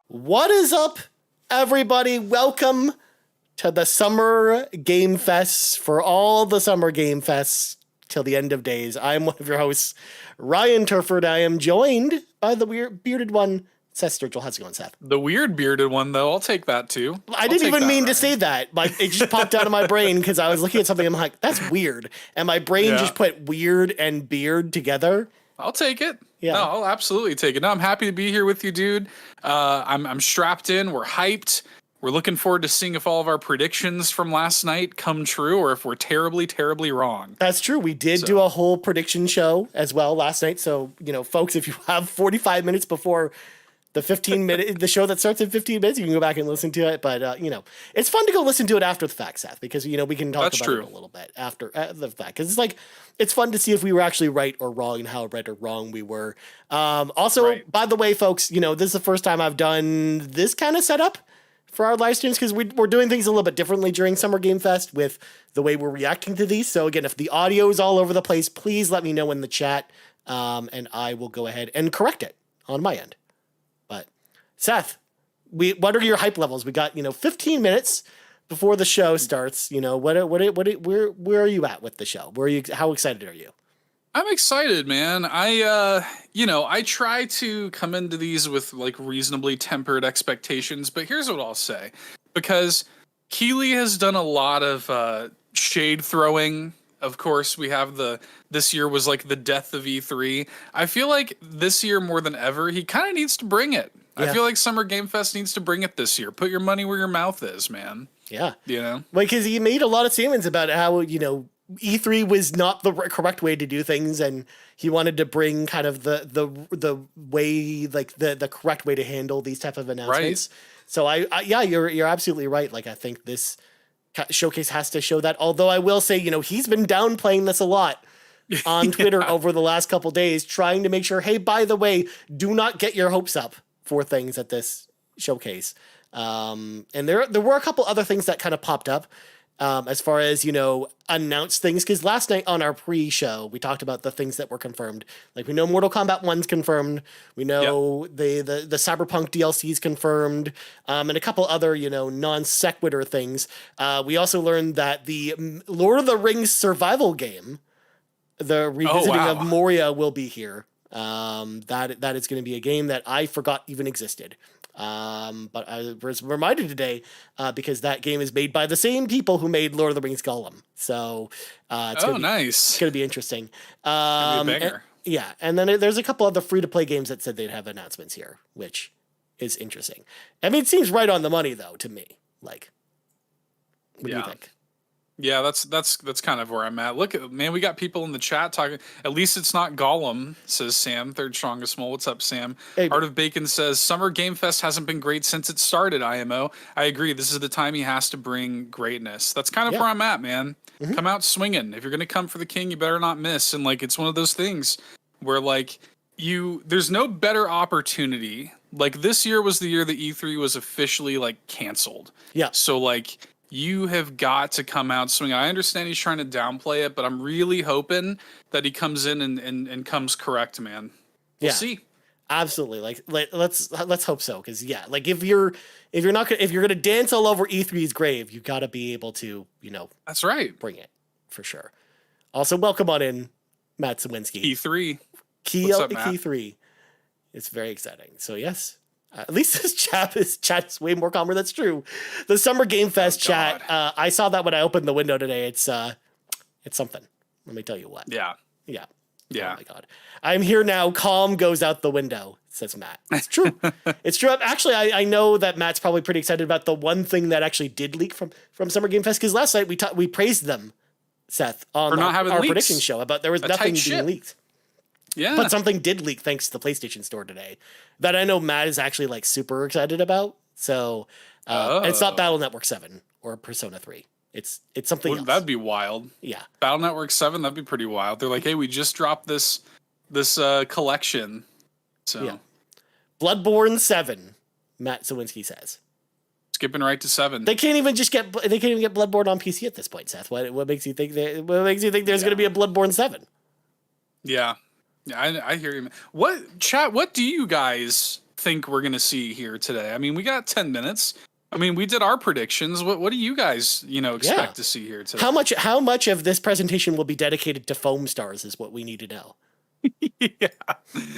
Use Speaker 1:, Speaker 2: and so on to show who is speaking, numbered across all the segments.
Speaker 1: What is up, everybody? Welcome to the Summer Game Fest for all the Summer Game Fests till the end of days. I'm one of your hosts, Ryan Turford. I am joined by the weird bearded one, Seth Sturgill. How's it going, Seth?
Speaker 2: The weird bearded one, though. I'll take that, too.
Speaker 1: I didn't even mean to say that. But it just popped out of my brain because I was looking at something. I'm like, that's weird. And my brain just put weird and beard together.
Speaker 2: I'll take it.
Speaker 1: Yeah.
Speaker 2: No, I'll absolutely take it. No, I'm happy to be here with you, dude. I'm strapped in. We're hyped. We're looking forward to seeing if all of our predictions from last night come true or if we're terribly, terribly wrong.
Speaker 1: That's true. We did do a whole prediction show as well last night. So, folks, if you have 45 minutes before the show that starts in 15 minutes, you can go back and listen to it. But, it's fun to go listen to it after the fact, Seth, because, we can talk about it a little bit after the fact. Because it's fun to see if we were actually right or wrong and how right or wrong we were. By the way, folks, this is the first time I've done this kind of setup for our live streams because we're doing things a little bit differently during Summer Game Fest with the way we're reacting to these. So again, if the audio is all over the place, please let me know in the chat, and I will go ahead and correct it on my end. But Seth, what are your hype levels? We got 15 minutes before the show starts. Where are you at with the show? How excited are you?
Speaker 2: I'm excited, man. I try to come into these with like reasonably tempered expectations, but here's what I'll say. Because Keeley has done a lot of shade throwing. Of course, we have this year was like the death of E3. I feel like this year more than ever, he kind of needs to bring it. Yeah. I feel like Summer Game Fest needs to bring it this year. Put your money where your mouth is, man.
Speaker 1: Yeah.
Speaker 2: Well,
Speaker 1: because he made a lot of statements about how, E3 was not the correct way to do things, and he wanted to bring kind of the way, like the correct way to handle these type of announcements. Right. So you're absolutely right. Like, I think this showcase has to show that. Although I will say, he's been downplaying this a lot on Twitter over the last couple days, trying to make sure, hey, by the way, do not get your hopes up for things at this showcase. And there were a couple other things that kind of popped up. As far as, announce things, because last night on our pre-show, we talked about the things that were confirmed. Like, we know Mortal Kombat 1's confirmed. We know the Cyberpunk DLC is confirmed, and a couple other, non sequitur things. We also learned that the Lord of the Rings survival game, the revisiting of Moria, will be here. That is going to be a game that I forgot even existed. But I was reminded today, because that game is made by the same people who made Lord of the Rings Gollum. So,
Speaker 2: nice.
Speaker 1: It's going to be interesting.
Speaker 2: Gonna be a banger.
Speaker 1: And then there's a couple other free-to-play games that said they'd have announcements here, which is interesting. I mean, it seems right on the money, though, to me. Like, what do you think?
Speaker 2: Yeah, that's kind of where I'm at. Look, man, we got people in the chat talking. At least it's not Gollum, says Sam, third strongest mole. What's up, Sam?
Speaker 1: Hey.
Speaker 2: Art of Bacon says, Summer Game Fest hasn't been great since it started, IMO. I agree. This is the time he has to bring greatness. That's kind of where I'm at, man. Mm-hmm. Come out swinging. If you're going to come for the king, you better not miss. And, like, it's one of those things where, like, there's no better opportunity. Like, this year was the year that E3 was officially, like, canceled.
Speaker 1: Yeah.
Speaker 2: So, like, you have got to come out swinging. I understand he's trying to downplay it, but I'm really hoping that he comes in and comes correct, man. We'll see.
Speaker 1: Absolutely. Like let's hope so. Cause like if you're gonna dance all over E3's grave, you gotta be able to,
Speaker 2: that's right.
Speaker 1: Bring it for sure. Also, welcome on in, Matt Sawinski.
Speaker 2: E3.
Speaker 1: What's up, Matt? E3. It's very exciting. So yes. At least this chat's way more calmer. That's true. The Summer Game Fest chat. I saw that when I opened the window today. It's something. Let me tell you what.
Speaker 2: Yeah.
Speaker 1: Oh my God. I'm here now. Calm goes out the window, says Matt. It's true. It's true. Actually, I know that Matt's probably pretty excited about the one thing that actually did leak from Summer Game Fest, because last night we praised them, Seth, on our prediction show about there was nothing being leaked.
Speaker 2: Yeah.
Speaker 1: But something did leak thanks to the PlayStation Store today that I know Matt is actually like super excited about. So it's not Battle Network 7 or Persona 3. It's something else.
Speaker 2: That'd be wild.
Speaker 1: Yeah.
Speaker 2: Battle Network 7, that'd be pretty wild. They're like, hey, we just dropped this collection. So yeah.
Speaker 1: Bloodborne 7, Matt Sawinski says.
Speaker 2: Skipping right to 7.
Speaker 1: They can't even get Bloodborne on PC at this point, Seth. What makes you think there's going to be a Bloodborne 7?
Speaker 2: Yeah. Yeah, I hear you. What do you guys think we're going to see here today? I mean, we got 10 minutes. I mean, we did our predictions. What do you guys, expect to see here today?
Speaker 1: How much of this presentation will be dedicated to foam stars is what we need to know.
Speaker 2: Yeah,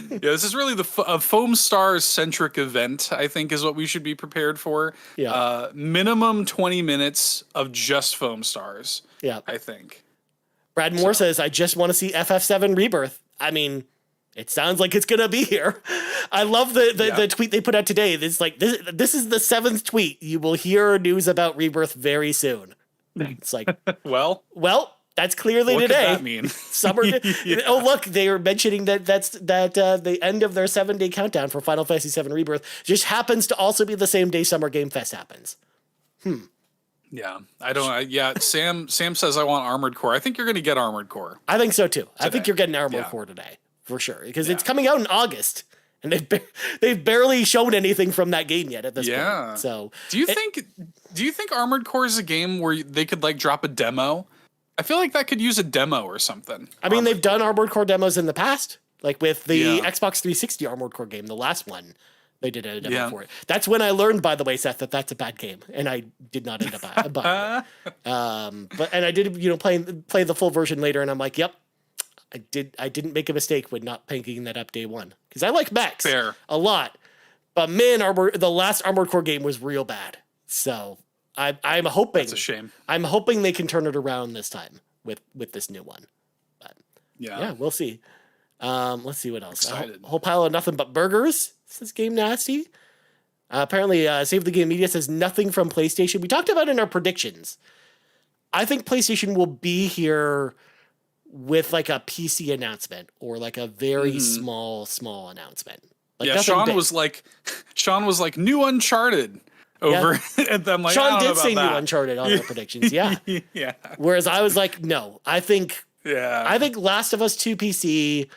Speaker 2: this is really a foam stars centric event, I think, is what we should be prepared for.
Speaker 1: Yeah.
Speaker 2: Minimum 20 minutes of just foam stars.
Speaker 1: Yeah.
Speaker 2: I think.
Speaker 1: Brad Moore says, I just want to see FF7 Rebirth. I mean, it sounds like it's going to be here. I love the tweet they put out today. It's like, this is the 7th tweet. You will hear news about Rebirth very soon. It's like,
Speaker 2: well,
Speaker 1: that's clearly
Speaker 2: what
Speaker 1: today.
Speaker 2: What could that mean?
Speaker 1: Summer. Yeah. Oh, look, they were mentioning that the end of their 7-day countdown for Final Fantasy VII Rebirth just happens to also be the same day Summer Game Fest happens.
Speaker 2: Yeah, I don't. Sam says I want Armored Core. I think you're going to get Armored Core.
Speaker 1: I think so too. Today. I think you're getting Armored Core today for sure because it's coming out in August, and they've barely shown anything from that game yet at this point. So
Speaker 2: do you think Armored Core is a game where they could like drop a demo? I feel like that could use a demo or something.
Speaker 1: I mean, they've done Armored Core demos in the past, like with the Xbox 360 Armored Core game, the last one. They did a demo for it. That's when I learned, by the way, Seth, that's a bad game, and I did not end up buying it. But I did, play the full version later, and I'm like, yep, I didn't make a mistake with not picking that up day one because I like mechs a lot, but man, the last Armored Core game was real bad. So I'm hoping
Speaker 2: that's a shame.
Speaker 1: I'm hoping they can turn it around this time with this new one. But yeah, we'll see. Let's see what else.
Speaker 2: Excited.
Speaker 1: A whole pile of nothing but burgers. Says Game Nasty. Apparently, Save the Game Media says nothing from PlayStation. We talked about in our predictions. I think PlayStation will be here with like a PC announcement or like a very small announcement. Like
Speaker 2: Sean was like new Uncharted over at them. Like
Speaker 1: Sean did say new Uncharted on our predictions. Yeah.
Speaker 2: Yeah.
Speaker 1: Whereas I was like, no, I think Last of Us 2 PC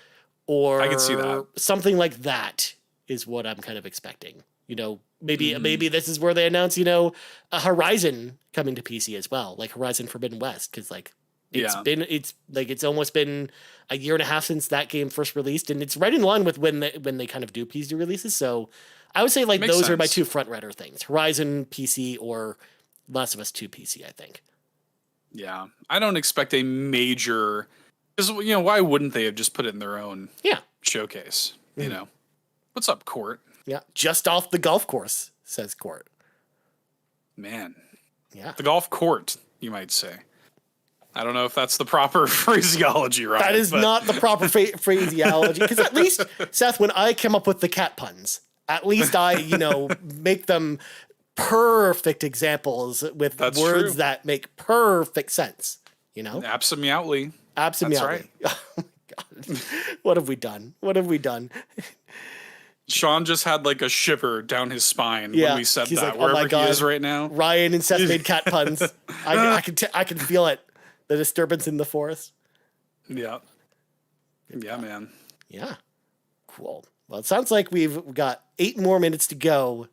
Speaker 1: or
Speaker 2: I can see that.
Speaker 1: Something like that is what I'm kind of expecting. Maybe this is where they announce, a Horizon coming to PC as well, like Horizon Forbidden West, because like it's almost been a year and a half since that game first released, and it's right in line with when they kind of do PC releases. So I would say like
Speaker 2: Makes
Speaker 1: those
Speaker 2: sense.
Speaker 1: are my two front runner things: Horizon PC or Last of Us 2 PC. I think.
Speaker 2: Yeah, I don't expect a major, because why wouldn't they have just put it in their own showcase? What's up, Court?
Speaker 1: Yeah, just off the golf course, says Court.
Speaker 2: Man,
Speaker 1: yeah,
Speaker 2: the golf court, you might say. I don't know if that's the proper phraseology, right?
Speaker 1: That is not the proper phraseology, because at least, Seth, when I come up with the cat puns, at least I, make them perfect examples with words that make perfect sense,
Speaker 2: Abso-meowly.
Speaker 1: That's right. Oh my God. What have we done? Sean
Speaker 2: just had like a shiver down his spine when we said that.
Speaker 1: Like,
Speaker 2: wherever he is right now.
Speaker 1: Ryan and Seth made cat puns. I can feel it. The disturbance in the forest.
Speaker 2: Yeah. Yeah, man.
Speaker 1: Yeah. Cool. Well, it sounds like we've got 8 more minutes to go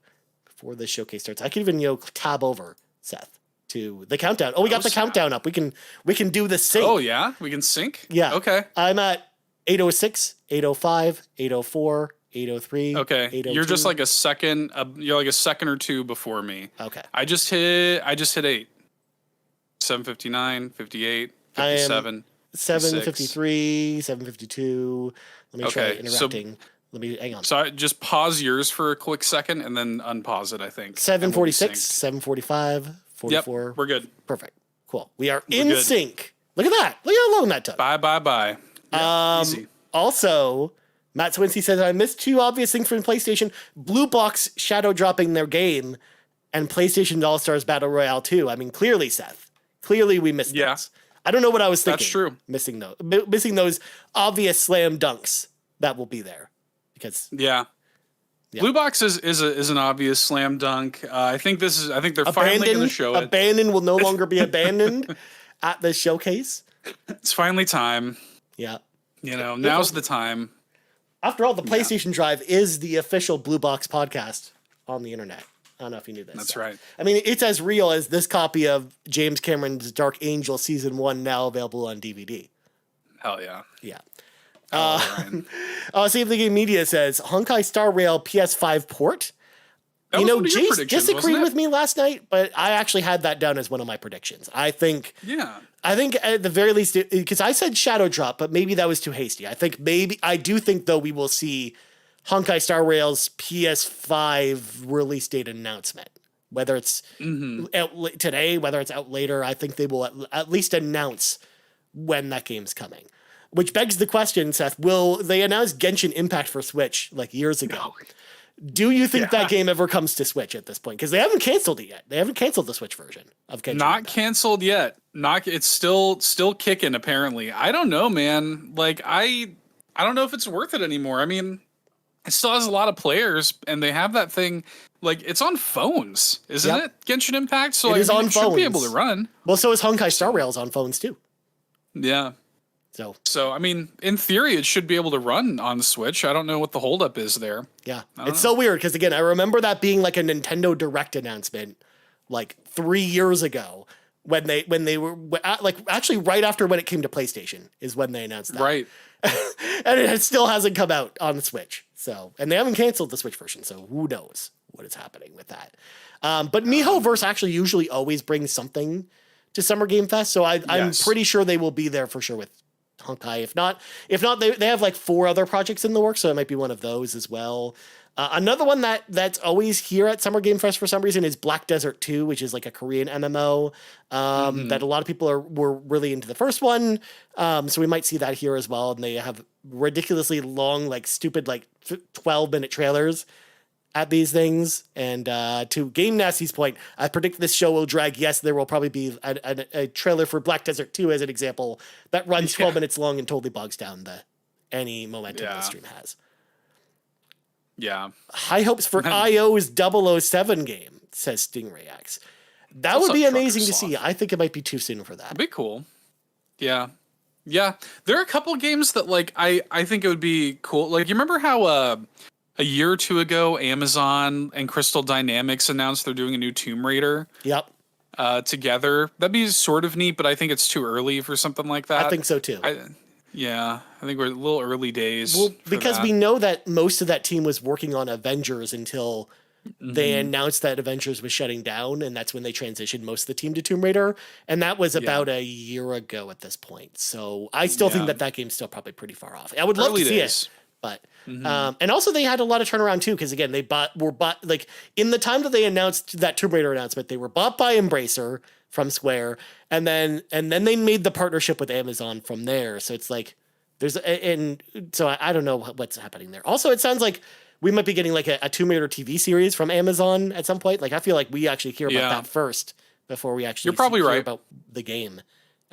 Speaker 1: before the showcase starts. I can even tab over, Seth, to the countdown. Oh, we got the countdown up. We can do the sync.
Speaker 2: Oh yeah, we can sync.
Speaker 1: Yeah.
Speaker 2: Okay.
Speaker 1: I'm at 8:06, 8:05, 8:04, 8:03.
Speaker 2: Okay.
Speaker 1: 8:02.
Speaker 2: You're just like a second. You're like a second or two before me.
Speaker 1: Okay.
Speaker 2: I just hit 8. 7:59, 58, 57.
Speaker 1: 7:53, 7:52. Let me try interrupting. Let me hang on.
Speaker 2: So I just pause yours for a quick second and then unpause it, I think.
Speaker 1: 7:46, 7:45, 44.
Speaker 2: Yep, we're good.
Speaker 1: Perfect. Cool. We're in sync. Look at that. Look how long that took.
Speaker 2: Bye. Yep, easy.
Speaker 1: Also, Matt Swincy says, I missed 2 obvious things from PlayStation. Blue Box shadow dropping their game and PlayStation All-Stars Battle Royale 2. I mean, clearly, Seth. Clearly, we missed those. I don't know what I was thinking.
Speaker 2: That's true.
Speaker 1: Missing those obvious slam dunks that will be there. Because
Speaker 2: Blue Box is an obvious slam dunk. I think they're finally going to show it.
Speaker 1: Abandoned will no longer be abandoned at the showcase.
Speaker 2: It's finally time.
Speaker 1: Yeah.
Speaker 2: Now's the time.
Speaker 1: After all, the PlayStation Drive is the official Blue Box podcast on the internet. I don't know if you knew this.
Speaker 2: That's right.
Speaker 1: I mean, it's as real as this copy of James Cameron's Dark Angel Season 1 now available on DVD.
Speaker 2: Hell yeah.
Speaker 1: Yeah.
Speaker 2: Ryan.
Speaker 1: See if the game media says Honkai Star Rail PS5 port.
Speaker 2: That was one of your
Speaker 1: Jace
Speaker 2: predictions,
Speaker 1: disagreed
Speaker 2: wasn't it?
Speaker 1: with me last night, but I actually had that down as one of my predictions. I think at the very least, because I said Shadow Drop, but maybe that was too hasty. I do think though we will see Honkai Star Rail's PS5 release date announcement. Whether it's out today, whether it's out later, I think they will at least announce when that game's coming. Which begs the question, Seth, will they announce Genshin Impact for Switch like years ago? No. Do you think that game ever comes to Switch at this point? Because they haven't canceled it yet. They haven't canceled the Switch version of Genshin
Speaker 2: Not
Speaker 1: Impact.
Speaker 2: canceled yet. It's still kicking, apparently. I don't know, man. Like, I don't know if it's worth it anymore. I mean, it still has a lot of players, and they have that thing. Like, it's on phones, isn't it? Genshin Impact? So
Speaker 1: it
Speaker 2: it should be able to run.
Speaker 1: Well, so is Honkai Star Rails on phones, too.
Speaker 2: Yeah. So, I mean, in theory, it should be able to run on Switch. I don't know what the holdup is there.
Speaker 1: Yeah. It's so weird, because, again, I remember that being like a Nintendo Direct announcement, like 3 years ago, when they were, like, actually right after when it came to PlayStation is when they announced that.
Speaker 2: Right.
Speaker 1: And it still hasn't come out on the Switch. So, and they haven't canceled the Switch version, so who knows what is happening with that. But Mihoverse actually usually always brings something to Summer Game Fest, so I'm pretty sure they will be there for sure with Honkai. If not, they have like 4 other projects in the works, so it might be one of those as well. Another one that's always here at Summer Game Fest for some reason is Black Desert 2, which is like a Korean MMO that a lot of people were really into the first one. So we might see that here as well. And they have ridiculously long, like stupid, like 12-minute trailers at these things. And to Game Nasty's point, I predict this show will drag. Yes, there will probably be a trailer for Black Desert 2 as an example that runs 12 minutes long and totally bogs down any momentum the stream has.
Speaker 2: Yeah.
Speaker 1: High hopes for IO's 007 game, says Stingray X. That would be amazing to see. I think it might be too soon for that.
Speaker 2: That'd be cool. Yeah. Yeah. There are a couple games that like I think it would be cool. Like, you remember how a year or two ago Amazon and Crystal Dynamics announced they're doing a new Tomb Raider?
Speaker 1: Yep.
Speaker 2: Together. That'd be sort of neat, but I think it's too early for something like that.
Speaker 1: I think so too.
Speaker 2: I think we're a little early days.
Speaker 1: Well, because we know that most of that team was working on Avengers until they announced that Avengers was shutting down, and that's when they transitioned most of the team to Tomb Raider, and that was about a year ago at this point. So I still think that game's still probably pretty far off. I would love to see it, but and also they had a lot of turnaround too, because again they were bought like in the time that they announced that Tomb Raider announcement, they were bought by Embracer from Square, and then they made the partnership with Amazon from there. So it's like I don't know what's happening there. Also, it sounds like we might be getting like a Tomb Raider TV series from Amazon at some point. Like, I feel like we actually hear about that first before we actually hear about the game.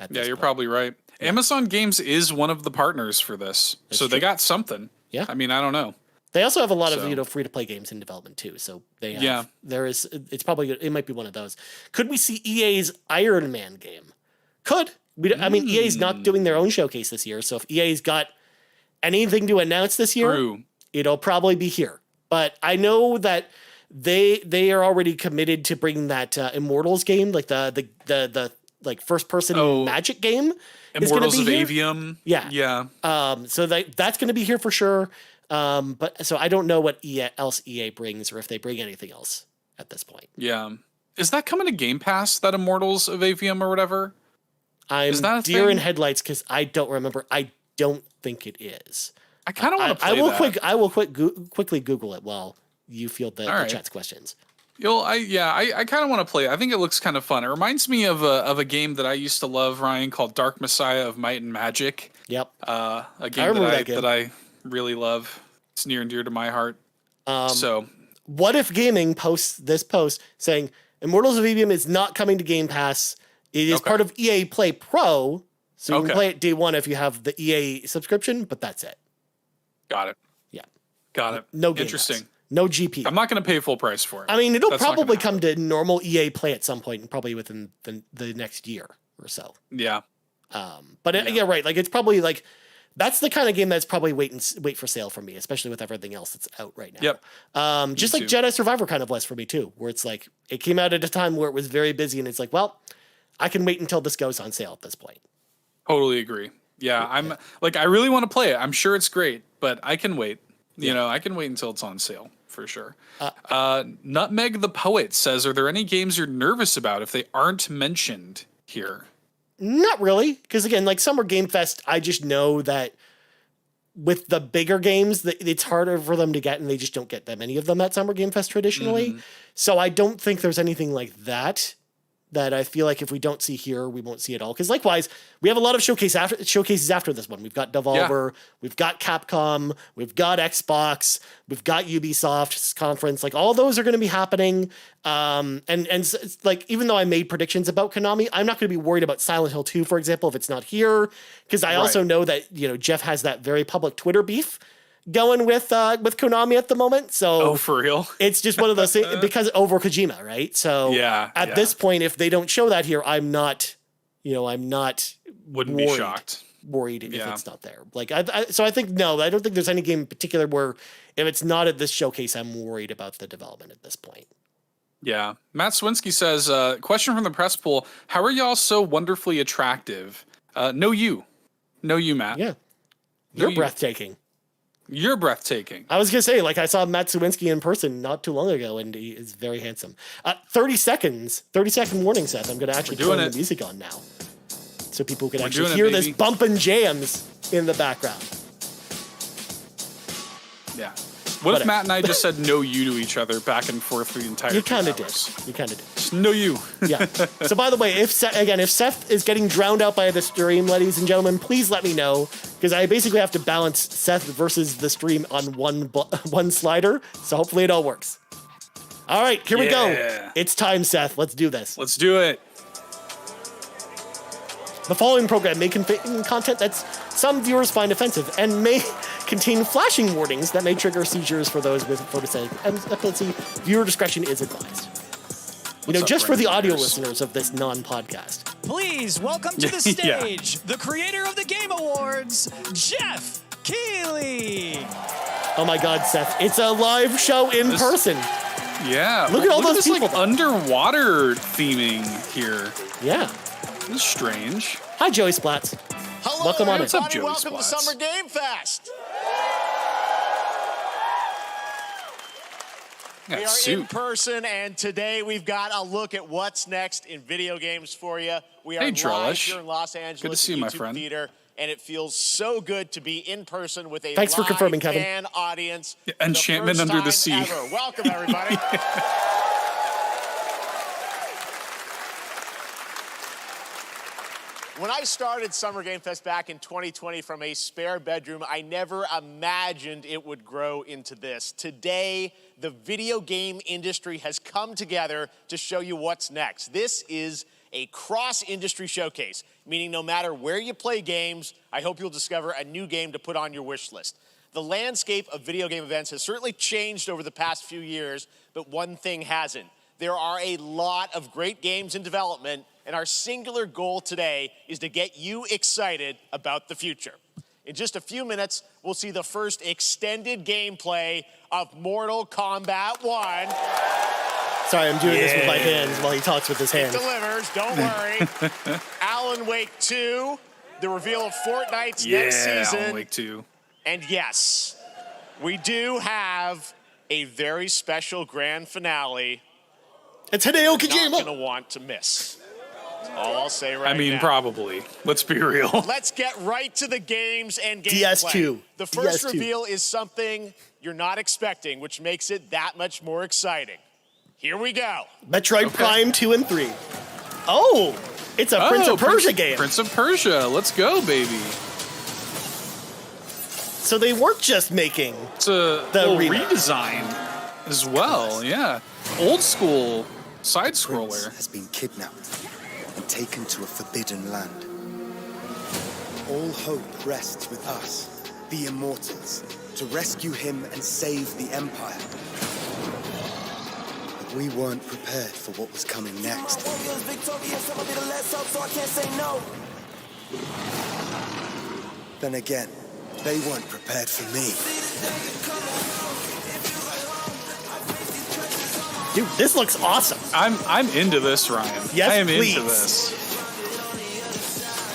Speaker 2: You're probably right. Yeah. Amazon Games is one of the partners for this. That's so true. They got something. Yeah. I mean, I don't know.
Speaker 1: They also have a lot of free to play games in development too. So they have, it might be one of those. Could we see EA's Iron Man game? Could. I mean, EA's not doing their own showcase this year, so if EA's got anything to announce this year, it'll probably be here. But I know that they are already committed to bringing that Immortals game, like the like first person Magic game,
Speaker 2: Immortals of Avium.
Speaker 1: Yeah. So that's going to be here for sure. But so I don't know what else EA brings, or if they bring anything else at this point.
Speaker 2: Yeah. Is that coming to Game Pass, that Immortals of Avium or whatever?
Speaker 1: I'm deer in headlights because I don't remember. I don't think it is.
Speaker 2: I kind of want to play that.
Speaker 1: I will quickly Google it while you field the chat's questions.
Speaker 2: I kind of want to play it. I think it looks kind of fun. It reminds me of a game that I used to love, Ryan, called Dark Messiah of Might and Magic.
Speaker 1: Yep.
Speaker 2: A game that I really love. It's near and dear to my heart. So,
Speaker 1: What If Gaming posts this post saying Immortals of Avium is not coming to Game Pass. It is part of EA Play Pro, so you can play it day one if you have the EA subscription, but that's it.
Speaker 2: Got it.
Speaker 1: Yeah.
Speaker 2: Got it.
Speaker 1: No Game
Speaker 2: Interesting.
Speaker 1: Pass. No GP.
Speaker 2: I'm not going to pay full price for it.
Speaker 1: I mean, it'll probably come to normal EA Play at some point, and probably within the next year or so.
Speaker 2: Yeah.
Speaker 1: But right. Like, it's probably like, that's the kind of game that's probably wait for sale for me, especially with everything else that's out right now.
Speaker 2: Yep.
Speaker 1: Just like Jedi Survivor kind of was for me too, where it's like, it came out at a time where it was very busy, and it's like, well, I can wait until this goes on sale at this point.
Speaker 2: Totally agree. Yeah, I'm like, I really want to play it. I'm sure it's great, but I can wait. You know, I can wait until it's on sale for sure. Nutmeg the Poet says, are there any games you're nervous about if they aren't mentioned here?
Speaker 1: Not really, because again, like Summer Game Fest, I just know that with the bigger games, it's harder for them to get, and they just don't get that many of them at Summer Game Fest traditionally. So I don't think there's anything like that I feel like if we don't see here, we won't see at all. Because likewise, we have a lot of showcases after this one. We've got Devolver, we've got Capcom, we've got Xbox, we've got Ubisoft's conference. Like all those are going to be happening. And it's like, even though I made predictions about Konami, I'm not going to be worried about Silent Hill 2, for example, if it's not here. Because I also know that, you know, Jeff has that very public Twitter beef going with Konami at the moment. So
Speaker 2: for real?
Speaker 1: It's just one of those things because over Kojima, right? So at this point, if they don't show that here, I'm not
Speaker 2: wouldn't be shocked.
Speaker 1: Worried if it's not there. Like so I think no, I don't think there's any game in particular where if it's not at this showcase, I'm worried about the development at this point.
Speaker 2: Yeah. Matt Swinsky says, question from the press pool, how are y'all so wonderfully attractive? No you, Matt.
Speaker 1: Yeah. You're breathtaking.
Speaker 2: You're breathtaking.
Speaker 1: I was going to say, like, I saw Matt Swinsky in person not too long ago, and he is very handsome. 30-second warning, Seth. I'm going to actually turn the music on now. So people can actually hear this bumping jams in the background.
Speaker 2: Yeah. What if Matt and I just said no you to each other back and forth for the entire
Speaker 1: You kind of did.
Speaker 2: Just no you.
Speaker 1: Yeah. So by the way, if Seth is getting drowned out by the stream, ladies and gentlemen, please let me know, because I basically have to balance Seth versus the stream on one slider. So hopefully it all works. All right, here we go. It's time, Seth. Let's do this.
Speaker 2: Let's do it.
Speaker 1: The following program may contain content that some viewers find offensive and may contain flashing warnings that may trigger seizures for those with photosensitive epilepsy. Viewer discretion is advised. Just for the audio listeners of this non-podcast.
Speaker 3: Please welcome to the stage the creator of the Game Awards, Jeff Keighley.
Speaker 1: Oh my God, Seth! It's a live show in person.
Speaker 2: Yeah,
Speaker 1: look at all those people.
Speaker 2: Like underwater theming here.
Speaker 1: Yeah.
Speaker 2: This is strange.
Speaker 1: Hi, Joey Splats.
Speaker 4: Hello,
Speaker 1: welcome on in.
Speaker 2: What's up, Joey
Speaker 4: welcome
Speaker 2: Splats?
Speaker 4: to Summer Game Fest. We are in person, and today we've got a look at what's next in video games for you. We are live
Speaker 2: Drellesh.
Speaker 4: here in Los Angeles.
Speaker 2: Good to see you, my
Speaker 4: YouTube
Speaker 2: friend.
Speaker 4: Theater, and it feels so good to be in person with a
Speaker 1: Thanks for confirming, Kevin.
Speaker 4: fan audience.
Speaker 2: Enchantment under the sea.
Speaker 4: Ever. Welcome, everybody. When I started Summer Game Fest back in 2020 from a spare bedroom, I never imagined it would grow into this. Today, the video game industry has come together to show you what's next. This is a cross-industry showcase, meaning no matter where you play games, I hope you'll discover a new game to put on your wish list. The landscape of video game events has certainly changed over the past few years, but one thing hasn't. There are a lot of great games in development, and our singular goal today is to get you excited about the future. In just a few minutes, we'll see the first extended gameplay of Mortal Kombat 1.
Speaker 1: Sorry, I'm doing this with my hands while he talks with his hands.
Speaker 4: It delivers, don't worry. Alan Wake 2, the reveal of Fortnite's next season.
Speaker 2: Alan Wake 2.
Speaker 4: And yes, we do have a very special grand finale.
Speaker 1: It's Hideo Kojima.
Speaker 4: You're not going to want to miss. That's all I'll say right now.
Speaker 2: Probably. Let's be real.
Speaker 4: Let's get right to the games and gameplay.
Speaker 1: DS2.
Speaker 4: The first
Speaker 1: DS2.
Speaker 4: reveal is something you're not expecting, which makes it that much more exciting. Here we go.
Speaker 1: Metroid Prime 2 and 3. Oh, it's a Prince of Persia game.
Speaker 2: Prince of Persia. Let's go, baby.
Speaker 1: So they weren't just making
Speaker 2: It's a little redesign as well. Yeah. Old school side scroller.
Speaker 5: Prince has been kidnapped and taken to a forbidden land. All hope rests with us, the Immortals, to rescue him and save the Empire. But we weren't prepared for what was coming next. Then again, they weren't prepared for me.
Speaker 1: Dude, this looks awesome.
Speaker 2: I'm into this, Ryan.
Speaker 1: Yes,
Speaker 2: I am
Speaker 1: please.
Speaker 2: into this.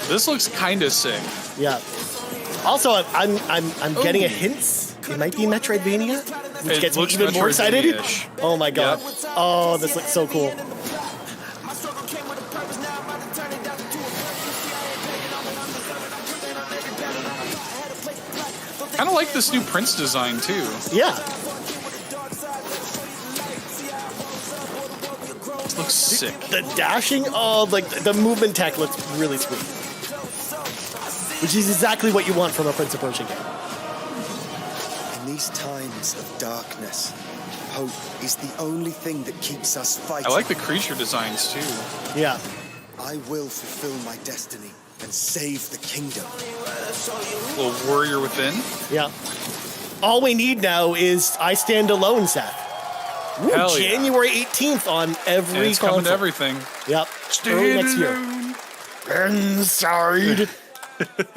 Speaker 2: This looks kind of sick.
Speaker 1: Yeah. Also, I'm getting a hint. It might be Metroidvania, which
Speaker 2: It
Speaker 1: gets me
Speaker 2: looks
Speaker 1: even more excited.
Speaker 2: Metroidvania-ish.
Speaker 1: Oh my god.
Speaker 2: Yep.
Speaker 1: Oh, this looks so cool.
Speaker 2: Kind of like this new Prince design too.
Speaker 1: Yeah.
Speaker 2: This looks sick.
Speaker 1: The dashing, oh, like the movement tech looks really sweet. Which is exactly what you want from a Prince of Persia game.
Speaker 5: In these times of darkness, hope is the only thing that keeps us fighting.
Speaker 2: I like the creature designs too.
Speaker 1: Yeah.
Speaker 5: I will fulfill my destiny and save the kingdom.
Speaker 2: Little warrior within.
Speaker 1: Yeah. All we need now is I Stand Alone, Seth. Ooh,
Speaker 2: Hell yeah.
Speaker 1: January 18th on every
Speaker 2: And it's
Speaker 1: console.
Speaker 2: coming to everything.
Speaker 1: Yep. Early next year. Inside.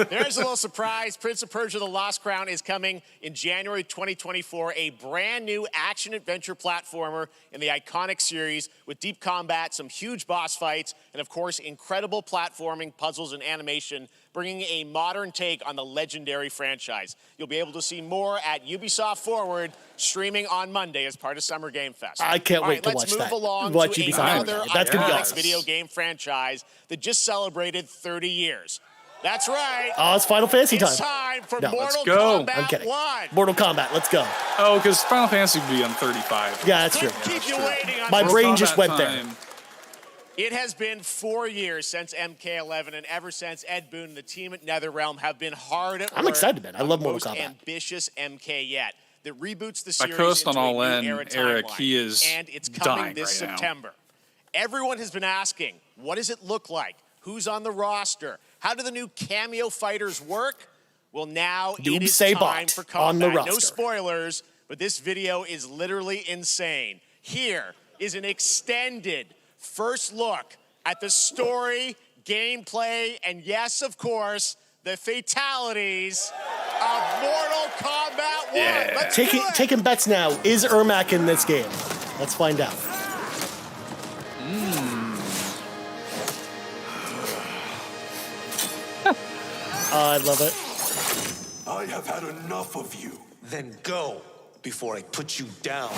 Speaker 4: There's a little surprise. Prince of Persia: The Lost Crown is coming in January 2024. A brand new action-adventure platformer in the iconic series with deep combat, some huge boss fights, and of course, incredible platforming, puzzles, and animation, bringing a modern take on the legendary franchise. You'll be able to see more at Ubisoft Forward, streaming on Monday as part of Summer Game Fest.
Speaker 1: I can't
Speaker 4: All
Speaker 1: wait
Speaker 4: right,
Speaker 1: to
Speaker 4: let's
Speaker 1: watch
Speaker 4: move
Speaker 1: that.
Speaker 4: along
Speaker 1: Watch
Speaker 4: to
Speaker 1: Ubisoft
Speaker 4: another
Speaker 1: Forward. That's gonna be
Speaker 4: iconic
Speaker 1: awesome.
Speaker 4: video game franchise that just celebrated 30 years. That's right.
Speaker 1: Oh, it's Final Fantasy
Speaker 4: It's
Speaker 1: time.
Speaker 4: time for
Speaker 1: No,
Speaker 2: let's
Speaker 4: Mortal
Speaker 2: go.
Speaker 4: Kombat
Speaker 1: I'm kidding.
Speaker 4: 1.
Speaker 1: Mortal Kombat, let's go.
Speaker 2: Oh, because Final Fantasy would be on 35.
Speaker 1: Yeah, that's true.
Speaker 4: Couldn't keep you waiting on
Speaker 1: My
Speaker 4: this.
Speaker 1: brain just
Speaker 2: Kombat
Speaker 1: went there.
Speaker 2: time.
Speaker 4: It has been 4 years since MK11, and ever since, Ed Boon and the team at NetherRealm have been hard at work.
Speaker 1: I'm excited, man. I
Speaker 4: on
Speaker 1: love
Speaker 4: the
Speaker 1: Mortal
Speaker 4: most
Speaker 1: Kombat.
Speaker 4: ambitious MK yet that reboots the
Speaker 2: My
Speaker 4: series
Speaker 2: co-host
Speaker 4: into
Speaker 2: on
Speaker 4: a
Speaker 2: All
Speaker 4: new
Speaker 2: In,
Speaker 4: era
Speaker 2: Eric,
Speaker 4: timeline.
Speaker 2: he is
Speaker 4: and it's coming
Speaker 2: dying
Speaker 4: this
Speaker 2: right now.
Speaker 4: September. Everyone has been asking, what does it look like? Who's on the roster? How do the new cameo fighters work? Well, now it is
Speaker 1: Doomsday
Speaker 4: time
Speaker 1: Bot
Speaker 4: for combat.
Speaker 1: on the
Speaker 4: No
Speaker 1: roster.
Speaker 4: spoilers, but this video is literally insane. Here is an extended first look at the story, gameplay, and yes, of course, the fatalities of Mortal Kombat 1.
Speaker 2: Yeah.
Speaker 4: Let's do it.
Speaker 1: Taking bets now. Is Ermac in this game? Let's find out. I love it.
Speaker 6: I have had enough of you.
Speaker 7: Then go before I put you down.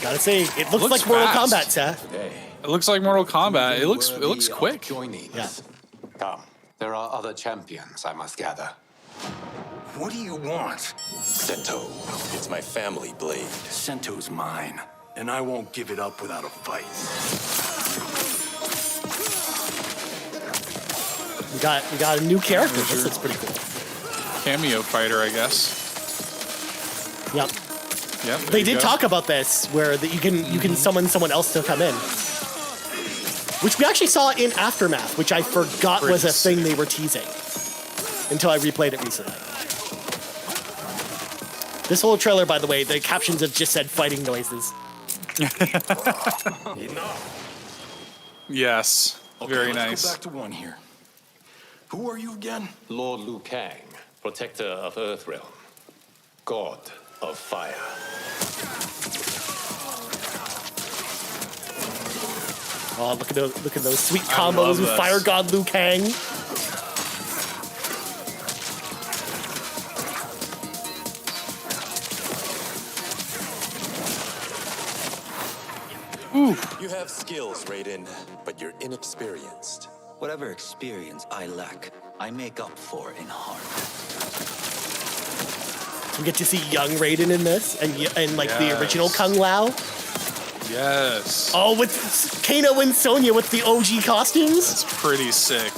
Speaker 1: Gotta say, it looks
Speaker 2: Looks
Speaker 1: like Mortal
Speaker 2: fast.
Speaker 1: Kombat, Seth.
Speaker 2: It looks like Mortal Kombat. It looks quick.
Speaker 7: Joining.
Speaker 1: Yeah.
Speaker 7: Come. There are other champions I must gather.
Speaker 6: What do you want?
Speaker 8: Sento, it's my family blade.
Speaker 6: Sento's mine, and I won't give it up without a fight.
Speaker 1: We got a new character. This looks pretty cool.
Speaker 2: Cameo fighter, I guess.
Speaker 1: Yep.
Speaker 2: Yep.
Speaker 1: They did talk about this, where that you can summon someone else to come in, which we actually saw in Aftermath, which I forgot was a thing they were teasing until I replayed it recently. This whole trailer, by the way, the captions have just said fighting noises.
Speaker 2: Yes. Very
Speaker 6: Let's
Speaker 2: nice.
Speaker 6: go back to one here. Who are you again?
Speaker 8: Lord Liu Kang, protector of Earthrealm, god of fire.
Speaker 1: Oh, look at those sweet
Speaker 2: I
Speaker 1: combos
Speaker 2: love
Speaker 1: with
Speaker 2: this.
Speaker 1: Fire God Liu Kang.
Speaker 8: You have skills, Raiden, but you're inexperienced.
Speaker 9: Whatever experience I lack, I make up for in heart.
Speaker 1: We get to see young Raiden in this, and like the original
Speaker 2: Yes.
Speaker 1: Kung Lao.
Speaker 2: Yes.
Speaker 1: Oh, with Kano and Sonya with the OG costumes.
Speaker 2: It's pretty sick.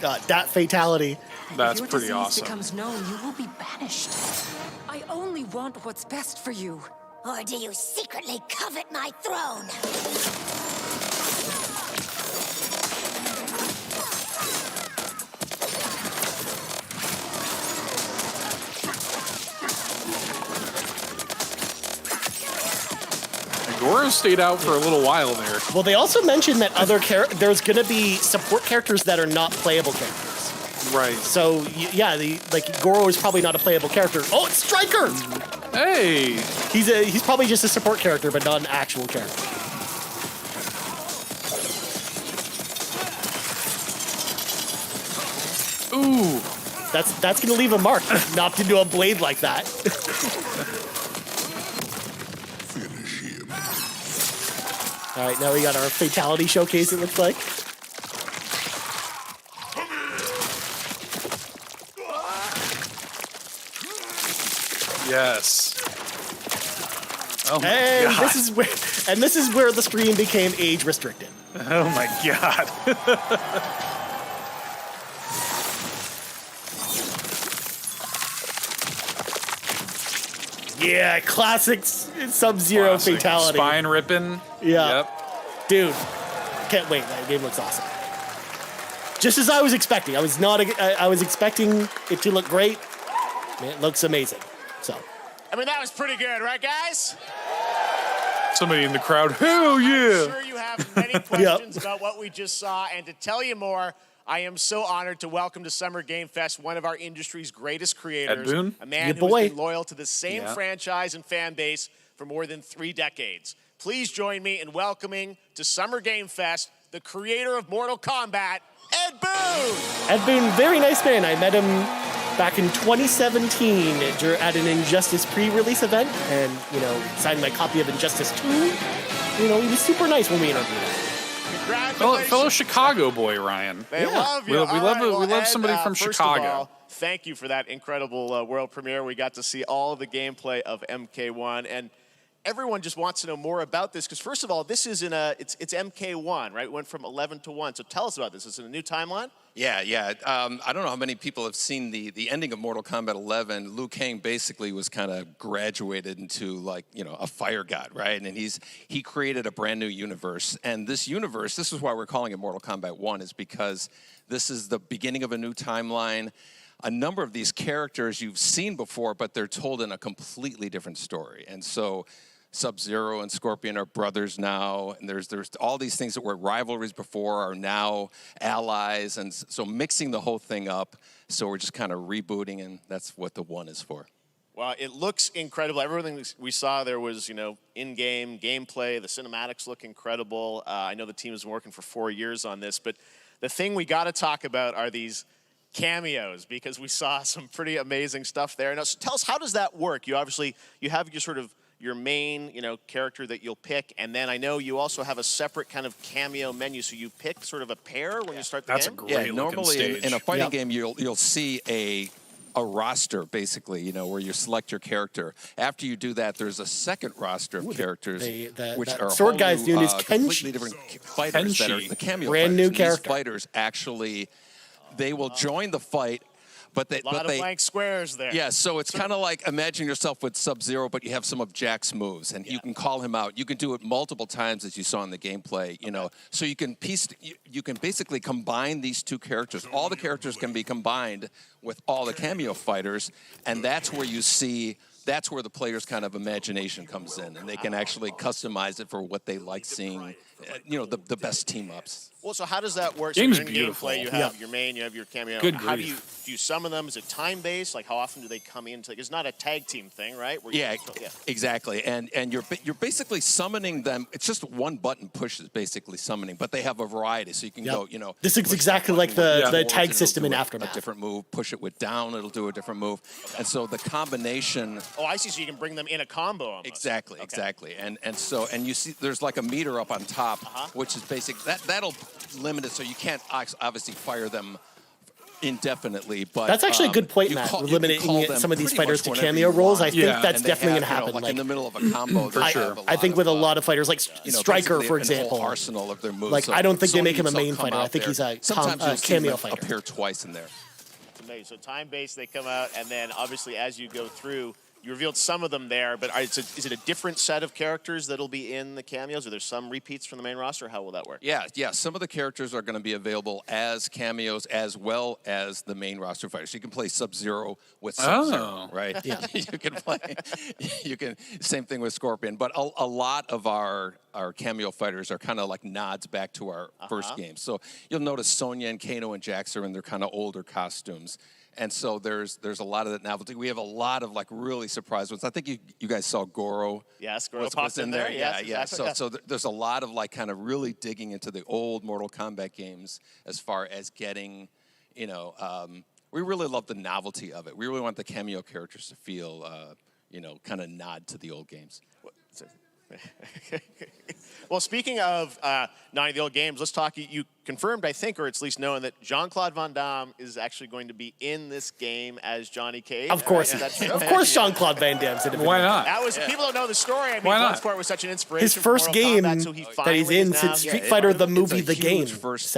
Speaker 1: God, that fatality.
Speaker 2: That's
Speaker 10: If your
Speaker 2: pretty
Speaker 10: disease
Speaker 2: awesome.
Speaker 10: becomes known, you will be banished. I only want what's best for you.
Speaker 11: Or do you secretly covet my throne?
Speaker 2: Goro Goro stayed out for a little while there.
Speaker 1: Well, they also mentioned that there's going to be support characters that are not playable characters.
Speaker 2: Right.
Speaker 1: So yeah, Goro is probably not a playable character. Oh, it's Striker!
Speaker 2: Hey!
Speaker 1: He's probably just a support character, but not an actual character.
Speaker 2: Ooh.
Speaker 1: That's gonna leave a mark. Knocked into a blade like that. All right, now we got our fatality showcase, it looks like.
Speaker 2: Yes. Oh my
Speaker 1: and
Speaker 2: God.
Speaker 1: this is where the stream became age restricted.
Speaker 2: Oh my God.
Speaker 1: Yeah, classic Sub-Zero fatality.
Speaker 2: Spine ripping.
Speaker 1: Yeah.
Speaker 2: Yep.
Speaker 1: Dude, can't wait. That game looks awesome. Just as I was expecting. I was expecting it to look great. It looks amazing. So.
Speaker 4: I mean, that was pretty good, right, guys?
Speaker 2: Somebody in the crowd, hell yeah!
Speaker 4: I'm sure you have many questions about what we just saw, and to tell you more, I am so honored to welcome to Summer Game Fest one of our industry's greatest creators,
Speaker 2: Ed Boon?
Speaker 4: a man who has been loyal to the same franchise and fan base for more than 3 decades. Please join me in welcoming to Summer Game Fest the creator of Mortal Kombat, Ed Boon!
Speaker 1: Ed Boon, very nice man. I met him back in 2017 at an Injustice pre-release event, and signed my copy of Injustice 2. He was super nice when we interviewed him.
Speaker 2: Fellow Chicago boy, Ryan.
Speaker 4: They love you.
Speaker 2: We love somebody from
Speaker 4: first
Speaker 2: Chicago.
Speaker 4: Of all, thank you for that incredible world premiere. We got to see all of the gameplay of MK1, and everyone just wants to know more about this because, first of all, this is it's MK1, right? It went from 11 to 1. So tell us about this. Is it a new timeline?
Speaker 12: Yeah. I don't know how many people have seen the ending of Mortal Kombat 11. Liu Kang basically was kind of graduated into a fire god, right? And he created a brand new universe. And this universe, this is why we're calling it Mortal Kombat 1, is because this is the beginning of a new timeline. A number of these characters you've seen before, but they're told in a completely different story. And so Sub-Zero and Scorpion are brothers now, and there's all these things that were rivalries before are now allies, and so mixing the whole thing up. So we're just kind of rebooting, and that's what the 1 is for.
Speaker 4: Well, it looks incredible. Everything we saw there was, in-game gameplay. The cinematics look incredible. I know the team has been working for 4 years on this, but the thing we got to talk about are these cameos, because we saw some pretty amazing stuff there. Now, so tell us, how does that work? You have your main, character that you'll pick, and then I know you also have a separate kind of cameo menu, so you pick sort of a pair when you start the game?
Speaker 2: That's a great
Speaker 12: normally in a fighting game, you'll see a roster, basically, where you select your character. After you do that, there's a second roster of characters, which are
Speaker 1: sword guy's name is
Speaker 12: completely different fighters that are the cameo
Speaker 1: brand
Speaker 12: fighters.
Speaker 1: new
Speaker 12: And
Speaker 1: character.
Speaker 12: These fighters actually, they will join the fight. But
Speaker 4: a lot of blank squares there.
Speaker 12: Yeah, so it's kind of like imagine yourself with Sub-Zero, but you have some of Jack's moves, and you can call him out. You can do it multiple times, as you saw in the gameplay. So you can basically combine these two characters. All the characters can be combined with all the cameo fighters, and that's where you see. That's where the player's kind of imagination comes in, and they can actually customize it for what they like seeing. The best team ups.
Speaker 4: Well, so how does that work?
Speaker 2: Game's
Speaker 4: so in
Speaker 2: beautiful.
Speaker 4: Gameplay, you have your main, you have your cameo.
Speaker 2: Good
Speaker 4: How
Speaker 2: grief.
Speaker 4: do you summon them? Is it time-based? Like, how often do they come in? It's not a tag team thing, right?
Speaker 12: Exactly. And you're basically summoning them. It's just one button push is basically summoning, but they have a variety. So you can go,
Speaker 1: This is exactly like the tag system in Aftermath.
Speaker 12: A different move. Push it with down, it'll do a different move. And so the combination.
Speaker 4: Oh, I see. So you can bring them in a combo almost.
Speaker 12: Exactly. And you see there's like a meter up on top, which is basic. That'll limit it, so you can't obviously fire them indefinitely. But
Speaker 1: that's actually a good point, Matt. Limiting some of these fighters to cameo roles. I think that's definitely going to happen.
Speaker 12: Like in the middle of a combo, for sure.
Speaker 1: I think with a lot of fighters, like Striker, for example,
Speaker 12: arsenal of their moves.
Speaker 1: Like I don't think they make him a main fighter. I think he's a cameo fighter.
Speaker 12: Appear twice in there.
Speaker 4: So time-based, they come out, and then obviously as you go through, you revealed some of them there, but is it a different set of characters that'll be in the cameos? Are there some repeats from the main roster? How will that work?
Speaker 12: Yeah. Some of the characters are going to be available as cameos as well as the main roster fighters. So you can play Sub-Zero with Sub-Zero, right? Yeah. You can play. Same thing with Scorpion. But a lot of our cameo fighters are kind of like nods back to our first game. So you'll notice Sonya and Kano and Jax are in their kind of older costumes. And so there's a lot of that novelty. We have a lot of like really surprise ones. I think you guys saw Goro.
Speaker 4: Yes, Goro popped in there. Yes,
Speaker 12: yeah.
Speaker 4: Exactly.
Speaker 12: So there's a lot of like kind of really digging into the old Mortal Kombat games as far as getting, we really love the novelty of it. We really want the cameo characters to feel, kind of nod to the old games.
Speaker 4: Well, speaking of nodding to the old games, let's talk. You confirmed, I think, or it's at least known that Jean-Claude Van Damme is actually going to be in this game as Johnny Cage.
Speaker 1: Of course, of course, Jean-Claude Van Damme's in it.
Speaker 2: Why not?
Speaker 4: That was people don't know the story. I mean, Bloodsport was such an inspiration.
Speaker 1: His first game that he's in since Street Fighter the movie, the game.
Speaker 12: First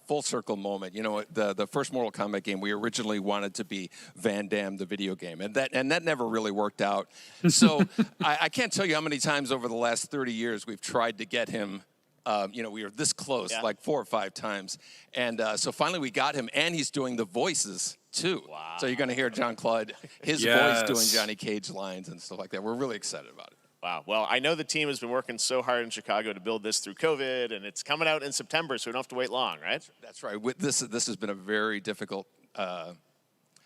Speaker 12: full circle moment. The first Mortal Kombat game we originally wanted to be Van Damme the video game, and that never really worked out. So I can't tell you how many times over the last 30 years we've tried to get him. We were this close, like 4 or 5 times. And so finally we got him, and he's doing the voices, too. Wow. So you're going to hear Jean-Claude, his voice doing Johnny Cage lines and stuff like that. We're really excited about it.
Speaker 4: Wow. Well, I know the team has been working so hard in Chicago to build this through COVID, and it's coming out in September, so we don't have to wait long, right?
Speaker 12: That's right. This has been a very difficult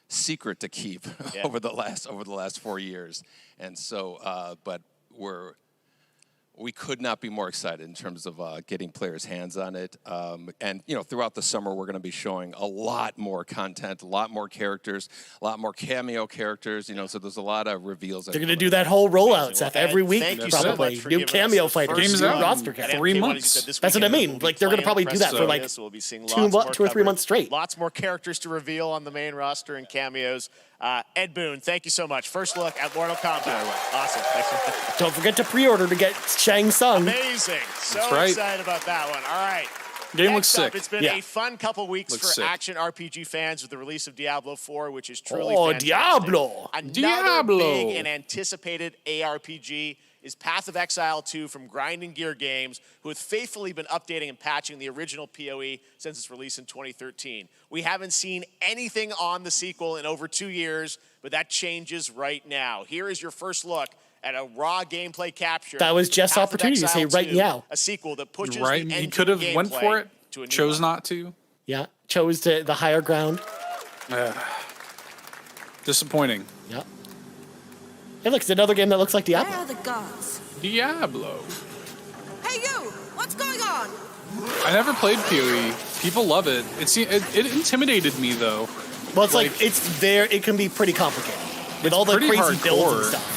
Speaker 12: secret to keep over the last 4 years. And so, but we could not be more excited in terms of getting players' hands on it. And, throughout the summer, we're going to be showing a lot more content, a lot more characters, a lot more cameo characters, so there's a lot of reveals.
Speaker 1: They're going to do that whole rollout, Seth, every week, probably.
Speaker 4: So
Speaker 1: new cameo fighters, new roster characters.
Speaker 2: 3 months.
Speaker 1: That's what I mean. Like, they're going to probably do that for like
Speaker 4: we'll be seeing
Speaker 1: 2 or 3 months straight.
Speaker 4: Lots more characters to reveal on the main roster and cameos. Ed Boon, thank you so much. First look at Mortal Kombat. Awesome. Thanks.
Speaker 1: Don't forget to pre-order to get Shang Tsung.
Speaker 4: Amazing. So excited about that one. All right.
Speaker 2: Game looks sick.
Speaker 4: It's been a fun couple weeks for action RPG fans with the release of Diablo 4, which is truly fantastic.
Speaker 1: Diablo!
Speaker 4: Another big and anticipated ARPG is Path of Exile 2 from Grind & Gear Games, who have faithfully been updating and patching the original PoE since its release in 2013. We haven't seen anything on the sequel in over 2 years, but that changes right now. Here is your first look at a raw gameplay capture.
Speaker 1: That was Jeff's opportunity to say right now.
Speaker 4: A sequel that pushes the engine
Speaker 2: He could have went for it,
Speaker 4: to a new
Speaker 2: chose
Speaker 4: level.
Speaker 2: not to.
Speaker 1: Yeah, chose the higher ground.
Speaker 2: Disappointing.
Speaker 1: Yeah. Hey, look, it's another game that looks like Diablo.
Speaker 10: Where are the gods?
Speaker 2: Diablo.
Speaker 10: Hey, you! What's going on?
Speaker 2: I never played PoE. People love it. It intimidated me, though.
Speaker 1: Well, it's like it's there. It can be pretty complicated with all the crazy
Speaker 2: hardcore
Speaker 1: builds and stuff.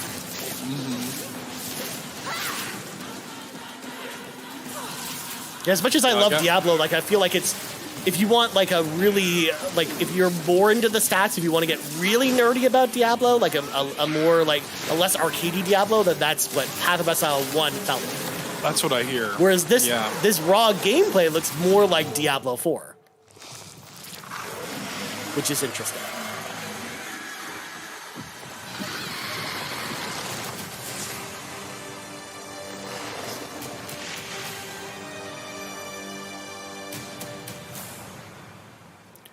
Speaker 1: Yeah, as much as I love Diablo, like I feel like it's if you want like a really if you're more into the stats, if you want to get really nerdy about Diablo, like a more like a less arcadey Diablo, then that's what Path of Exile 1 felt like.
Speaker 2: That's what I hear.
Speaker 1: Whereas this raw gameplay looks more like Diablo 4, which is interesting.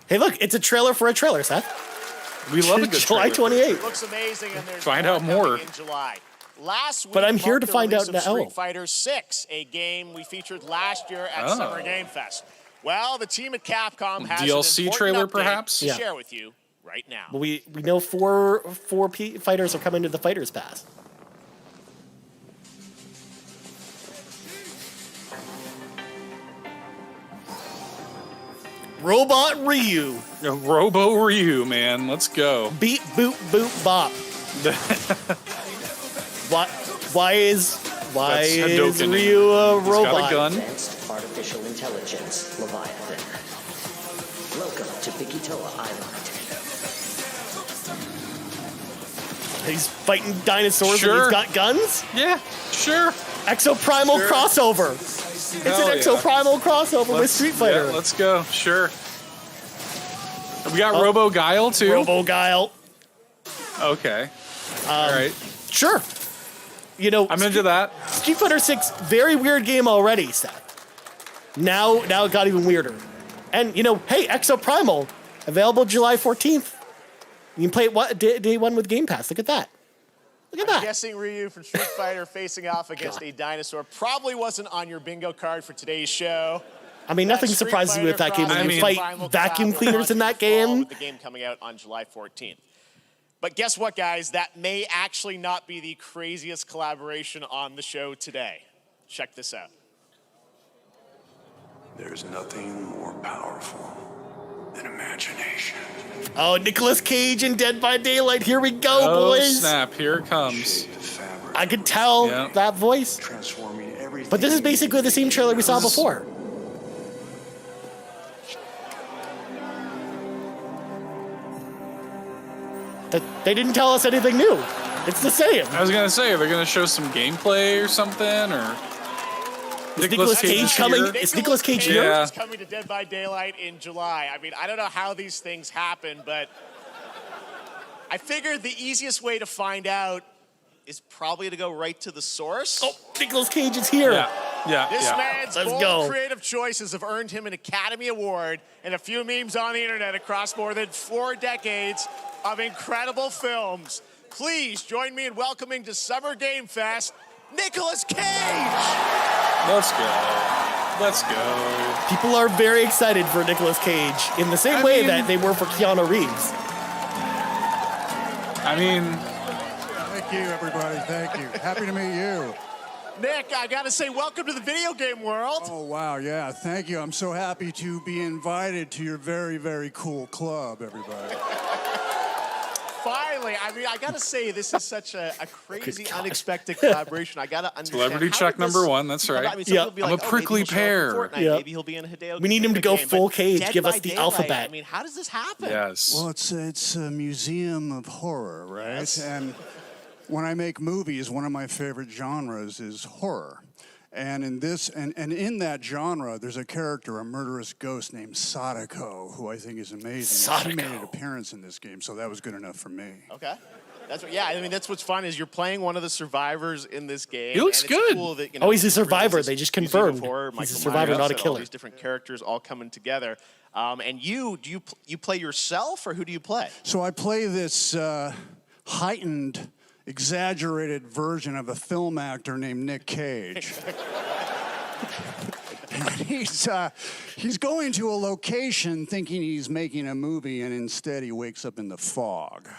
Speaker 1: Hey, look, it's a trailer for a trailer, Seth.
Speaker 2: We love a good
Speaker 1: July
Speaker 2: trailer.
Speaker 1: 28th.
Speaker 4: It looks amazing, and there's
Speaker 2: Find out more.
Speaker 4: in July. Last week,
Speaker 1: But I'm here
Speaker 4: marked
Speaker 1: to
Speaker 4: the
Speaker 1: find
Speaker 4: release
Speaker 1: out
Speaker 4: of
Speaker 1: now.
Speaker 4: Street Fighter 6, a game we featured last year at Summer Game Fest. Well, the team at Capcom has
Speaker 2: DLC
Speaker 4: an important
Speaker 2: trailer,
Speaker 4: update
Speaker 2: perhaps?
Speaker 4: to share with you right now.
Speaker 1: Well, we know four fighters are coming to the Fighters Pass. Robot Ryu.
Speaker 2: Robo Ryu, man. Let's go.
Speaker 1: Beat, boop, boop, bop. Why is Ryu a robot?
Speaker 2: Got a gun.
Speaker 13: Advanced artificial intelligence, Leviathan. Welcome to Bikitoa Island.
Speaker 1: He's fighting dinosaurs and he's got guns?
Speaker 2: Yeah, sure.
Speaker 1: Exoprimal crossover. It's an exoprimal crossover with Street Fighter.
Speaker 2: Yeah, let's go. Sure. We got Robo Guile too.
Speaker 1: Robo Guile.
Speaker 2: Okay. All right.
Speaker 1: Sure. You know,
Speaker 2: I'm into that.
Speaker 1: Street Fighter 6, very weird game already, Seth. Now it got even weirder. And, you know, hey, Exo Primal, available July 14th. You can play it day one with Game Pass. Look at that. Look at that.
Speaker 4: I'm guessing Ryu from Street Fighter facing off against a dinosaur probably wasn't on your bingo card for today's show.
Speaker 1: I mean, nothing surprises me with that game when you fight vacuum cleaners in that game.
Speaker 4: With the game coming out on July 14th. But guess what, guys? That may actually not be the craziest collaboration on the show today. Check this out.
Speaker 6: There's nothing more powerful than imagination.
Speaker 1: Oh, Nicolas Cage in Dead by Daylight. Here we go, boys.
Speaker 2: Oh, snap. Here it comes.
Speaker 1: I could tell that voice. But this is basically the same trailer we saw before. They didn't tell us anything new. It's the same.
Speaker 2: I was gonna say, are they gonna show some gameplay or something, or
Speaker 1: is Nicolas Cage coming? Is Nicolas Cage here?
Speaker 2: Yeah.
Speaker 4: He's coming to Dead by Daylight in July. I mean, I don't know how these things happen, but I figured the easiest way to find out is probably to go right to the source.
Speaker 1: Oh, Nicolas Cage is here.
Speaker 2: Yeah.
Speaker 4: This man's bold creative choices have earned him an Academy Award and a few memes on the internet across more than 4 decades of incredible films. Please join me in welcoming to Summer Game Fest, Nicolas Cage!
Speaker 2: Let's go.
Speaker 1: People are very excited for Nicolas Cage in the same way that they were for Keanu Reeves.
Speaker 2: I mean...
Speaker 14: Thank you, everybody. Thank you. Happy to meet you.
Speaker 4: Nick, I gotta say, welcome to the video game world.
Speaker 14: Oh, wow, yeah, thank you. I'm so happy to be invited to your very, very cool club, everybody.
Speaker 4: Finally, I mean, I gotta say, this is such a crazy, unexpected collaboration. I gotta understand.
Speaker 2: Celebrity check number 1, that's right.
Speaker 4: I mean, some people be
Speaker 2: I'm
Speaker 4: like,
Speaker 2: a prickly pear.
Speaker 4: Maybe he'll be in a Hideo.
Speaker 1: We need him to go
Speaker 4: game,
Speaker 1: full Cage,
Speaker 4: Dead
Speaker 1: give us
Speaker 4: by
Speaker 1: the
Speaker 4: Daylight,
Speaker 1: alphabet.
Speaker 4: I mean, how does this happen?
Speaker 2: Yes.
Speaker 14: Well, it's a museum of horror, right?
Speaker 4: Yes.
Speaker 14: And when I make movies, one of my favorite genres is horror. And in this, and in that genre, there's a character, a murderous ghost named Sadako, who I think is amazing.
Speaker 1: Sadako.
Speaker 14: She made an appearance in this game, so that was good enough for me.
Speaker 4: Okay. That's what, yeah, I mean, that's what's fun is you're playing one of the survivors in this game.
Speaker 2: He looks
Speaker 4: and it's
Speaker 2: good.
Speaker 4: Cool that, you
Speaker 1: Oh, he's a
Speaker 4: it brings
Speaker 1: survivor.
Speaker 4: this
Speaker 1: They just
Speaker 4: museum of
Speaker 1: confirmed.
Speaker 4: horror,
Speaker 1: He's a
Speaker 4: Michael
Speaker 1: survivor,
Speaker 4: Myers,
Speaker 1: not a
Speaker 4: and all
Speaker 1: killer.
Speaker 4: these different characters all coming together. And you play yourself, or who do you play?
Speaker 14: So I play this heightened, exaggerated version of a film actor named Nick Cage. He's going to a location thinking he's making a movie, and instead he wakes up in the fog.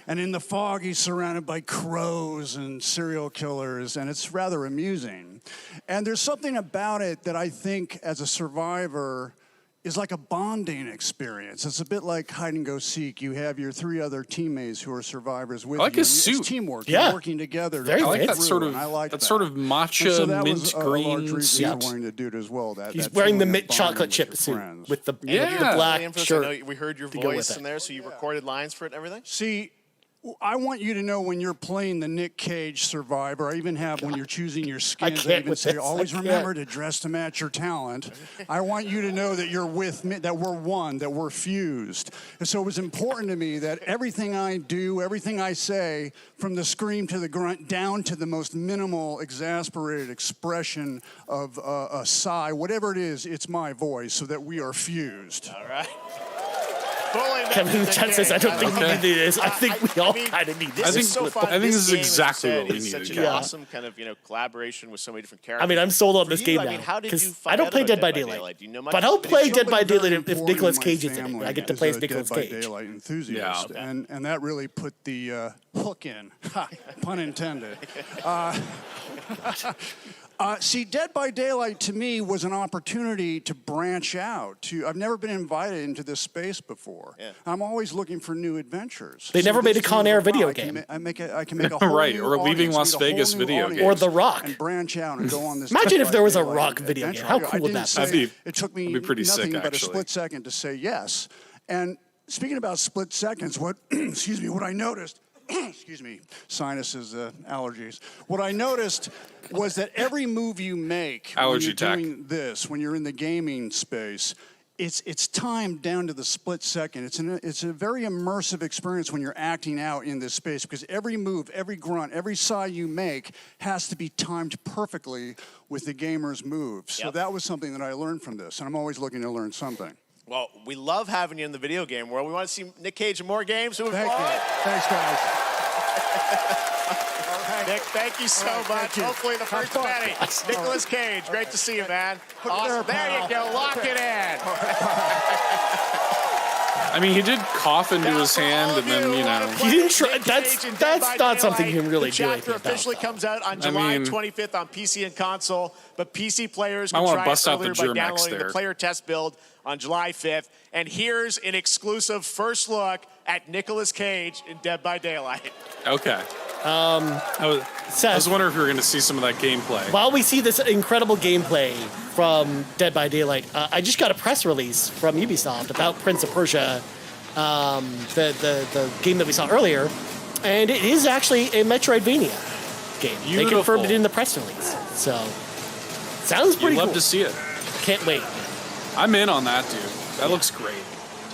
Speaker 14: And in the fog, he's surrounded by crows and serial killers, and it's rather amusing. And there's something about it that I think, as a survivor, is like a bonding experience. It's a bit like hide and go seek. You have your 3 other teammates who are survivors with you.
Speaker 2: I like his suit.
Speaker 14: It's teamwork.
Speaker 1: Yeah.
Speaker 14: You're working together.
Speaker 1: Very
Speaker 14: to
Speaker 2: I like
Speaker 14: get
Speaker 2: that
Speaker 14: through,
Speaker 2: sort of
Speaker 14: and I like
Speaker 2: that
Speaker 14: that.
Speaker 2: sort of
Speaker 14: And
Speaker 2: matcha
Speaker 14: so that
Speaker 2: mint
Speaker 14: was a
Speaker 2: green
Speaker 14: large reason I
Speaker 2: suit.
Speaker 14: wanted to do it as well.
Speaker 1: He's
Speaker 14: that
Speaker 1: wearing the
Speaker 14: feeling of
Speaker 1: mint
Speaker 14: bonding
Speaker 1: chocolate
Speaker 14: with
Speaker 1: chip
Speaker 14: your
Speaker 1: suit
Speaker 14: friends.
Speaker 1: with the
Speaker 2: Yeah.
Speaker 1: black
Speaker 4: I know
Speaker 1: shirt.
Speaker 4: we heard your
Speaker 1: to go with
Speaker 4: voice
Speaker 1: it.
Speaker 4: in there, so you recorded lines for it and everything?
Speaker 14: See, I want you to know when you're playing the Nick Cage Survivor, I even have when you're choosing your skins, I
Speaker 1: can't
Speaker 14: even
Speaker 1: with
Speaker 14: say,
Speaker 1: this.
Speaker 14: always
Speaker 1: I can't.
Speaker 14: remember to dress to match your talent. I want you to know that you're with me, that we're one, that we're fused. And so it was important to me that everything I do, everything I say, from the scream to the grunt, down to the most minimal, exasperated expression of a sigh, whatever it is, it's my voice, so that we are fused.
Speaker 4: All right. Fully
Speaker 1: Kevin Chan says, I don't think we need this. I think we all
Speaker 4: mean,
Speaker 1: kind of need
Speaker 4: This
Speaker 1: this.
Speaker 4: is so fun.
Speaker 2: I think this is
Speaker 4: game, as you
Speaker 2: exactly
Speaker 4: said,
Speaker 2: what we
Speaker 4: is
Speaker 2: needed,
Speaker 4: such an
Speaker 2: yeah.
Speaker 4: awesome kind of collaboration with so many different characters.
Speaker 1: I mean, I'm sold on
Speaker 4: For
Speaker 1: this
Speaker 4: you,
Speaker 1: game
Speaker 4: I
Speaker 1: now.
Speaker 4: mean, how did you
Speaker 1: Because
Speaker 4: find
Speaker 1: I don't
Speaker 4: out
Speaker 1: play
Speaker 4: about
Speaker 1: Dead by
Speaker 4: Dead by
Speaker 1: Daylight.
Speaker 4: Daylight? Do you know much
Speaker 1: But I'll
Speaker 4: about it?
Speaker 1: play Dead by
Speaker 14: Something very
Speaker 1: Daylight if
Speaker 14: important
Speaker 1: Nicolas
Speaker 14: in my
Speaker 1: Cage is in it.
Speaker 14: family
Speaker 1: I get to
Speaker 14: is
Speaker 1: play as
Speaker 14: a
Speaker 1: Nicolas
Speaker 14: Dead by
Speaker 1: Cage.
Speaker 14: Daylight enthusiast, and that really put the hook in, pun intended. See, Dead by Daylight to me was an opportunity to branch out. I've never been invited into this space before.
Speaker 4: Yeah.
Speaker 14: I'm always looking for new adventures.
Speaker 1: They never made
Speaker 14: this
Speaker 1: a Con
Speaker 14: was
Speaker 1: Air
Speaker 14: wow,
Speaker 1: video
Speaker 14: I can
Speaker 1: game.
Speaker 14: I can make a whole
Speaker 2: Right,
Speaker 14: new
Speaker 2: or a Leaving
Speaker 14: audience,
Speaker 2: Las
Speaker 14: meet a whole
Speaker 2: Vegas
Speaker 14: new
Speaker 2: video
Speaker 14: audience,
Speaker 2: game.
Speaker 1: Or The Rock.
Speaker 14: and branch out and go on this.
Speaker 1: Imagine
Speaker 14: Dead
Speaker 1: if
Speaker 14: by
Speaker 1: there was a
Speaker 14: Daylight
Speaker 1: Rock video game.
Speaker 14: adventure.
Speaker 1: How
Speaker 14: I
Speaker 1: cool would
Speaker 14: didn't
Speaker 1: that
Speaker 14: say-
Speaker 2: be?
Speaker 14: It took me
Speaker 2: That'd be pretty
Speaker 14: nothing
Speaker 2: sick,
Speaker 14: but a
Speaker 2: actually.
Speaker 14: split second to say yes. And speaking about split seconds, what excuse me, what I noticed. Excuse me, sinuses, allergies. What I noticed was that every move you make when
Speaker 2: Allergy
Speaker 14: you're
Speaker 2: attack.
Speaker 14: doing this, when you're in the gaming space, it's timed down to the split second. It's a very immersive experience when you're acting out in this space because every move, every grunt, every sigh you make has to be timed perfectly with the gamer's moves. So that was something that I learned from this, and I'm always looking to learn something.
Speaker 4: Well, we love having you in the video game world. We want to see Nick Cage in more games.
Speaker 14: Thank you. Thanks, guys.
Speaker 4: Nick, thank you so much. Hopefully the first Benny. Nicolas Cage, great to see you, man. Awesome. There you go. Lock it in.
Speaker 2: I mean, he did cough into his hand, and then, you know.
Speaker 1: He didn't try. That's not something you can really do anything
Speaker 4: The chapter officially comes out on July 25th on PC and console, but PC players can try it earlier by downloading the player test build on July 5th. And here's an exclusive first look at Nicolas Cage in Dead by Daylight.
Speaker 2: Okay. I was wondering if we were going to see some of that gameplay.
Speaker 1: While we see this incredible gameplay from Dead by Daylight, I just got a press release from Ubisoft about Prince of Persia, the game that we saw earlier, and it is actually a Metroidvania game.
Speaker 2: Beautiful.
Speaker 1: They confirmed it in the press release, so sounds pretty cool.
Speaker 2: You'd love to see it.
Speaker 1: Can't wait.
Speaker 2: I'm in on that, dude. That looks great.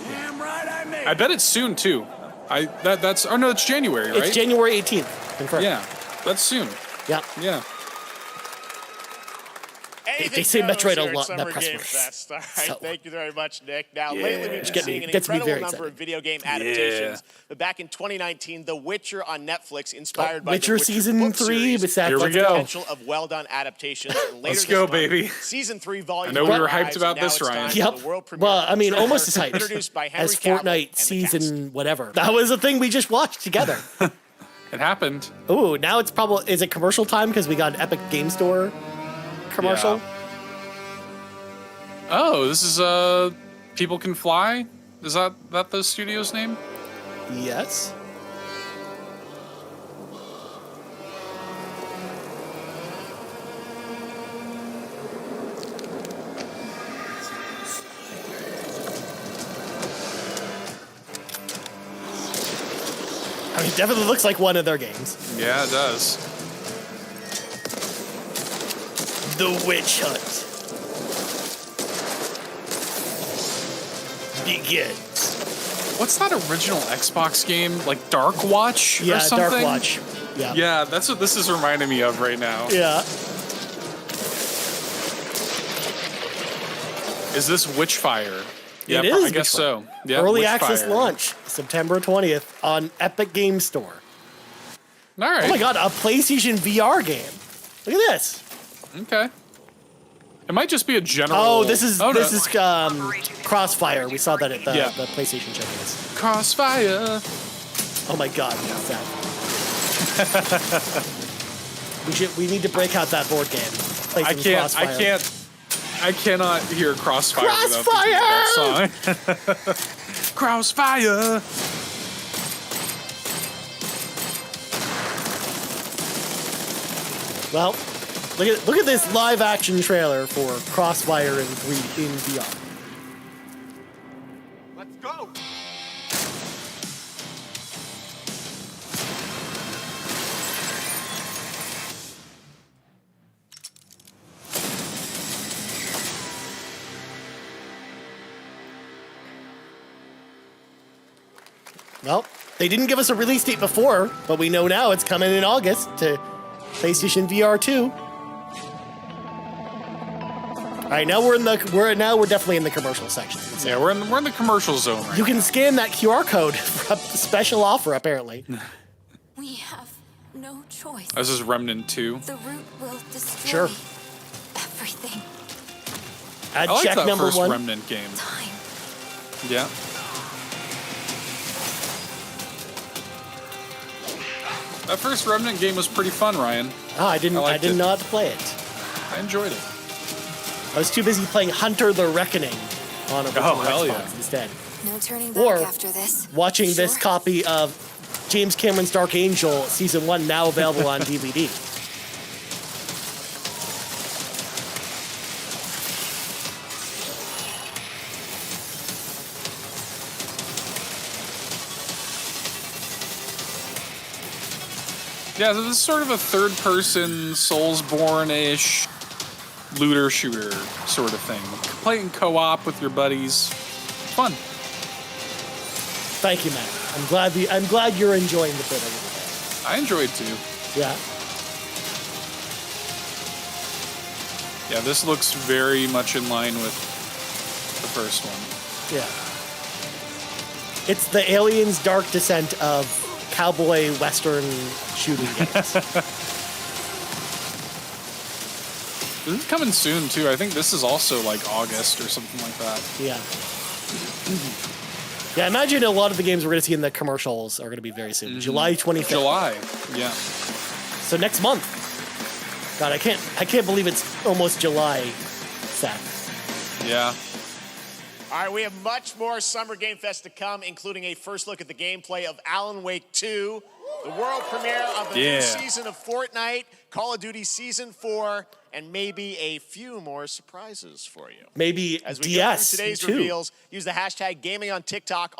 Speaker 14: Damn right I made it.
Speaker 2: I bet it's soon too. That's no, it's January, right?
Speaker 1: It's January 18th. Confirmed.
Speaker 2: Yeah, that's soon.
Speaker 1: Yeah.
Speaker 2: Yeah.
Speaker 1: They say Metroid a lot in that
Speaker 4: Summer
Speaker 1: press
Speaker 4: Game
Speaker 1: release.
Speaker 4: Fest. All right,
Speaker 1: So-
Speaker 4: thank you very much, Nick. Now, lately we've been seeing an
Speaker 1: gets me
Speaker 4: incredible
Speaker 1: very
Speaker 4: number
Speaker 1: excited.
Speaker 4: of video game adaptations. But back in 2019, The Witcher on Netflix, inspired by
Speaker 1: Witcher
Speaker 4: the Witcher
Speaker 1: season
Speaker 4: book
Speaker 1: 3
Speaker 4: series,
Speaker 1: with that.
Speaker 2: Here we
Speaker 4: has the
Speaker 2: go.
Speaker 4: potential of well-done adaptations. Later
Speaker 2: Let's
Speaker 4: this
Speaker 2: go,
Speaker 4: month,
Speaker 2: baby.
Speaker 4: Season 3, volume
Speaker 2: I know we were
Speaker 4: arrives,
Speaker 2: hyped about
Speaker 4: and now
Speaker 2: this,
Speaker 4: it's
Speaker 2: Ryan.
Speaker 4: time
Speaker 1: Yep.
Speaker 4: for the world premiere
Speaker 1: Well, I mean,
Speaker 4: of
Speaker 1: almost as
Speaker 4: Trailer,
Speaker 1: hyped
Speaker 4: introduced by Henry
Speaker 1: as
Speaker 4: Cavill
Speaker 1: Fortnite
Speaker 4: and the
Speaker 1: season whatever. That was a thing we just watched together.
Speaker 2: It happened.
Speaker 1: Ooh, now it's probably, is it commercial time because we got an Epic Game Store commercial?
Speaker 2: Yeah. Oh, this is People Can Fly? Is that the studio's name?
Speaker 1: Yes. I mean, it definitely looks like one of their games.
Speaker 2: Yeah, it does.
Speaker 1: The Witch Hunt begins.
Speaker 2: What's that original Xbox game? Like Dark Watch
Speaker 1: Yeah,
Speaker 2: or something?
Speaker 1: Dark Watch. Yeah.
Speaker 2: Yeah, that's what this is reminding me of right now.
Speaker 1: Yeah.
Speaker 2: Is this Witchfire? Yeah,
Speaker 1: It is
Speaker 2: I guess
Speaker 1: Witchfire.
Speaker 2: so. Yeah,
Speaker 1: Early
Speaker 2: Witchfire.
Speaker 1: access launch, September 20th on Epic Game Store.
Speaker 2: All right.
Speaker 1: Oh my god, a PlayStation VR game. Look at this.
Speaker 2: Okay. It might just be a general.
Speaker 1: Oh, this is
Speaker 2: no.
Speaker 1: Crossfire. We saw that at the
Speaker 2: Yeah.
Speaker 1: PlayStation showcase.
Speaker 2: Crossfire.
Speaker 1: Oh my god, we need to break out that board game. Play some Crossfire.
Speaker 2: I cannot hear Crossfire.
Speaker 1: Crossfire!
Speaker 2: Without thinking of that song. Crossfire.
Speaker 1: Well, look at this live action trailer for Crossfire in VR.
Speaker 4: Let's go.
Speaker 1: Well, they didn't give us a release date before, but we know now it's coming in August to PlayStation VR 2. All right, now we're definitely in the commercial section. So
Speaker 2: Yeah, we're in the commercial zone right
Speaker 1: you can scan that QR code for a special offer, apparently.
Speaker 10: We have no choice.
Speaker 2: This is Remnant 2.
Speaker 10: The root will destroy
Speaker 1: Sure.
Speaker 10: everything.
Speaker 1: At
Speaker 2: I like
Speaker 1: check
Speaker 2: that
Speaker 1: number
Speaker 2: first
Speaker 1: 1.
Speaker 2: Remnant game. Yeah. That first Remnant game was pretty fun, Ryan.
Speaker 1: Oh, I did not play it.
Speaker 2: I enjoyed it.
Speaker 1: I was too busy playing Hunter the Reckoning on a virtual
Speaker 2: hell
Speaker 1: Xbox
Speaker 2: yeah.
Speaker 1: instead.
Speaker 10: No turning back
Speaker 1: Or
Speaker 10: after this.
Speaker 1: watching this copy of James Cameron's Dark Angel Season 1 now available on DVD.
Speaker 2: Yeah, so this is sort of a third-person, Soulsborne-ish looter shooter sort of thing. Playing co-op with your buddies, fun.
Speaker 1: Thank you, Matt. I'm glad you're enjoying the bit of
Speaker 2: I enjoyed too.
Speaker 1: it. Yeah.
Speaker 2: Yeah, this looks very much in line with the first one.
Speaker 1: Yeah. It's the Aliens Dark Descent of cowboy western shooting games.
Speaker 2: This is coming soon too. I think this is also like August or something like that.
Speaker 1: Yeah. Yeah, I imagine a lot of the games we're going to see in the commercials are going to be very soon. July 25th.
Speaker 2: July, yeah.
Speaker 1: So next month. God, I can't believe it's almost July, Seth.
Speaker 2: Yeah.
Speaker 4: All right, we have much more Summer Game Fest to come, including a first look at the gameplay of Alan Wake 2, the world premiere of the new season of Fortnite, Call of Duty Season 4, and maybe a few more surprises for you.
Speaker 1: Maybe
Speaker 4: As we
Speaker 1: DS
Speaker 4: go through today's
Speaker 1: too.
Speaker 4: reveals, use the hashtag gaming on TikTok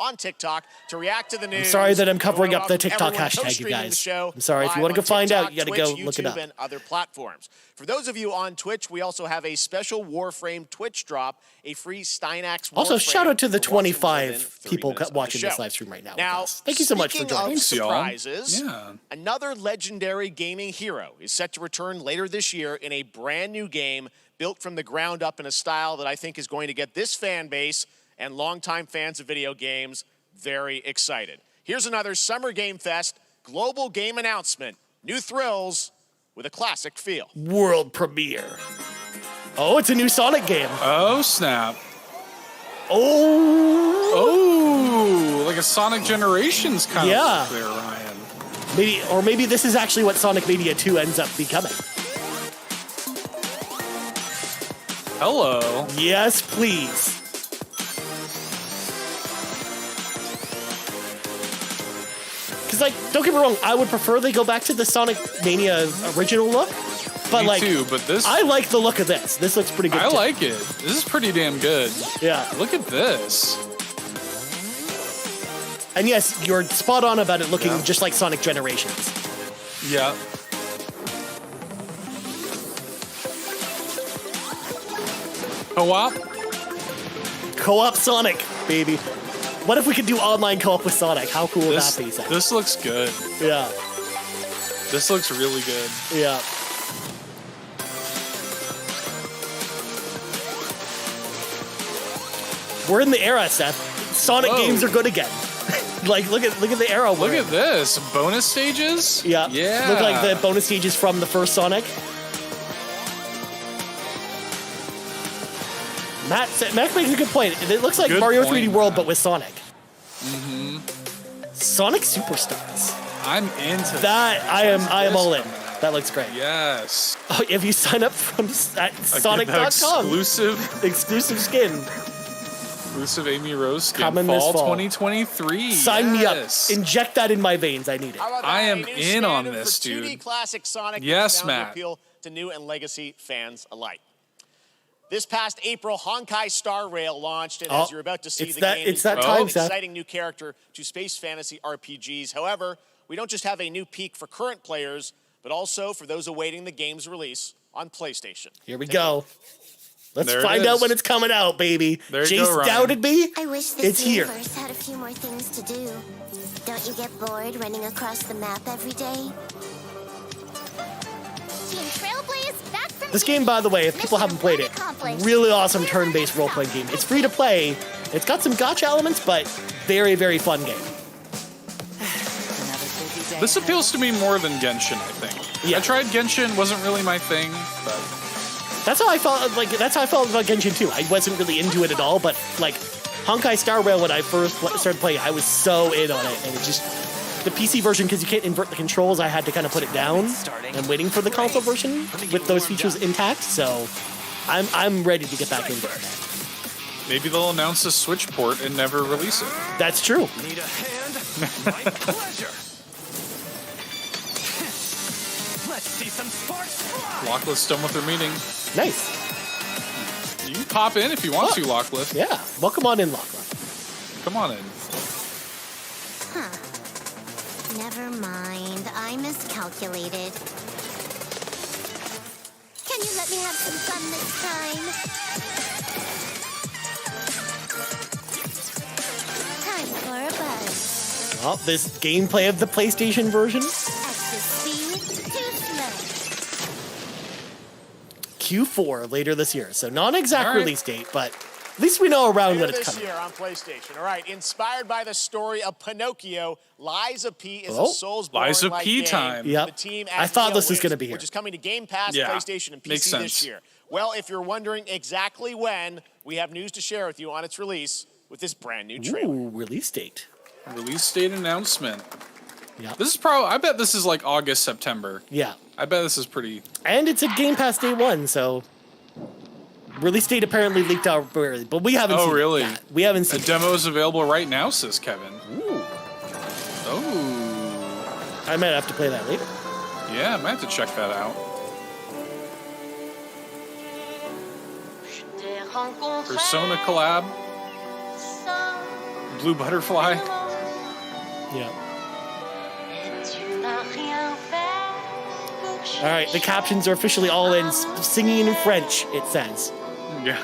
Speaker 4: to react to the news.
Speaker 1: I'm sorry that I'm covering
Speaker 4: I wanna
Speaker 1: up the
Speaker 4: welcome
Speaker 1: TikTok
Speaker 4: everyone
Speaker 1: hashtag, you
Speaker 4: co-streaming the
Speaker 1: guys.
Speaker 4: show
Speaker 1: I'm sorry. If you
Speaker 4: live
Speaker 1: want to go
Speaker 4: on
Speaker 1: find
Speaker 4: TikTok,
Speaker 1: out, you got to
Speaker 4: Twitch,
Speaker 1: go look it
Speaker 4: YouTube,
Speaker 1: up.
Speaker 4: and other platforms. For those of you on Twitch, we also have a special Warframe Twitch drop, a free Steinax Warframe.
Speaker 1: Also, shout out to the
Speaker 4: for watching more than
Speaker 1: 25
Speaker 4: 30
Speaker 1: people
Speaker 4: minutes of the
Speaker 1: watching this
Speaker 4: show.
Speaker 1: live stream right now.
Speaker 4: Now,
Speaker 1: with us. Thank you so much for
Speaker 4: speaking
Speaker 1: joining.
Speaker 4: of surprises,
Speaker 2: Yeah.
Speaker 4: another legendary gaming hero is set to return later this year in a brand new game built from the ground up in a style that I think is going to get this fan base and longtime fans of video games very excited. Here's another Summer Game Fest global game announcement. New thrills with a classic feel.
Speaker 1: World premiere. Oh, it's a new Sonic game.
Speaker 2: Oh, snap.
Speaker 1: Oh.
Speaker 2: Oh, like a Sonic Generations kind
Speaker 1: Yeah.
Speaker 2: of look there, Ryan.
Speaker 1: Maybe this is actually what Sonic Mania 2 ends up becoming.
Speaker 2: Hello.
Speaker 1: Yes, please. Because, like, don't get me wrong, I would prefer they go back to the Sonic Mania original look. But,
Speaker 2: Me too, but this...
Speaker 1: I like the look of this. This looks pretty good,
Speaker 2: I
Speaker 1: too.
Speaker 2: like it. This is pretty damn good.
Speaker 1: Yeah.
Speaker 2: Look at this.
Speaker 1: And yes, you're spot on about it looking just like Sonic Generations.
Speaker 2: Yeah. Co-op?
Speaker 1: Co-op Sonic, baby. What if we could do online co-op with Sonic? How cool would that be, Seth?
Speaker 2: This looks good.
Speaker 1: Yeah.
Speaker 2: This looks really good.
Speaker 1: Yeah. We're in the era, Seth. Sonic games are good again. Like, look at the era.
Speaker 2: Look at this. Bonus stages?
Speaker 1: Yeah.
Speaker 2: Yeah.
Speaker 1: Look like the bonus stages from the first Sonic. Matt makes a good point. It looks like
Speaker 2: Good
Speaker 1: Mario
Speaker 2: point,
Speaker 1: 3D World, but with Sonic.
Speaker 2: Mm-hmm.
Speaker 1: Sonic Superstars.
Speaker 2: I'm into
Speaker 1: that. I am all in. That looks great.
Speaker 2: Yes.
Speaker 1: Oh, if you sign up from at Sonic.com. Exclusive skin.
Speaker 2: Exclusive Amy Rose skin.
Speaker 1: Coming this fall.
Speaker 2: 2023.
Speaker 1: Sign me up. Inject that in my veins. I need it.
Speaker 2: I am in on this,
Speaker 4: for
Speaker 2: dude.
Speaker 4: 2D classic Sonic
Speaker 2: Yes,
Speaker 4: found to
Speaker 2: Matt.
Speaker 4: appeal to new and legacy fans alike. This past April, Honkai Star Rail launched, and as you're about to see,
Speaker 1: it's
Speaker 4: the
Speaker 1: that-
Speaker 4: game
Speaker 1: it's
Speaker 4: is
Speaker 1: that
Speaker 4: bringing
Speaker 1: time,
Speaker 4: an
Speaker 1: Seth.
Speaker 4: exciting new character to space fantasy RPGs. However, we don't just have a new peak for current players, but also for those awaiting the game's release on PlayStation.
Speaker 1: Here we go. Let's
Speaker 2: There it
Speaker 1: find out
Speaker 2: is.
Speaker 1: when it's coming out, baby.
Speaker 2: There you go,
Speaker 1: Jace
Speaker 2: Ryan.
Speaker 1: doubted me.
Speaker 11: I wish this
Speaker 1: It's here.
Speaker 11: universe had a few more things to do. Don't you get bored running across the map every day? Team Trailblaze, back from
Speaker 1: This game, by the way, if people haven't played it, really awesome turn-based role-playing game. It's free to play. It's got some gotcha elements, but very, very fun game.
Speaker 2: This appeals to me more than Genshin, I think.
Speaker 1: Yeah.
Speaker 2: I tried Genshin, wasn't really my thing, but
Speaker 1: That's how I felt. Like that's how I felt about Genshin 2. I wasn't really into it at all, but like Honkai Star Rail, when I first started playing, I was so in on it, and it just the PC version, because you can't invert the controls, I had to kind of put it down. I'm waiting for the console version with those features intact, so I'm ready to get back into it.
Speaker 2: maybe they'll announce a Switch port and never release it.
Speaker 1: That's true.
Speaker 6: Need a hand? My pleasure. Let's see some sparks fly.
Speaker 2: Locklith's done with their meeting.
Speaker 1: Nice.
Speaker 2: You can pop in if you want to, Locklith.
Speaker 1: Yeah. Welcome on in, Locklith.
Speaker 2: Come on in.
Speaker 11: Huh. Never mind. I miscalculated. Can you let Let me have some fun this time. Time for a buzz.
Speaker 1: Well, this gameplay of the PlayStation version.
Speaker 11: Extra speed, too slow.
Speaker 1: Q4 later this year. So not an exact
Speaker 4: All right.
Speaker 1: release date, but at least we know around
Speaker 4: Later
Speaker 1: when it's
Speaker 4: this
Speaker 1: coming.
Speaker 4: year on PlayStation. All right, inspired by the story of Pinocchio, Liza P is
Speaker 1: Oh,
Speaker 4: a Soulsborne
Speaker 2: Liza
Speaker 4: like
Speaker 2: P
Speaker 4: game.
Speaker 2: time.
Speaker 1: Yep.
Speaker 4: The team
Speaker 1: I thought this was
Speaker 4: Neoway,
Speaker 1: gonna be here.
Speaker 4: which is coming to Game Pass,
Speaker 2: Yeah,
Speaker 4: PlayStation, and
Speaker 2: makes
Speaker 4: PC this
Speaker 2: sense.
Speaker 4: year. Well, if you're wondering exactly when, we have news to share with you on its release with this brand new trailer.
Speaker 1: Ooh, release date.
Speaker 2: Release date announcement.
Speaker 1: Yeah.
Speaker 2: This is probably, I bet this is like August, September.
Speaker 1: Yeah.
Speaker 2: I bet this is pretty.
Speaker 1: And it's a Game Pass day one, so release date apparently leaked out early, but we haven't seen
Speaker 2: really?
Speaker 1: it yet. We haven't
Speaker 2: The
Speaker 1: seen
Speaker 2: demo is available right now, says Kevin.
Speaker 1: Ooh.
Speaker 2: Oh.
Speaker 1: I might have to play that later.
Speaker 2: Yeah, I might have to check that out. Persona collab. Blue Butterfly.
Speaker 1: Yeah. All right, the captions are officially all in, singing in French, it says.
Speaker 2: Yeah.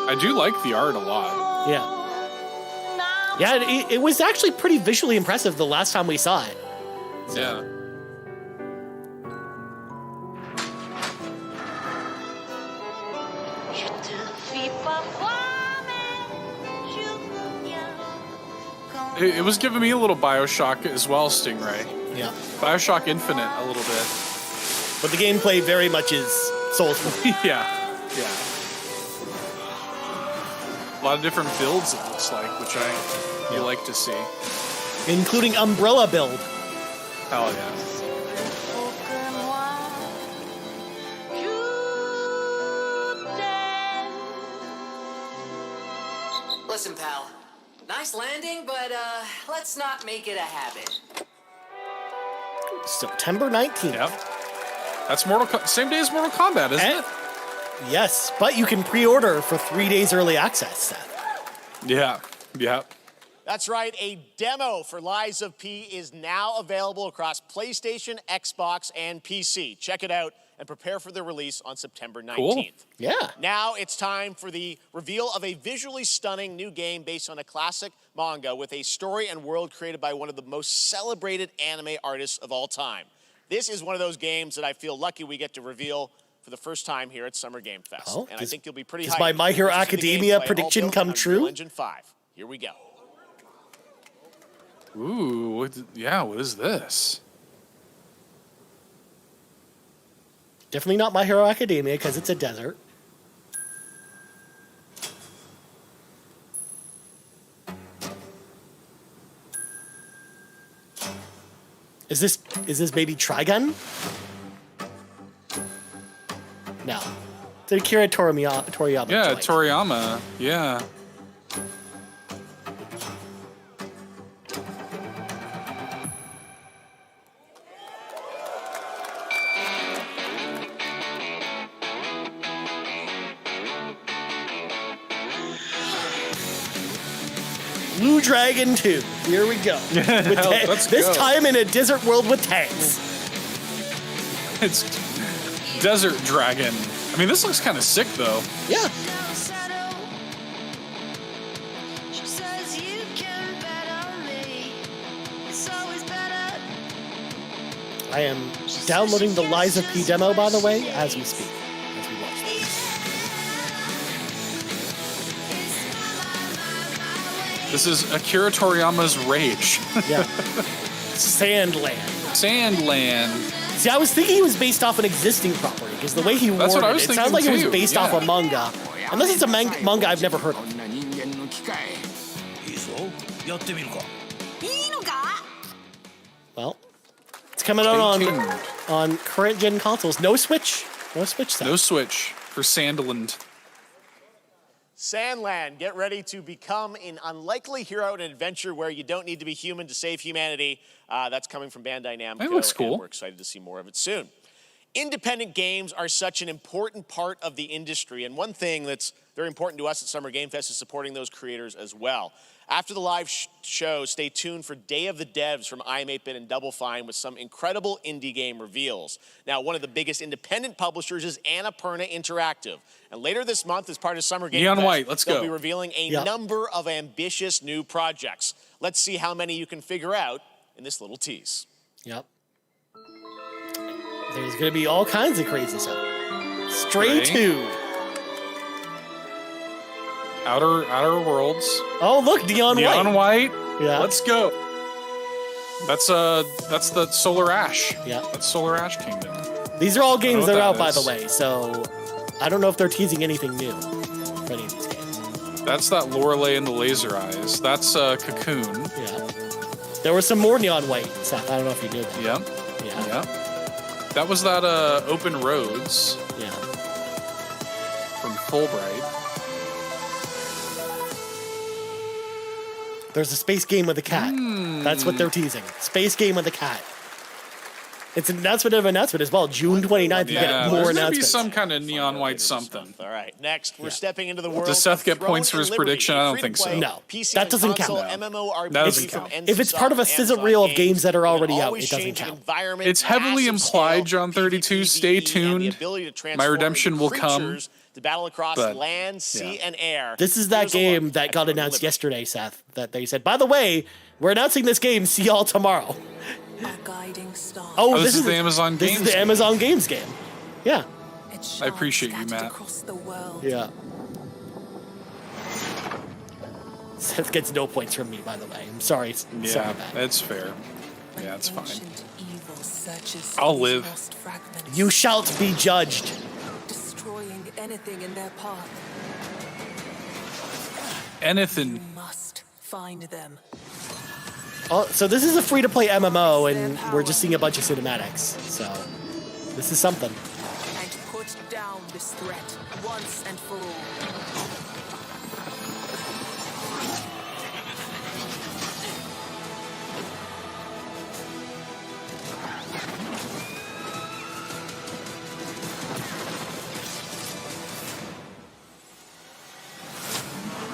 Speaker 2: I do like the art a lot.
Speaker 1: Yeah. Yeah, it was actually pretty visually impressive the last time we saw it.
Speaker 2: Yeah. It was giving me a little Bioshock as well, Stingray.
Speaker 1: Yeah.
Speaker 2: Bioshock Infinite a little bit.
Speaker 1: But the gameplay very much is Soulsborne.
Speaker 2: Yeah. Yeah. A lot of different builds, it looks like, which I like to see.
Speaker 1: Including Umbrella build.
Speaker 2: Hell yeah.
Speaker 15: Listen, pal. Nice landing, but let's not make it a habit.
Speaker 1: September 19th.
Speaker 2: Yep. That's same day as Mortal Kombat, isn't it?
Speaker 1: Yes, but you can pre-order for 3 days early access, Seth.
Speaker 2: Yeah. Yeah.
Speaker 4: That's right, a demo for Lies of P is now available across PlayStation, Xbox, and PC. Check it out and prepare for the release on September 19th.
Speaker 1: Cool. Yeah.
Speaker 4: Now it's time for the reveal of a visually stunning new game based on a classic manga with a story and world created by one of the most celebrated anime artists of all time. This is one of those games that I feel lucky we get to reveal for the first time here at Summer Game Fest.
Speaker 1: Oh,
Speaker 4: and I think you'll be pretty
Speaker 1: does
Speaker 4: hyped.
Speaker 1: my My Hero
Speaker 4: to see the
Speaker 1: Academia
Speaker 4: gameplay
Speaker 1: prediction
Speaker 4: all built
Speaker 1: come
Speaker 4: on
Speaker 1: true?
Speaker 4: Unreal Engine 5. Here we go.
Speaker 2: Ooh, what is this?
Speaker 1: Definitely not My Hero Academia because it's a desert. Is this maybe Trigun? No. It's Akira Toriyama.
Speaker 2: Yeah,
Speaker 1: joint.
Speaker 2: Toriyama. Yeah.
Speaker 1: Blue Dragon 2. Here we go.
Speaker 2: Let's
Speaker 1: this
Speaker 2: go.
Speaker 1: time in a desert world with tanks.
Speaker 2: It's Desert Dragon. I mean, this looks kind of sick, though.
Speaker 1: Yeah. I am downloading the Lies of P demo, by the way, as we speak, as we watch this.
Speaker 2: This is Akira Toriyama's Rage.
Speaker 1: Yeah. Sandland.
Speaker 2: Sandland.
Speaker 1: See, I was thinking he was based off an existing property, because the way he
Speaker 2: That's what I
Speaker 1: worded
Speaker 2: was
Speaker 1: it, it sounds
Speaker 2: thinking
Speaker 1: like it
Speaker 2: too,
Speaker 1: was based
Speaker 2: yeah.
Speaker 1: off a manga. Unless it's a manga I've never heard of. Well, it's coming out on current gen consoles. No Switch. No Switch. Set.
Speaker 2: No Switch for Sandland.
Speaker 4: Sandland, get ready to become an unlikely hero in an adventure where you don't need to be human to save humanity. That's coming from Bandai Namco.
Speaker 2: That looks cool.
Speaker 4: And we're excited to see more of it soon. Independent games are such an important part of the industry, and one thing that's very important to us at Summer Game Fest is supporting those creators as well. After the live show, stay tuned for Day of the Devs from I'm8bit and Double Fine with some incredible indie game reveals. Now, one of the biggest independent publishers is Annapurna Interactive. And later this month, as part of Summer Game
Speaker 2: Neon
Speaker 4: Fest,
Speaker 2: White, let's
Speaker 4: they'll
Speaker 2: go.
Speaker 4: be revealing a number of ambitious new projects. Let's see how many you can figure out in this little tease.
Speaker 1: Yep. There's going to be all kinds of crazy stuff. Stray 2.
Speaker 2: Outer Worlds.
Speaker 1: Oh, look, Neon
Speaker 2: White.
Speaker 1: Yeah.
Speaker 2: Let's go. That's the Solar Ash.
Speaker 1: Yeah.
Speaker 2: That's Solar Ash Kingdom.
Speaker 1: These are all games that are out, by
Speaker 2: is.
Speaker 1: the way, so I don't know if they're teasing anything new for any of these games.
Speaker 2: That's that Lorelei and the Laser Eyes. That's Cocoon.
Speaker 1: Yeah. There was some more Neon White stuff. I don't know if you knew that.
Speaker 2: Yeah.
Speaker 1: Yeah.
Speaker 2: Yeah. That was that Open Roads.
Speaker 1: Yeah.
Speaker 2: From Fulbright.
Speaker 1: There's a space game with a cat. That's what they're teasing. Space game with a cat. It's an announcement of an announcement as well. June 29th, you get more
Speaker 2: there's
Speaker 1: announcements.
Speaker 2: gonna be some kind of Neon White something.
Speaker 4: All right, next we're stepping into the world.
Speaker 2: Does Seth get
Speaker 4: of
Speaker 2: points for
Speaker 4: Throne
Speaker 2: his
Speaker 4: and Liberty,
Speaker 2: prediction? I don't think so.
Speaker 1: No,
Speaker 4: PC
Speaker 1: that
Speaker 4: and
Speaker 1: doesn't
Speaker 4: console
Speaker 1: count.
Speaker 4: MMORPG
Speaker 2: That doesn't
Speaker 4: from
Speaker 2: count.
Speaker 1: If it's part of a sizzle reel of games that are already out, it doesn't count.
Speaker 2: It's heavily implied, John 32. Stay tuned. My redemption will come.
Speaker 4: To battle across
Speaker 2: But,
Speaker 4: land, sea, and air.
Speaker 1: This is that game that got announced yesterday, Seth, that they said, by the way, we're announcing this game. See y'all tomorrow.
Speaker 2: Oh, this is the Amazon
Speaker 1: This
Speaker 2: Games
Speaker 1: is the
Speaker 2: game.
Speaker 1: Amazon Games game. Yeah.
Speaker 2: I appreciate you, Matt.
Speaker 1: Yeah. Seth gets no points from me, by the way. I'm sorry. Sorry,
Speaker 2: Yeah,
Speaker 1: Matt.
Speaker 2: that's fair. Yeah, it's fine. I'll live.
Speaker 1: You shalt be judged.
Speaker 10: Destroying anything in their path.
Speaker 2: Anything.
Speaker 10: Must find them.
Speaker 1: Oh, so this is a free-to-play MMO, and we're just seeing a bunch of cinematics. So this is something.
Speaker 10: And put down this threat once and for all.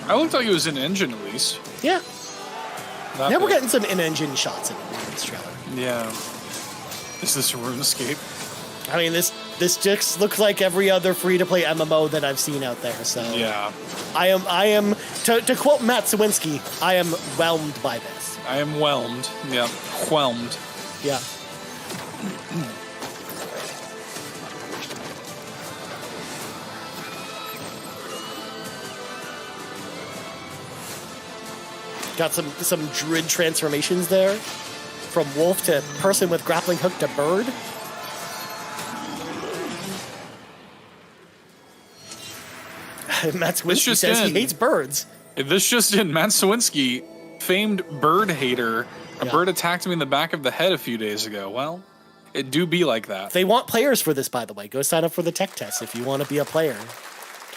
Speaker 2: I looked like it was in engine at least.
Speaker 1: Yeah.
Speaker 2: Not
Speaker 1: Now we're
Speaker 2: bad.
Speaker 1: getting some in-engine shots in this trailer.
Speaker 2: Yeah. Is this RuneScape?
Speaker 1: I mean, this just looks like every other free-to-play MMO that I've seen out there. So
Speaker 2: Yeah.
Speaker 1: I am to quote Matt Sawinski, I am whelmed by this.
Speaker 2: I am whelmed. Yeah. Whelmed.
Speaker 1: Yeah. Got some druid transformations there, from wolf to person with grappling hook to bird. Matt Sawinski says he hates birds.
Speaker 2: This just in. Matt Sawinski, famed bird hater. A bird attacked me in the back of the head a few days ago. Well, it do be like that.
Speaker 1: They want players for this, by the way. Go sign up for the tech test if you want to be a player.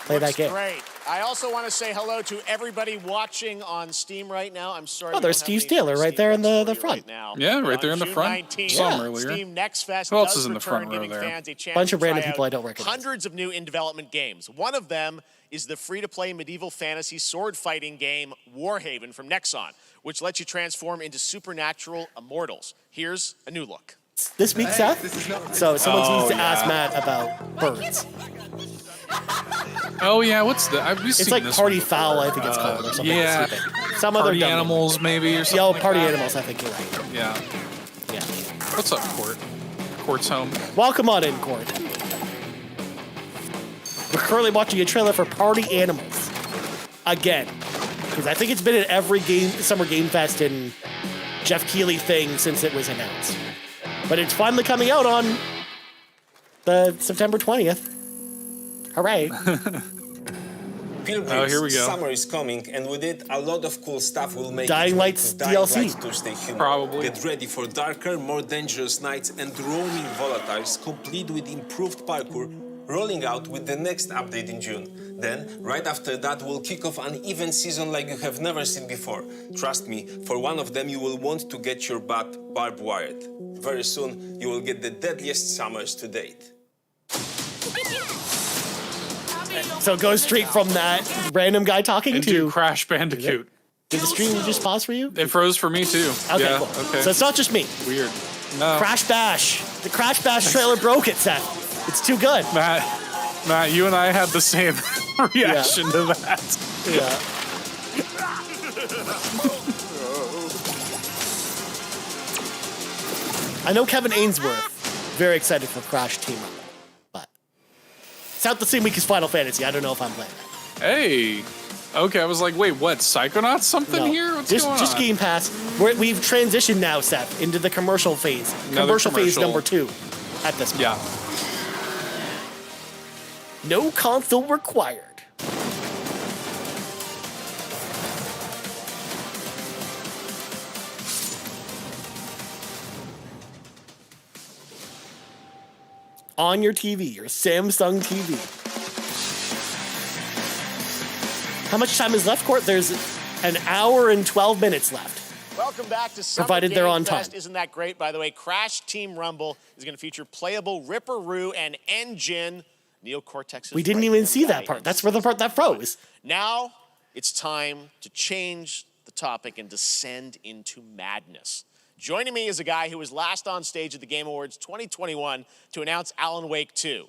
Speaker 1: Play that game.
Speaker 4: Great. I also want to say hello to everybody watching on Steam right now. I'm sorry.
Speaker 1: Oh, there's Steve Taylor right there in the front.
Speaker 2: Yeah, right there in the
Speaker 4: June
Speaker 2: front.
Speaker 4: 19th,
Speaker 2: Saw him earlier.
Speaker 4: Steam Next Fest
Speaker 2: Who else
Speaker 4: does
Speaker 2: is in the
Speaker 4: return,
Speaker 2: front row
Speaker 4: giving
Speaker 2: there?
Speaker 4: fans a chance
Speaker 1: Bunch of
Speaker 4: to
Speaker 1: random
Speaker 4: try
Speaker 1: people
Speaker 4: out
Speaker 1: I don't recognize.
Speaker 4: Hundreds of new in-development games. One of them is the free-to-play medieval fantasy sword fighting game Warhaven from Nexon, which lets you transform into supernatural immortals. Here's a new look.
Speaker 1: This week, Seth. So someone needs to ask
Speaker 2: yeah.
Speaker 1: Matt about birds.
Speaker 2: Oh yeah, what's the? I've
Speaker 1: It's
Speaker 2: seen
Speaker 1: like
Speaker 2: this
Speaker 1: Party
Speaker 2: one
Speaker 1: Foul, I think it's called, or something.
Speaker 2: Yeah.
Speaker 1: stupid. Some other
Speaker 2: Party
Speaker 1: dumb name.
Speaker 2: Animals maybe or something.
Speaker 1: Yo,
Speaker 2: like
Speaker 1: Party
Speaker 2: that.
Speaker 1: Animals, I think you're right.
Speaker 2: Yeah.
Speaker 1: Yeah.
Speaker 2: What's up, Court? Court's home.
Speaker 1: Welcome on in, Court. We're currently watching a trailer for Party Animals. Again. Because I think it's been at every Summer Game Fest and Jeff Keighley thing since it was announced. But it's finally coming out on the September 20th. Hooray.
Speaker 16: Pilgrims,
Speaker 2: Oh, here we go.
Speaker 16: Summer is coming, and with it, a lot of cool stuff will make
Speaker 1: Dying
Speaker 16: it
Speaker 1: Light's
Speaker 16: to Dying
Speaker 1: DLC.
Speaker 16: Light to stay human.
Speaker 2: Probably.
Speaker 16: Get ready for darker, more dangerous nights and roaming volatiles, complete with improved parkour, rolling out with the next update in June. Then, right after that, we'll kick off an event season like you have never seen before. Trust me, for one of them, you will want to get your butt barbed wired. Very soon, you will get the deadliest summers to date.
Speaker 1: So it goes straight from that random guy talking
Speaker 2: into
Speaker 1: to
Speaker 2: Crash Bandicoot.
Speaker 1: Did the stream just pause for you?
Speaker 2: It froze for me too.
Speaker 1: Okay,
Speaker 2: yeah,
Speaker 1: cool.
Speaker 2: Okay.
Speaker 1: So it's not just me.
Speaker 2: Weird. No.
Speaker 1: Crash Bash. The Crash Bash trailer broke it, Seth. It's too good.
Speaker 2: Matt, you and I had the same reaction to that.
Speaker 1: Yeah. I know Kevin Ainsworth, very excited for Crash Team Rumble, but it's out the same week as Final Fantasy. I don't know if I'm playing that.
Speaker 2: Hey. Okay, I was like, wait, what? Psychonauts something here? What's going on?
Speaker 1: Just Game Pass. We've transitioned now, Seth, into the commercial phase. Commercial phase number 2 at this point.
Speaker 2: Yeah.
Speaker 1: No console required. On your TV, your Samsung TV. How much time is left, Court? There's an hour and 12 minutes left.
Speaker 4: Welcome back to Summer
Speaker 1: Provided
Speaker 4: Game
Speaker 1: they're on
Speaker 4: Fest.
Speaker 1: time.
Speaker 4: Isn't that great? By the way, Crash Team Rumble is going to feature playable Ripperoo and Engine. Neocortex's
Speaker 1: We didn't even see that part. That's where the part that froze.
Speaker 4: Now it's time to change the topic and descend into madness. Joining me is a guy who was last on stage at the Game Awards 2021 to announce Alan Wake 2.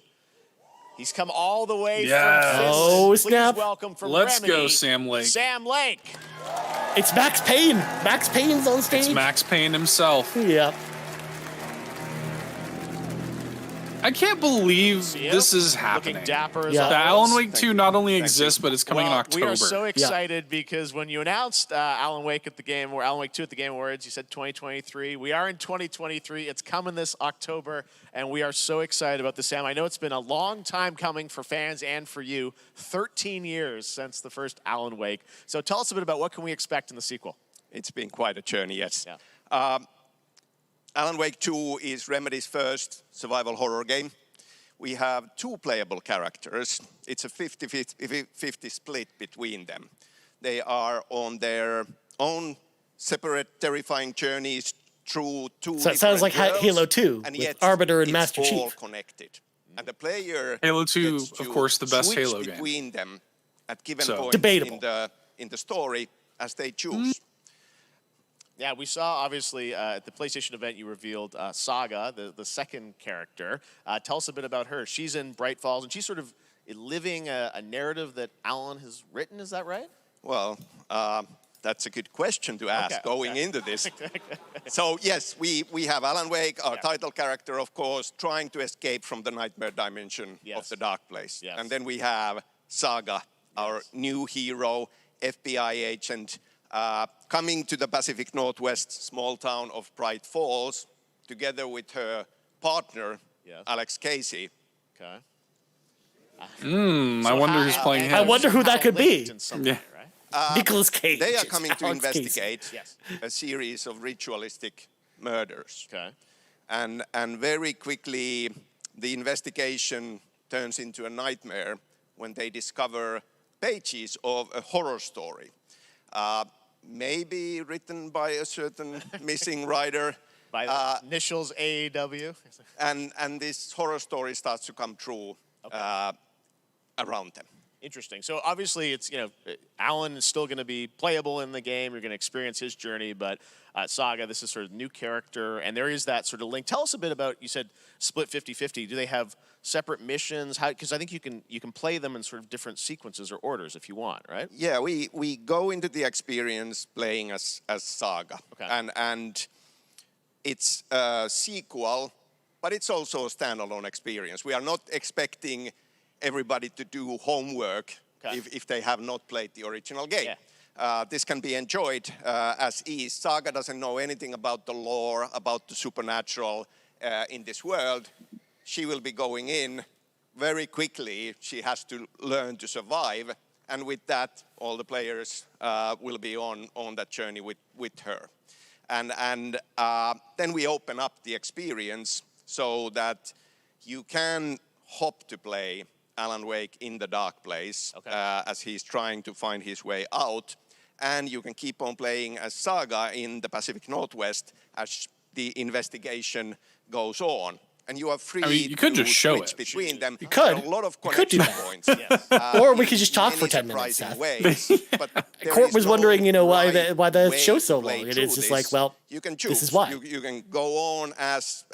Speaker 4: He's come all the way from Finland.
Speaker 1: Oh, snap.
Speaker 4: Please welcome from
Speaker 2: Let's
Speaker 4: Remedy,
Speaker 2: go, Sam Lake.
Speaker 4: Sam Lake.
Speaker 1: It's Max Payne. Max Payne's on stage.
Speaker 2: It's Max Payne himself.
Speaker 1: Yeah.
Speaker 2: I can't believe this is happening.
Speaker 4: Looking dapper as
Speaker 2: The
Speaker 4: always.
Speaker 2: Alan Wake 2 not only exists, but it's coming in October.
Speaker 4: We are so excited because when you announced Alan Wake at the Game, or Alan Wake 2 at the Game Awards, you said 2023. We are in 2023. It's coming this October, and we are so excited about this, Sam. I know it's been a long time coming for fans and for you. 13 years since the first Alan Wake. So tell us a bit about what can we expect in the sequel.
Speaker 17: It's been quite a journey, yes.
Speaker 4: Yeah.
Speaker 17: Alan Wake 2 is Remedy's first survival horror game. We have 2 playable characters. It's a 50-50 split between them. They are on their own separate terrifying journeys through 2
Speaker 1: So it sounds like
Speaker 17: different worlds,
Speaker 1: Halo 2
Speaker 17: and
Speaker 1: with
Speaker 17: yet
Speaker 1: Arbiter and
Speaker 17: it's
Speaker 1: Master
Speaker 17: all
Speaker 1: Chief.
Speaker 17: connected. And the player
Speaker 2: Halo 2,
Speaker 17: gets
Speaker 2: of
Speaker 17: to
Speaker 2: course, the best
Speaker 17: switch
Speaker 2: Halo game.
Speaker 17: between them at given
Speaker 2: So-
Speaker 17: points
Speaker 1: Debatable.
Speaker 17: in the story as they choose.
Speaker 4: Yeah, we saw, obviously, at the PlayStation event, you revealed Saga, the second character. Tell us a bit about her. She's in Bright Falls, and she's sort of living a narrative that Alan has written. Is that right?
Speaker 17: Well, that's a good question to ask going into this. So, yes, we have Alan Wake, our title character, of course, trying to escape from the nightmare dimension of the dark place.
Speaker 4: Yes.
Speaker 17: And then we have Saga, our new hero, FBI agent, coming to the Pacific Northwest small town of Bright Falls, together with her partner, Alex Casey.
Speaker 4: Okay.
Speaker 2: I wonder who's playing him.
Speaker 1: I wonder who that could be.
Speaker 2: Yeah.
Speaker 1: Nicolas Cage.
Speaker 17: They are
Speaker 1: It's
Speaker 17: coming to
Speaker 1: Alex Casey.
Speaker 17: investigate a series of ritualistic murders.
Speaker 4: Okay.
Speaker 17: And very quickly, the investigation turns into a nightmare when they discover pages of a horror story. Maybe written by a certain missing writer.
Speaker 4: By the initials AAW.
Speaker 17: And this horror story starts to come true around them.
Speaker 4: Interesting. So obviously, it's Alan is still going to be playable in the game. You're going to experience his journey, but Saga, this is sort of new character, and there is that sort of link. Tell us a bit about. You said split 50-50. Do they have separate missions? How? Because I think you can play them in sort of different sequences or orders if you want, right?
Speaker 17: Yeah, we go into the experience playing as Saga, and it's a sequel, but it's also a standalone experience. We are not expecting everybody to do homework if they have not played the original game. This can be enjoyed as is. Saga doesn't know anything about the lore, about the supernatural in this world. She will be going in very quickly. She has to learn to survive. And with that, all the players will be on that journey with her. And then we open up the experience so that you can hop to play Alan Wake in the dark place as he's trying to find his way out. And you can keep on playing as Saga in the Pacific Northwest as the investigation goes on. And you are free
Speaker 2: you could
Speaker 17: to
Speaker 2: just show
Speaker 17: switch
Speaker 2: it.
Speaker 17: between them.
Speaker 1: You could.
Speaker 17: There are a lot of
Speaker 1: You could do
Speaker 17: connection
Speaker 1: that.
Speaker 17: points.
Speaker 1: Or we could just
Speaker 17: in
Speaker 1: talk
Speaker 17: many
Speaker 1: for 10 minutes,
Speaker 17: surprising
Speaker 1: Seth.
Speaker 17: ways, but there
Speaker 1: Court
Speaker 17: is
Speaker 1: was
Speaker 17: no
Speaker 1: wondering, why
Speaker 17: right
Speaker 1: the
Speaker 17: way
Speaker 1: show's so
Speaker 17: to play
Speaker 1: long. And
Speaker 17: through
Speaker 1: it's just
Speaker 17: this.
Speaker 1: like, well,
Speaker 17: you can choose.
Speaker 1: this is why.
Speaker 17: You can go on as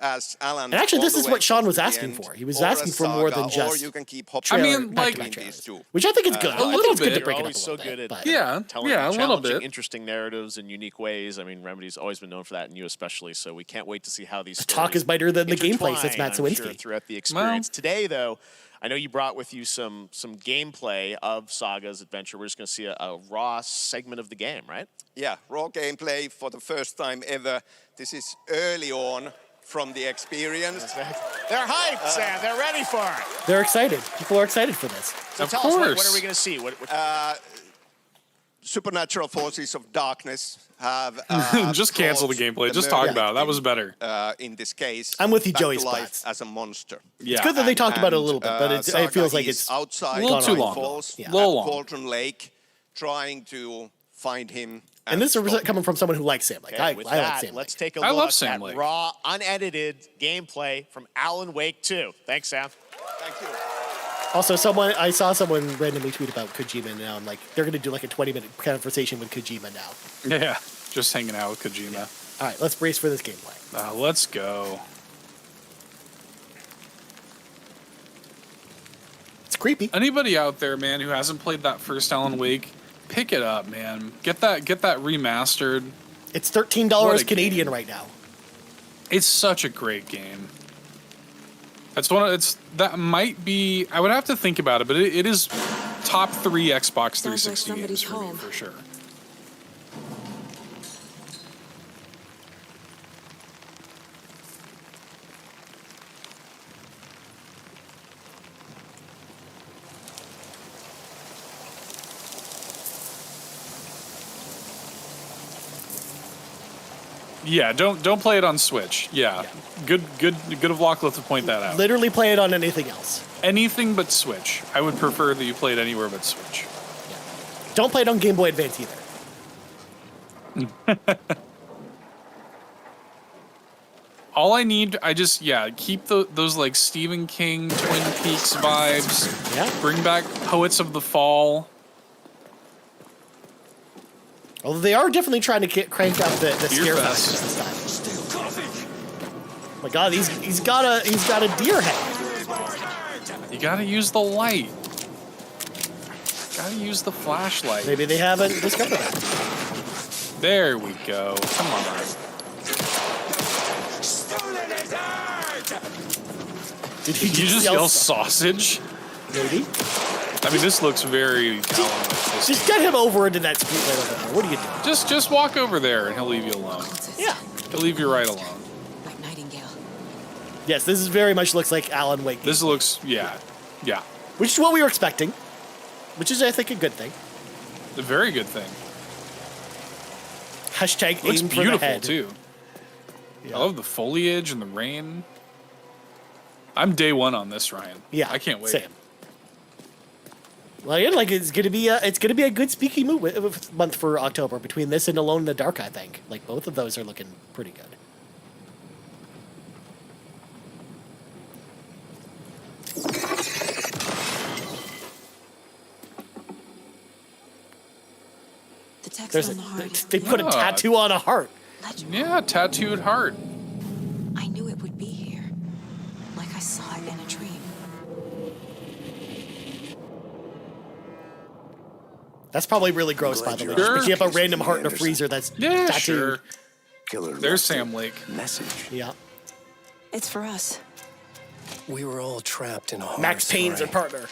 Speaker 17: Alan.
Speaker 1: And actually,
Speaker 17: all
Speaker 1: this
Speaker 17: the
Speaker 1: is
Speaker 17: way
Speaker 1: what Sean was
Speaker 17: to the
Speaker 1: asking
Speaker 17: end,
Speaker 1: for. He was
Speaker 17: or
Speaker 1: asking
Speaker 17: as
Speaker 1: for more
Speaker 17: Saga,
Speaker 1: than just
Speaker 17: Or you can keep hopping
Speaker 1: trailer
Speaker 17: between
Speaker 1: back-to-back
Speaker 17: these two.
Speaker 1: which I think is good. I think it's good to
Speaker 4: You're
Speaker 1: break it up
Speaker 4: always
Speaker 1: a
Speaker 4: so
Speaker 1: little
Speaker 4: good
Speaker 1: bit.
Speaker 4: at
Speaker 2: Yeah,
Speaker 4: telling
Speaker 2: a little
Speaker 4: challenging,
Speaker 2: bit.
Speaker 4: interesting narratives in unique ways. I mean, Remedy's always been known for that, and you especially. So we can't wait to see how these
Speaker 1: Talk is better than the gameplay, says Matt
Speaker 4: I'm
Speaker 1: Sawinski.
Speaker 4: sure, throughout the experience. Today, though, I know you brought with you some gameplay of Saga's adventure. We're just going to see a raw segment of the game, right?
Speaker 17: Yeah, raw gameplay for the first time ever. This is early on from the experience.
Speaker 4: They're hyped, Sam. They're ready for it.
Speaker 1: They're excited. People are excited for this.
Speaker 4: So tell us, what are we going to see?
Speaker 17: Supernatural forces of darkness have
Speaker 2: just cancel the gameplay. Just talk about it. That was better.
Speaker 17: In this case,
Speaker 1: I'm with you,
Speaker 17: back
Speaker 1: Joey
Speaker 17: to life
Speaker 1: Splats.
Speaker 17: as a monster.
Speaker 2: Yeah.
Speaker 1: It's good that they talked about it a little bit, but it
Speaker 17: Saga
Speaker 1: feels like
Speaker 17: is
Speaker 1: it's
Speaker 17: outside
Speaker 2: a little too long.
Speaker 17: Falls
Speaker 1: Yeah.
Speaker 17: at
Speaker 2: Little long.
Speaker 17: Cauldron Lake, trying to find him.
Speaker 1: And this is coming from someone who likes Sam Lake. I
Speaker 4: With
Speaker 1: like
Speaker 4: that,
Speaker 1: Sam
Speaker 4: let's
Speaker 1: Lake.
Speaker 4: take a
Speaker 2: I love
Speaker 4: look
Speaker 2: Sam
Speaker 4: at
Speaker 2: Lake.
Speaker 4: raw, unedited gameplay from Alan Wake 2. Thanks, Sam.
Speaker 17: Thank you.
Speaker 1: Also, I saw someone randomly tweet about Kojima, and now I'm like, they're going to do like a 20-minute conversation with Kojima now.
Speaker 2: Yeah, just hanging out with Kojima.
Speaker 1: All right, let's brace for this gameplay.
Speaker 2: Let's go.
Speaker 1: It's creepy.
Speaker 2: Anybody out there, man, who hasn't played that first Alan Wake, pick it up, man. Get that remastered.
Speaker 1: It's
Speaker 2: What
Speaker 1: $13
Speaker 2: a
Speaker 1: Canadian
Speaker 2: game.
Speaker 1: right now.
Speaker 2: It's such a great game. That might be. I would have to think about it, but it is top 3 Xbox 360 games for me, for sure. Yeah, don't play it on Switch. Yeah. Good of Lachlan to point that out.
Speaker 1: Literally play it on anything else.
Speaker 2: Anything but Switch. I would prefer that you play it anywhere but Switch.
Speaker 1: Don't play it on Game Boy Advance either.
Speaker 2: All I need, keep those like Stephen King, Twin Peaks vibes.
Speaker 1: Yeah.
Speaker 2: Bring back Poets of the Fall.
Speaker 1: Although they are definitely trying to crank up the scare
Speaker 2: fest.
Speaker 1: factors this time. Oh my God, he's got a deer head.
Speaker 2: You gotta use the light. Gotta use the flashlight.
Speaker 1: Maybe they haven't discovered that.
Speaker 2: There we go. Come on.
Speaker 1: Did
Speaker 2: you just yell sausage?
Speaker 1: Maybe.
Speaker 2: I mean, this looks very.
Speaker 1: Just get him over into that street right over there. What are you doing?
Speaker 2: Just walk over there and he'll leave you alone.
Speaker 1: Yeah.
Speaker 2: He'll leave you right alone.
Speaker 10: Like Nightingale.
Speaker 1: Yes, this is very much looks like Alan Wake.
Speaker 2: This looks, yeah.
Speaker 1: Which is what we were expecting. Which is, I think, a good thing.
Speaker 2: A very good thing.
Speaker 1: Hashtag
Speaker 2: Looks
Speaker 1: aim for the
Speaker 2: beautiful
Speaker 1: head.
Speaker 2: too.
Speaker 1: Yeah.
Speaker 2: I love the foliage and the rain. I'm day one on this, Ryan.
Speaker 1: Yeah,
Speaker 2: I can't wait.
Speaker 1: Same. Well, yeah, like it's gonna be a good spooky month for October between this and Alone in the Dark. I think like both of those are looking pretty good.
Speaker 10: The text
Speaker 1: There's
Speaker 10: on the heart.
Speaker 1: they put a tattoo on a heart.
Speaker 2: Yeah, tattooed heart.
Speaker 10: I knew it would be here. Like I saw it in a dream.
Speaker 1: That's probably really gross, by the way. Just picking up a random heart in a freezer that's tattooed.
Speaker 2: Sure. There's Sam Lake.
Speaker 6: Message.
Speaker 1: Yeah.
Speaker 10: It's for us.
Speaker 6: We were all trapped in a horror
Speaker 1: Max Payne's
Speaker 6: story.
Speaker 1: a partner.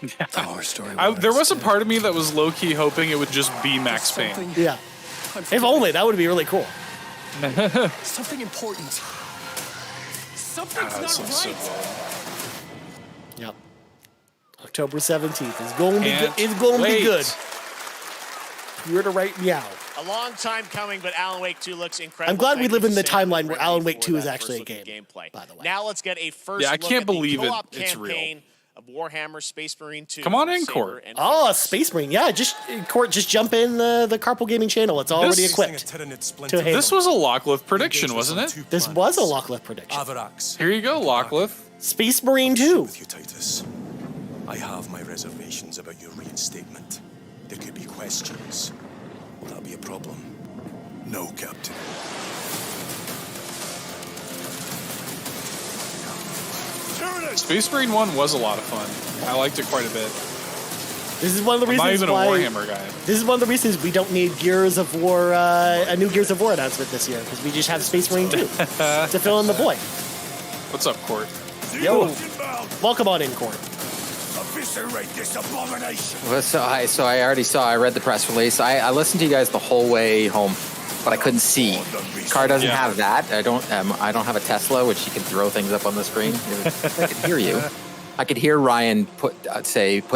Speaker 6: The horror story.
Speaker 2: There was a part of me that was low-key hoping it would just be Max Payne.
Speaker 1: Yeah. If only, that would be really cool.
Speaker 6: Something important. Something's
Speaker 2: That
Speaker 6: not
Speaker 2: sounds
Speaker 6: right.
Speaker 2: so good.
Speaker 1: Yep. October 17th is going to be good.
Speaker 2: Can't
Speaker 1: It's going to be
Speaker 2: wait.
Speaker 1: good. You're to right meow.
Speaker 4: A long time coming, but Alan Wake 2 looks incredible.
Speaker 1: I'm glad we
Speaker 4: Thank
Speaker 1: live
Speaker 4: you
Speaker 1: in the
Speaker 4: to Sam
Speaker 1: timeline where
Speaker 4: Remedy
Speaker 1: Alan Wake
Speaker 4: for
Speaker 1: 2 is
Speaker 4: that
Speaker 1: actually a
Speaker 4: first look
Speaker 1: game.
Speaker 4: at gameplay.
Speaker 1: By the way.
Speaker 4: Now let's get a first
Speaker 2: Yeah, I
Speaker 4: look
Speaker 2: can't
Speaker 4: at the
Speaker 2: believe
Speaker 4: co-op
Speaker 2: it's real.
Speaker 4: campaign of Warhammer, Space Marine 2.
Speaker 2: Come on in,
Speaker 4: Saber,
Speaker 2: Court.
Speaker 4: and
Speaker 1: Oh,
Speaker 4: Phoenix.
Speaker 1: Space Marine. Yeah, just jump in the Carpool Gaming channel. It's already equipped to handle.
Speaker 2: This was a Locklith prediction, wasn't it?
Speaker 1: This was a Locklith prediction.
Speaker 2: Here you go, Locklith.
Speaker 1: Space Marine 2.
Speaker 6: With you, Titus. I have my reservations about your reinstatement. There could be questions. Will that be a problem? No, Captain.
Speaker 2: Space Marine 1 was a lot of fun. I liked it quite a bit.
Speaker 1: This is one of the
Speaker 2: I'm not
Speaker 1: reasons
Speaker 2: even a
Speaker 1: why
Speaker 2: Warhammer guy.
Speaker 1: This is one of the reasons we don't need Gears of War, a new Gears of War announcement this year, because we just have Space Marine 2 to fill in the void.
Speaker 2: What's up, Court?
Speaker 1: Yo, welcome on in, Court.
Speaker 6: Eviscerate this abomination.
Speaker 18: Well, so I read the press release. I listened to you guys the whole way home, but I couldn't see. Car doesn't have that. I don't have a Tesla, which you can throw things up on the screen. I could hear you. I could hear Ryan put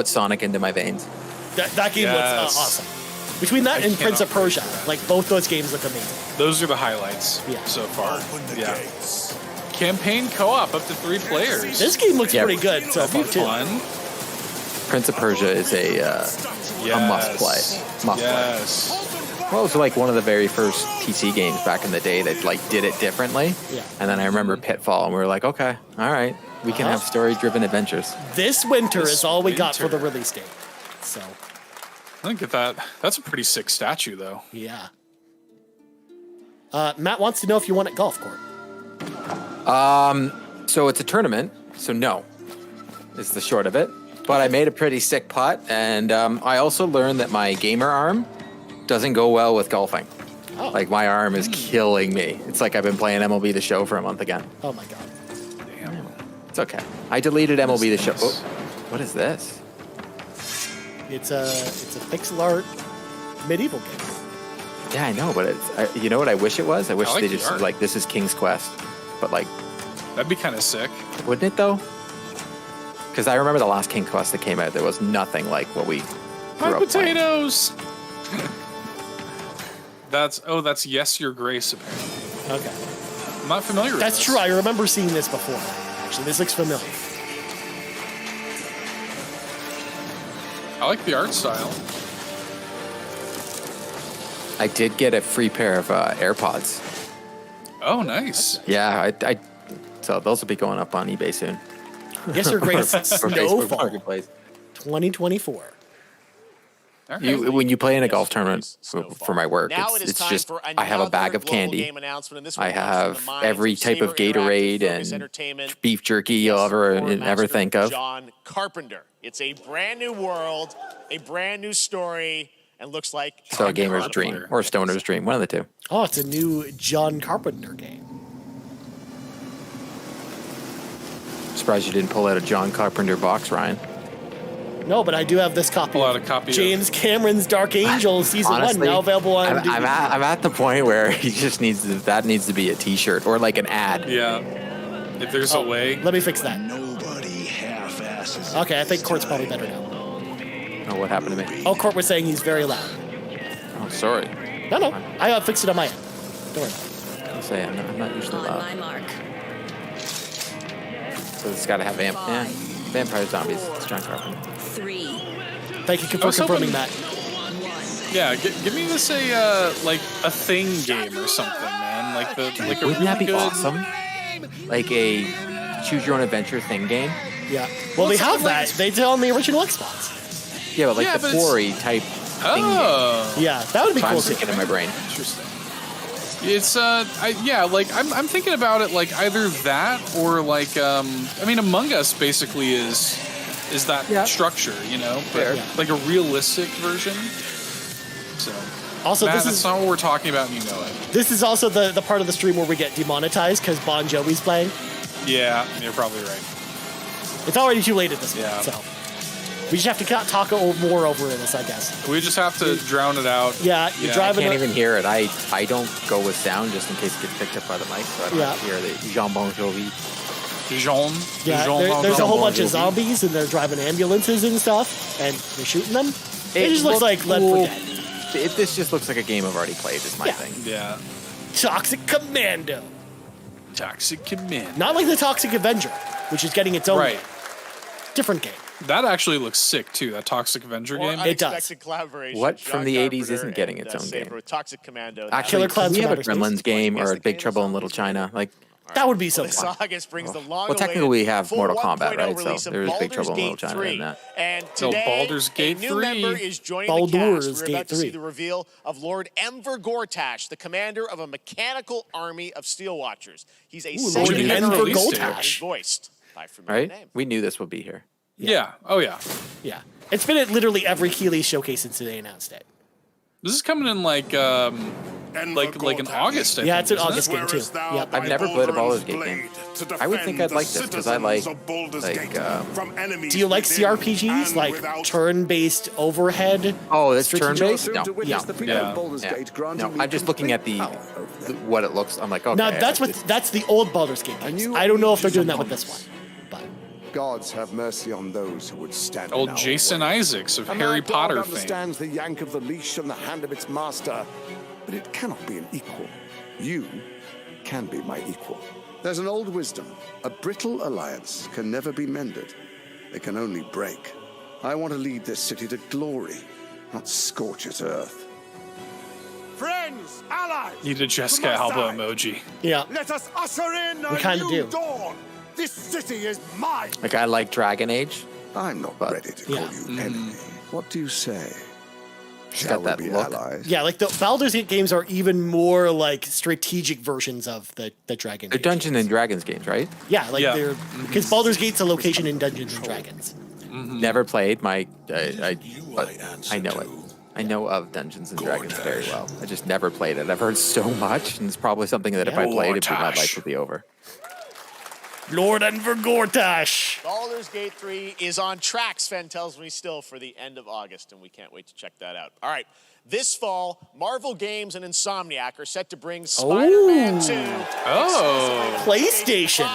Speaker 18: Sonic into my veins.
Speaker 1: That game was awesome. Between that and Prince of Persia, like both those games look amazing.
Speaker 2: Those are the highlights so far. Yeah. Campaign co-op up to 3 players.
Speaker 1: This game looks pretty good so far too.
Speaker 2: Fun.
Speaker 18: Prince of Persia is a must play. Must play. Well, it was like one of the very first PC games back in the day that like did it differently.
Speaker 1: Yeah.
Speaker 18: And then I remember Pitfall, and we were like, okay, all right, we can have story-driven adventures.
Speaker 1: This winter is all we got for the release date. So.
Speaker 2: I think that's a pretty sick statue, though.
Speaker 1: Yeah. Matt wants to know if you won at golf court.
Speaker 18: So it's a tournament, so no, is the short of it. But I made a pretty sick putt, and I also learned that my gamer arm doesn't go well with golfing.
Speaker 1: Oh.
Speaker 18: Like, my arm is killing me. It's like I've been playing MLB The Show for a month again.
Speaker 1: Oh my god.
Speaker 2: Damn.
Speaker 18: It's okay. I deleted MLB The Show. Oh, what is this?
Speaker 1: It's a pixel art medieval game.
Speaker 18: Yeah, I know, but you know what I wish it was? I wish
Speaker 2: like
Speaker 18: they
Speaker 2: the
Speaker 18: just
Speaker 2: art.
Speaker 18: like, this is King's Quest, but like,
Speaker 2: That'd be kind of sick.
Speaker 18: wouldn't it though? Because I remember the last King Quest that came out, there was nothing like what we grew
Speaker 2: My
Speaker 18: up playing.
Speaker 2: potatoes. That's Yes, Your Grace, apparently.
Speaker 1: Okay.
Speaker 2: I'm not familiar with
Speaker 1: That's
Speaker 2: this.
Speaker 1: true. I remember seeing this before. Actually, this looks familiar.
Speaker 2: I like the art style.
Speaker 18: I did get a free pair of AirPods.
Speaker 2: Oh, nice.
Speaker 18: Yeah, so those will be going up on eBay soon.
Speaker 1: Yes, Your Grace.
Speaker 18: Or Facebook
Speaker 1: Snowfall.
Speaker 18: Marketplace.
Speaker 1: 2024.
Speaker 18: When you play in a golf tournament for my work,
Speaker 4: Now it is
Speaker 18: it's
Speaker 4: time
Speaker 18: just
Speaker 4: for
Speaker 18: I have a bag
Speaker 4: another
Speaker 18: of
Speaker 4: global
Speaker 18: candy.
Speaker 4: game announcement, and this
Speaker 18: I
Speaker 4: one comes from the
Speaker 18: have
Speaker 4: minds
Speaker 18: every
Speaker 4: of
Speaker 18: type of
Speaker 4: Saber
Speaker 18: Gatorade
Speaker 4: Interactive Focus
Speaker 18: and
Speaker 4: Entertainment.
Speaker 18: beef jerky you'll ever
Speaker 4: Master
Speaker 18: think of.
Speaker 4: John Carpenter. It's a brand new world, a brand new story, and looks like
Speaker 18: So a gamer's dream or a stoner's dream, one of the two.
Speaker 1: Oh, it's a new John Carpenter game.
Speaker 18: Surprised you didn't pull out a John Carpenter box, Ryan.
Speaker 1: No, but I do have this copy.
Speaker 2: Pull out a copy of-
Speaker 1: James Cameron's Dark Angel Season 1,
Speaker 18: Honestly,
Speaker 1: now available on
Speaker 18: I'm
Speaker 1: DVD.
Speaker 18: at the point where he just needs that needs to be a T-shirt or like an ad.
Speaker 2: Yeah. If there's a way.
Speaker 1: Let me fix that.
Speaker 6: Nobody half-asses.
Speaker 1: Okay, I think Court's probably better now.
Speaker 18: Oh, what happened to me?
Speaker 1: Oh, Court was saying he's very loud.
Speaker 18: Oh, sorry.
Speaker 1: No, I fixed it on my end. Don't worry.
Speaker 18: I'll say I'm not usually
Speaker 10: On
Speaker 18: loud.
Speaker 10: my mark.
Speaker 18: So it's got to have vampire zombies. It's John Carpenter.
Speaker 10: 3.
Speaker 1: Thank you
Speaker 2: I
Speaker 1: for
Speaker 2: was
Speaker 1: confirming
Speaker 2: hoping-
Speaker 1: that.
Speaker 2: Yeah, give me this like a thing game or something, man. Like a
Speaker 18: Wouldn't
Speaker 2: really
Speaker 18: that be
Speaker 2: good.
Speaker 18: awesome? Like a choose your own adventure thing game.
Speaker 1: Yeah. Well, they have that. They did on the original Xbox.
Speaker 18: Yeah, but like
Speaker 2: Yeah,
Speaker 18: the
Speaker 2: but it's-
Speaker 18: quarry type thing game.
Speaker 2: Oh.
Speaker 1: Yeah, that would be
Speaker 18: So I'm
Speaker 1: cool too.
Speaker 18: thinking in my brain.
Speaker 2: Interesting. It's I'm thinking about it like either that or like Among Us basically is that structure, you know, but like a realistic version. So
Speaker 1: Also,
Speaker 2: Matt,
Speaker 1: this
Speaker 2: that's
Speaker 1: is
Speaker 2: not what we're talking about, and you know it.
Speaker 1: this is also the part of the stream where we get demonetized because Bon Jovi's playing.
Speaker 2: Yeah, you're probably right.
Speaker 1: It's already too late at this point,
Speaker 2: Yeah.
Speaker 1: so we just have to talk more over this, I guess.
Speaker 2: We just have to drown it out.
Speaker 1: Yeah, you're
Speaker 18: I
Speaker 1: driving.
Speaker 18: can't even hear it. I don't go with sound just in case it gets picked up by the mic, so I don't have to hear the Jean Bon Jovi.
Speaker 1: Yeah, there's a whole bunch of zombies and they're driving ambulances and stuff, and they're shooting them. It just looks like Left 4 Dead.
Speaker 18: This just looks like a game I've already played. Is my thing.
Speaker 2: Yeah.
Speaker 1: Toxic Commando.
Speaker 2: Toxic Commando.
Speaker 1: Not like the Toxic Avenger, which is getting its own.
Speaker 2: Right.
Speaker 1: different game.
Speaker 2: That actually looks sick too. That Toxic Avenger game.
Speaker 1: It does.
Speaker 4: Unexpected collaboration.
Speaker 18: What from the
Speaker 4: John
Speaker 18: 80s isn't
Speaker 4: Carpenter
Speaker 18: getting
Speaker 4: and,
Speaker 18: its own
Speaker 4: Saber
Speaker 18: game?
Speaker 4: with Toxic Commando.
Speaker 18: Actually,
Speaker 1: Killer Clouds
Speaker 18: we have a
Speaker 1: from Outer
Speaker 18: Gremlins
Speaker 1: Space.
Speaker 18: game or a Big Trouble in Little China. Like,
Speaker 1: That would be so
Speaker 4: This
Speaker 1: fun.
Speaker 4: August brings the long
Speaker 18: well, technically we have Mortal Kombat, right? So there's Big Trouble in Little China in that.
Speaker 4: And
Speaker 2: No,
Speaker 4: today,
Speaker 2: Baldur's Gate
Speaker 4: a new
Speaker 2: 3.
Speaker 4: member is joining the
Speaker 1: Baldur's
Speaker 4: cast. We're
Speaker 1: Gate
Speaker 4: about to
Speaker 1: 3.
Speaker 4: see the reveal of Lord Enver Gortash, the commander of a mechanical army of Steel Watchers. He's a
Speaker 1: Lord
Speaker 4: second
Speaker 1: Enver
Speaker 4: release date
Speaker 1: Gortash.
Speaker 4: is voiced by familiar
Speaker 18: Right?
Speaker 4: name.
Speaker 18: We knew this would be here.
Speaker 2: Yeah. Oh yeah.
Speaker 1: Yeah. It's been at literally every Keighley showcase since they announced it.
Speaker 2: This is coming in like in August. I
Speaker 1: Yeah,
Speaker 2: think,
Speaker 1: it's an
Speaker 2: isn't
Speaker 1: August
Speaker 2: it?
Speaker 1: game too. Yep.
Speaker 18: I've never played a Baldur's Gate game. I would think I'd like this because I like
Speaker 1: Do you like CRPGs, like turn-based overhead?
Speaker 18: Oh, it's
Speaker 1: strategic?
Speaker 18: turn-based? No.
Speaker 1: Yeah.
Speaker 18: No, I'm just looking at the what it looks. I'm like, okay.
Speaker 1: Now that's the old Baldur's Gate games. I don't know if they're doing that with this one.
Speaker 19: Gods have mercy on those who would stand.
Speaker 2: Old
Speaker 19: in our
Speaker 2: Jason
Speaker 19: way.
Speaker 2: Isaacs of
Speaker 19: A
Speaker 2: Harry
Speaker 19: mad dog
Speaker 2: Potter fame.
Speaker 19: understands the yank of the leash and the hand of its master, but it cannot be an equal. You can be my equal. There's an old wisdom. A brittle alliance can never be mended. It can only break. I want to lead this city to glory, not scorch its earth.
Speaker 16: Friends, allies.
Speaker 2: Need a Jessica Alba emoji.
Speaker 1: Yeah.
Speaker 16: Let us usher in
Speaker 1: We kinda
Speaker 16: new
Speaker 1: do.
Speaker 16: dawn. This city is mine.
Speaker 18: Like I like Dragon Age.
Speaker 19: I'm not ready to call you enemy. What do you say? Shall we
Speaker 18: that
Speaker 19: be
Speaker 18: look.
Speaker 19: allies?
Speaker 1: Yeah, like the Baldur's Gate games are even more like strategic versions of the Dragon
Speaker 18: They're
Speaker 1: Age.
Speaker 18: Dungeons and Dragons games, right?
Speaker 1: Yeah, like they're because Baldur's Gate's a location in Dungeons and Dragons.
Speaker 18: Never played. But I know it. I know of Dungeons and Dragons very well. I just never played it. I've heard so much, and it's probably something that if I played, my life would be over.
Speaker 1: Lord Enver Gortash.
Speaker 4: Baldur's Gate 3 is on track, Sven tells me still, for the end of August, and we can't wait to check that out. All right, this fall, Marvel Games and Insomniac are set to bring Spider-Man 2.
Speaker 2: Oh.
Speaker 1: PlayStation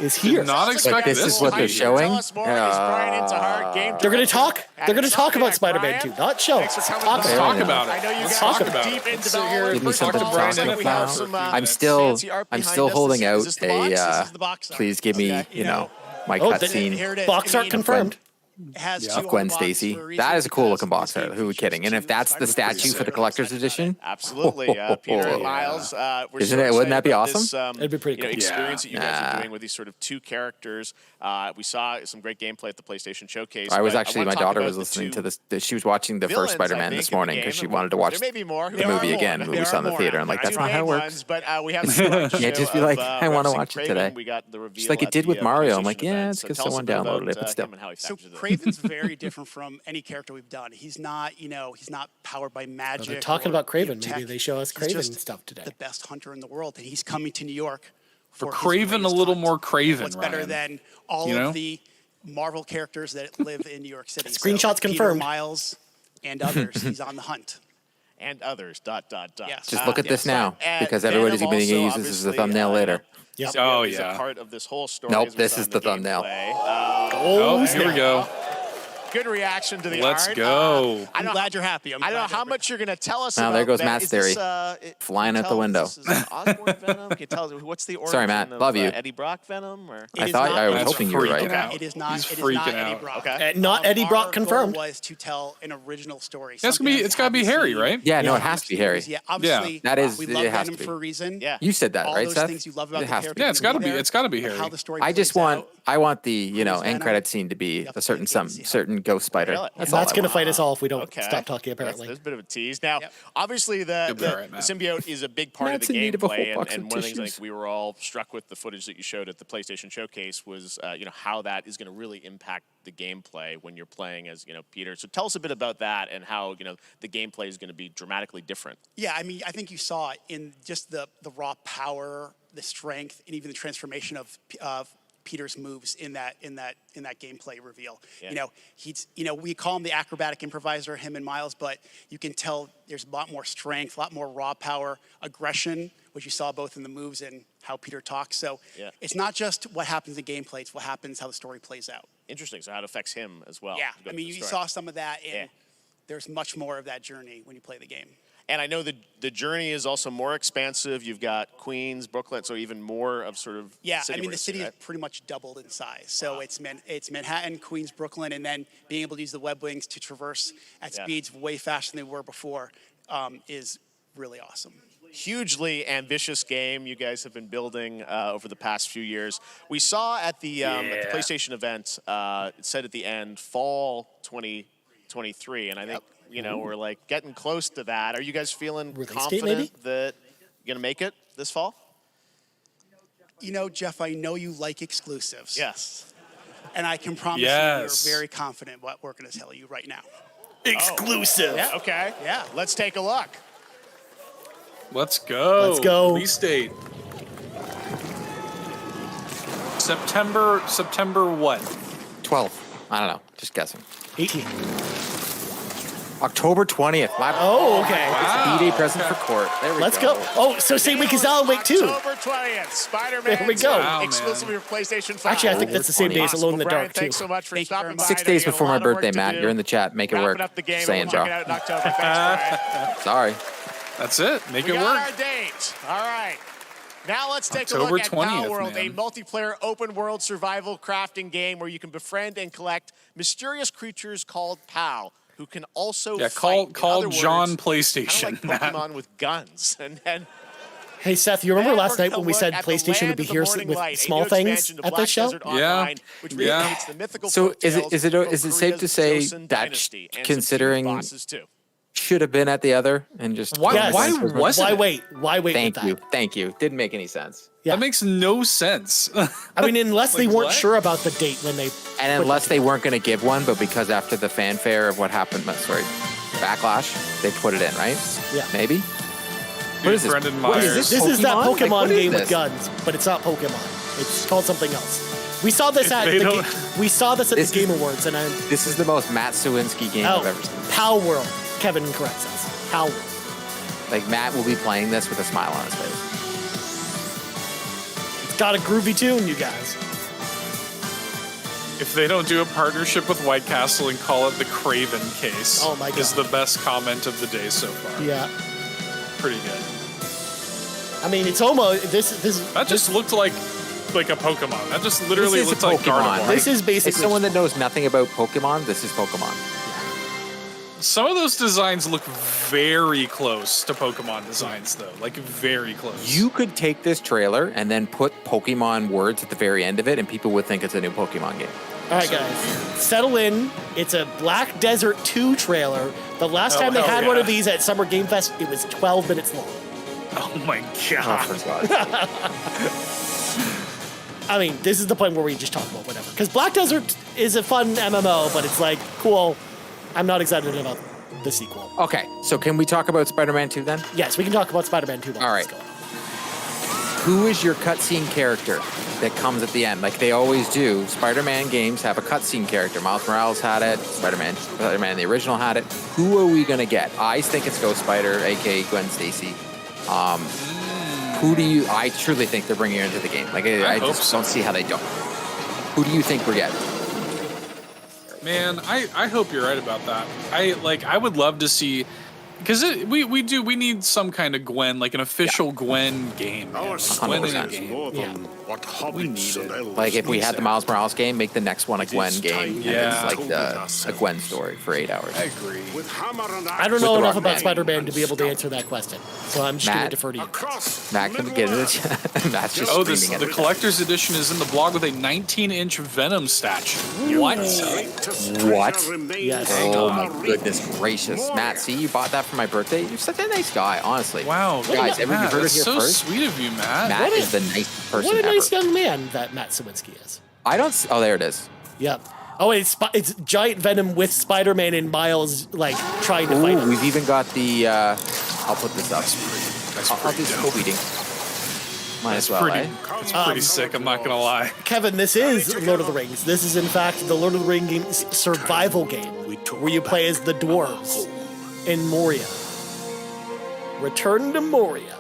Speaker 1: is here.
Speaker 2: Did not expect
Speaker 18: this is what they're showing.
Speaker 4: Tell us more. It's Brian Intihart, game
Speaker 1: They're gonna
Speaker 4: director
Speaker 1: talk. They're gonna talk about
Speaker 4: Insomniac.
Speaker 1: Spider-Man 2, not show.
Speaker 4: Thanks for coming.
Speaker 1: Talk
Speaker 2: Let's talk about it.
Speaker 4: I know you
Speaker 2: Let's
Speaker 4: guys
Speaker 2: talk
Speaker 4: are
Speaker 2: about
Speaker 4: deep
Speaker 2: it.
Speaker 4: in
Speaker 2: Let's sit here
Speaker 4: development.
Speaker 18: Give me
Speaker 2: and talk
Speaker 18: something
Speaker 2: to
Speaker 18: to
Speaker 2: Brian
Speaker 18: talk
Speaker 2: and
Speaker 4: we have
Speaker 18: about.
Speaker 4: some,
Speaker 18: I'm
Speaker 4: fancy art behind
Speaker 18: still
Speaker 4: us.
Speaker 18: holding
Speaker 4: Is
Speaker 18: out
Speaker 4: this the box? This
Speaker 18: a.
Speaker 4: is the box art.
Speaker 18: Please give me,
Speaker 4: Okay.
Speaker 18: my
Speaker 1: Oh,
Speaker 18: cutscene.
Speaker 4: Here it is.
Speaker 1: Box art confirmed.
Speaker 3: Has
Speaker 18: Of Gwen Stacy. That is a cool looking box art. Who are we kidding? And if that's the statue for the collector's edition,
Speaker 4: Absolutely, Peter and Miles. We're
Speaker 18: Isn't
Speaker 4: so
Speaker 18: it? Wouldn't that be
Speaker 4: excited about
Speaker 18: awesome?
Speaker 4: This,
Speaker 1: It'd be pretty cool.
Speaker 4: experience that you guys
Speaker 18: Yeah.
Speaker 4: are doing with these sort of two characters. We saw some great gameplay at the PlayStation Showcase.
Speaker 18: I was
Speaker 4: but
Speaker 18: actually,
Speaker 4: wanna
Speaker 18: my
Speaker 4: talk
Speaker 18: daughter
Speaker 4: about
Speaker 18: was
Speaker 4: the
Speaker 18: listening
Speaker 4: two
Speaker 18: to this. She was watching the
Speaker 4: villains,
Speaker 18: first Spider-Man
Speaker 4: I think,
Speaker 18: this
Speaker 4: in the
Speaker 18: morning
Speaker 4: game.
Speaker 18: because she wanted to watch
Speaker 4: There may be more.
Speaker 18: the movie again when we saw in the theater. I'm like, that's not how it works.
Speaker 4: But we have
Speaker 18: Yeah, just be like, I want to watch it today.
Speaker 4: We got the reveal
Speaker 18: She's like, it
Speaker 4: at
Speaker 18: did
Speaker 4: the,
Speaker 18: with Mario. I'm like,
Speaker 4: PlayStation
Speaker 18: yeah,
Speaker 4: event.
Speaker 18: it's
Speaker 4: So
Speaker 18: because
Speaker 4: tell us
Speaker 18: someone
Speaker 4: a bit
Speaker 18: downloaded
Speaker 4: about,
Speaker 18: it, but still.
Speaker 4: him and how he
Speaker 3: So
Speaker 4: factors it in.
Speaker 3: Craven's very different from any character we've done. He's not, he's not powered by
Speaker 1: Oh,
Speaker 3: magic.
Speaker 1: they're talking
Speaker 3: or,
Speaker 1: about Craven.
Speaker 3: tech.
Speaker 1: Maybe they show us
Speaker 3: He's
Speaker 1: Craven
Speaker 3: just
Speaker 1: stuff today.
Speaker 3: the best hunter in the world, and he's coming to New York
Speaker 2: For
Speaker 3: his
Speaker 2: Craven, a
Speaker 3: latest
Speaker 2: little
Speaker 3: hunt.
Speaker 2: more Craven,
Speaker 3: What's better
Speaker 2: Ryan?
Speaker 3: than all
Speaker 2: You know?
Speaker 3: of the Marvel characters that live in New York City?
Speaker 1: Screenshots
Speaker 3: Peter,
Speaker 1: confirmed.
Speaker 3: Miles, and others. He's on the hunt.
Speaker 4: And others. ...
Speaker 3: Yes.
Speaker 18: Just look at this
Speaker 4: yes.
Speaker 18: now
Speaker 4: And
Speaker 18: because everybody's
Speaker 4: Venom
Speaker 18: going to
Speaker 4: also,
Speaker 18: use this as a
Speaker 4: obviously,
Speaker 18: thumbnail later.
Speaker 1: Yep.
Speaker 2: Oh,
Speaker 4: is
Speaker 2: yeah.
Speaker 4: a part of this whole story.
Speaker 18: Nope,
Speaker 4: as we
Speaker 18: this
Speaker 4: saw
Speaker 18: is
Speaker 4: in
Speaker 18: the thumbnail.
Speaker 4: gameplay.
Speaker 2: Oh, here we go.
Speaker 4: Good reaction to the
Speaker 2: Let's
Speaker 4: art.
Speaker 2: go.
Speaker 3: I'm glad you're happy.
Speaker 4: I don't know how much you're going to tell us
Speaker 18: Now,
Speaker 4: about
Speaker 18: there goes
Speaker 4: that.
Speaker 18: Matt's
Speaker 4: Is this,
Speaker 18: theory. Flying out the window.
Speaker 4: Is this Osborn Venom? Can you tell us what's the origin
Speaker 18: Sorry, Matt.
Speaker 4: of
Speaker 18: Love you.
Speaker 4: Eddie Brock Venom? Or?
Speaker 18: I thought I was
Speaker 2: Matt's
Speaker 18: hoping you were right.
Speaker 2: freaking out.
Speaker 3: It is not.
Speaker 2: He's
Speaker 3: It is not
Speaker 2: freaking
Speaker 3: Eddie
Speaker 2: out.
Speaker 3: Brock.
Speaker 4: Okay.
Speaker 1: Not Eddie Brock
Speaker 3: Our
Speaker 1: confirmed.
Speaker 3: goal was to tell an original story.
Speaker 2: It's
Speaker 3: something
Speaker 2: got to be
Speaker 3: that
Speaker 2: Harry,
Speaker 3: we haven't
Speaker 2: right?
Speaker 18: Yeah, no,
Speaker 3: seen.
Speaker 18: it has to be Harry.
Speaker 3: Yeah, obviously.
Speaker 18: That is-
Speaker 3: we
Speaker 18: it
Speaker 3: love
Speaker 18: has
Speaker 3: Venom
Speaker 18: to be.
Speaker 3: for a reason.
Speaker 4: Yeah.
Speaker 18: You said that,
Speaker 3: All
Speaker 18: right,
Speaker 3: those
Speaker 18: Seth?
Speaker 3: things you love about
Speaker 18: It
Speaker 3: the
Speaker 18: has to
Speaker 3: character.
Speaker 18: be.
Speaker 2: Yeah, it's got to be.
Speaker 3: there,
Speaker 2: It's got to be
Speaker 3: and
Speaker 2: Harry.
Speaker 3: How the story
Speaker 18: I just
Speaker 3: plays
Speaker 18: want,
Speaker 3: out.
Speaker 18: I want the, end
Speaker 3: Venom.
Speaker 18: credit scene to be
Speaker 3: Yep,
Speaker 18: a certain
Speaker 3: play the game,
Speaker 18: certain Ghost Spider.
Speaker 4: Really?
Speaker 18: That's
Speaker 1: And
Speaker 18: all
Speaker 1: that's
Speaker 18: I
Speaker 1: going to
Speaker 18: want.
Speaker 1: fight us all if we don't
Speaker 4: Okay.
Speaker 1: stop talking, apparently.
Speaker 4: That's a bit of a tease. Now, obviously,
Speaker 2: You'll
Speaker 4: the
Speaker 2: be all right, Matt.
Speaker 4: symbiote is a big part
Speaker 18: Matt's
Speaker 4: of
Speaker 18: in
Speaker 4: the
Speaker 18: need of a whole
Speaker 4: gameplay,
Speaker 18: box
Speaker 4: and
Speaker 18: of
Speaker 4: one of the things I
Speaker 18: tissues.
Speaker 4: think we were all struck with the footage that you showed at the PlayStation Showcase was, how that is going to really impact the gameplay when you're playing as, Peter. So tell us a bit about that and how, the gameplay is going to be dramatically different.
Speaker 3: Yeah, I mean, I think you saw it in just the raw power, the strength, and even the transformation of Peter's moves in that gameplay reveal.
Speaker 4: Yeah.
Speaker 3: He's we call him the acrobatic improviser, him and Miles, but you can tell there's a lot more strength, a lot more raw power, aggression, which you saw both in the moves and how Peter talks. So
Speaker 4: Yeah.
Speaker 3: it's not just what happens in gameplay; it's what happens, how the story plays out.
Speaker 4: Interesting. So how it affects him as well.
Speaker 3: Yeah,
Speaker 4: Go
Speaker 3: I
Speaker 4: through
Speaker 3: mean,
Speaker 4: the
Speaker 3: you
Speaker 4: story.
Speaker 3: saw some of that, and
Speaker 4: Yeah.
Speaker 3: there's much more of that journey when you play the game.
Speaker 4: And I know the journey is also more expansive. You've got Queens, Brooklyn, so even more of sort of
Speaker 3: Yeah,
Speaker 4: city
Speaker 3: I mean, the
Speaker 4: racing,
Speaker 3: city
Speaker 4: right?
Speaker 3: is pretty much doubled in size. So it's Manhattan, Queens, Brooklyn, and then being able to use the web wings to traverse at speeds way faster than they were before is really awesome.
Speaker 4: Hugely ambitious game you guys have been building over the past few years. We saw at the PlayStation event, it said at the end, fall 2023, and I think we're like getting close to that. Are you guys feeling confident that you're gonna make it this fall?
Speaker 3: You know, Jeff, I know you like exclusives.
Speaker 4: Yes.
Speaker 3: And I can promise you we're very confident what we're going to tell you right now.
Speaker 1: Exclusive.
Speaker 4: Yeah. Okay. Yeah. Let's take a look.
Speaker 2: Let's go.
Speaker 1: Let's go.
Speaker 2: Release date. September what?
Speaker 18: 12. I don't know. Just guessing.
Speaker 1: 18.
Speaker 18: October 20th.
Speaker 1: Oh, okay.
Speaker 18: It's B-Day present for Court. There we
Speaker 1: Let's
Speaker 18: go.
Speaker 1: go. Oh, so same week as Alan Wake too.
Speaker 4: October 20th. Spider-Man.
Speaker 1: There we go.
Speaker 2: Wow,
Speaker 4: exclusively for PlayStation 5.
Speaker 1: Actually, I think that's the same day as Alone in the
Speaker 4: Brian,
Speaker 1: Dark too.
Speaker 4: thanks so much for stopping by.
Speaker 18: 6 days before my birthday, Matt. You're in the chat. Make it work.
Speaker 4: Wrapping up the game.
Speaker 18: Saying,
Speaker 4: We'll check
Speaker 18: Joe.
Speaker 4: it out in October. Thanks, Brian.
Speaker 18: Sorry.
Speaker 2: That's it. Make
Speaker 4: We
Speaker 2: it
Speaker 4: got
Speaker 2: work.
Speaker 4: our date. All right. Now let's take
Speaker 2: October
Speaker 4: a look at
Speaker 2: 20th,
Speaker 4: Power World, a
Speaker 2: man.
Speaker 4: multiplayer open-world survival crafting game where you can befriend and collect mysterious creatures called POW, who can also fight.
Speaker 2: called John
Speaker 4: Kind
Speaker 2: PlayStation.
Speaker 4: of like Pokemon with guns. And
Speaker 1: Hey Seth, you remember
Speaker 4: then
Speaker 1: last
Speaker 4: we're
Speaker 1: night
Speaker 4: gonna
Speaker 1: when we
Speaker 4: look
Speaker 1: said
Speaker 4: at the
Speaker 1: PlayStation would
Speaker 4: Land
Speaker 1: be
Speaker 4: of the
Speaker 1: here
Speaker 4: Morning
Speaker 1: with
Speaker 4: Light, a
Speaker 1: small
Speaker 4: new
Speaker 1: things
Speaker 4: expansion to
Speaker 1: at
Speaker 4: Black
Speaker 1: this show?
Speaker 4: Desert Online, which recreates the mythical
Speaker 18: So is
Speaker 4: folktales
Speaker 18: it
Speaker 4: from
Speaker 18: is it safe
Speaker 4: Korea's
Speaker 18: to say
Speaker 4: Joseon
Speaker 18: that
Speaker 4: dynasty, and some
Speaker 18: considering
Speaker 4: huge bosses too.
Speaker 18: should have been at the other and just
Speaker 2: Why
Speaker 1: wait? Why wait?
Speaker 18: Thank
Speaker 1: with
Speaker 18: you.
Speaker 1: that?
Speaker 18: Thank you. Didn't make any sense.
Speaker 1: Yeah.
Speaker 2: That makes no sense.
Speaker 1: I mean, unless they
Speaker 2: Like,
Speaker 1: weren't
Speaker 2: what?
Speaker 1: sure about the date when they.
Speaker 18: And unless they weren't going to give one, but because after the fanfare of what happened, Backlash, they put it in, right?
Speaker 1: Yeah.
Speaker 18: Maybe. What is this?
Speaker 2: Brendan
Speaker 18: What
Speaker 2: Myers.
Speaker 18: is
Speaker 1: This is that
Speaker 18: Like,
Speaker 1: Pokemon
Speaker 18: what is
Speaker 1: game with
Speaker 18: this?
Speaker 1: guns, but it's not Pokemon. It's called something else. We saw this at
Speaker 2: They
Speaker 1: the
Speaker 2: don't-
Speaker 1: we saw this at
Speaker 18: This
Speaker 1: the Game
Speaker 18: is-
Speaker 1: Awards, and I.
Speaker 18: This is the most Matt Sawinski game I've ever seen.
Speaker 1: POW World. Kevin corrects us. POW World.
Speaker 18: Like, Matt will be playing this with a smile on his face.
Speaker 1: It's got a groovy tune, you guys.
Speaker 2: If they don't do a partnership with White Castle and call it the Craven case,
Speaker 1: Oh my
Speaker 2: is
Speaker 1: God.
Speaker 2: the best comment of the day so far.
Speaker 1: Yeah.
Speaker 2: Pretty good.
Speaker 1: I mean, it's almost this.
Speaker 2: That just looked like a Pokemon. That just literally
Speaker 18: This is
Speaker 2: looked
Speaker 18: a
Speaker 2: like
Speaker 18: Pokemon.
Speaker 2: Gardevoir.
Speaker 1: This is basically.
Speaker 18: As someone that knows nothing about Pokemon, this is Pokemon.
Speaker 2: Some of those designs look very close to Pokemon designs, though. Like, very close.
Speaker 18: You could take this trailer and then put Pokemon words at the very end of it, and people would think it's a new Pokemon game.
Speaker 1: All right, guys, settle in. It's a Black Desert 2 trailer. The last time they had one of these at Summer Game Fest, it was 12 minutes long.
Speaker 2: Oh my
Speaker 18: Oh,
Speaker 2: god.
Speaker 18: for God's sake.
Speaker 1: I mean, this is the point where we just talk about whatever. Because Black Desert is a fun MMO, but it's like, cool. I'm not excited about the sequel.
Speaker 18: Okay, so can we talk about Spider-Man 2 then?
Speaker 1: Yes, we can talk about Spider-Man 2.
Speaker 18: All right. Who is your cutscene character that comes at the end? Like they always do. Spider-Man games have a cutscene character. Miles Morales had it. Spider-Man the original had it. Who are we gonna get? I think it's Ghost Spider, aka Gwen Stacy. Who do you? I truly think they're bringing her into the game. Like I just don't see how they don't. Who do you think we're getting?
Speaker 2: Man, I hope you're right about that. I would love to see, because we need some kind of Gwen, like an official Gwen game.
Speaker 19: Our
Speaker 2: Gwen in a
Speaker 19: story is
Speaker 2: game.
Speaker 19: more than what hobbits and elves
Speaker 18: Like if we had the Miles Morales game, make the next one a Gwen
Speaker 19: is
Speaker 18: game.
Speaker 19: time
Speaker 18: And
Speaker 2: Yeah.
Speaker 18: it's like a Gwen story for 8 hours.
Speaker 2: I agree.
Speaker 19: with hammer and
Speaker 1: I don't
Speaker 19: axe
Speaker 1: know
Speaker 18: the
Speaker 1: enough
Speaker 18: Rock
Speaker 1: about
Speaker 18: Man.
Speaker 1: Spider-Man to be able to answer that question. So I'm just going to
Speaker 18: Matt?
Speaker 1: defer to you.
Speaker 19: across
Speaker 18: Matt can get it. Matt's just
Speaker 2: Oh,
Speaker 18: screaming
Speaker 2: the
Speaker 18: at it.
Speaker 2: collector's edition is in the blog with a 19-inch Venom statue. What?
Speaker 18: What?
Speaker 1: Yes.
Speaker 18: Oh my goodness gracious. Matt, see, you bought that for my birthday? You're such a nice guy, honestly.
Speaker 2: Wow,
Speaker 18: Guys,
Speaker 2: Matt,
Speaker 18: you heard it
Speaker 2: that's
Speaker 18: here
Speaker 2: so
Speaker 18: first?
Speaker 2: sweet of you, Matt.
Speaker 18: Matt is the nicest person
Speaker 1: What a
Speaker 18: ever.
Speaker 1: nice young man that Matt Sawinski is.
Speaker 18: I don't see, oh, there it is.
Speaker 1: Yep. Oh, wait, it's giant Venom with Spider-Man and Miles, like, trying to fight
Speaker 18: Ooh,
Speaker 1: him.
Speaker 18: we've even got the, I'll put this up. I'll do some tweeting. Might as well, eh?
Speaker 2: It's pretty sick, I'm not gonna lie.
Speaker 1: Kevin, this is Lord of the Rings. This is, in fact, the Lord of the Rings survival game where you play as the dwarves in Moria. Return to Moria.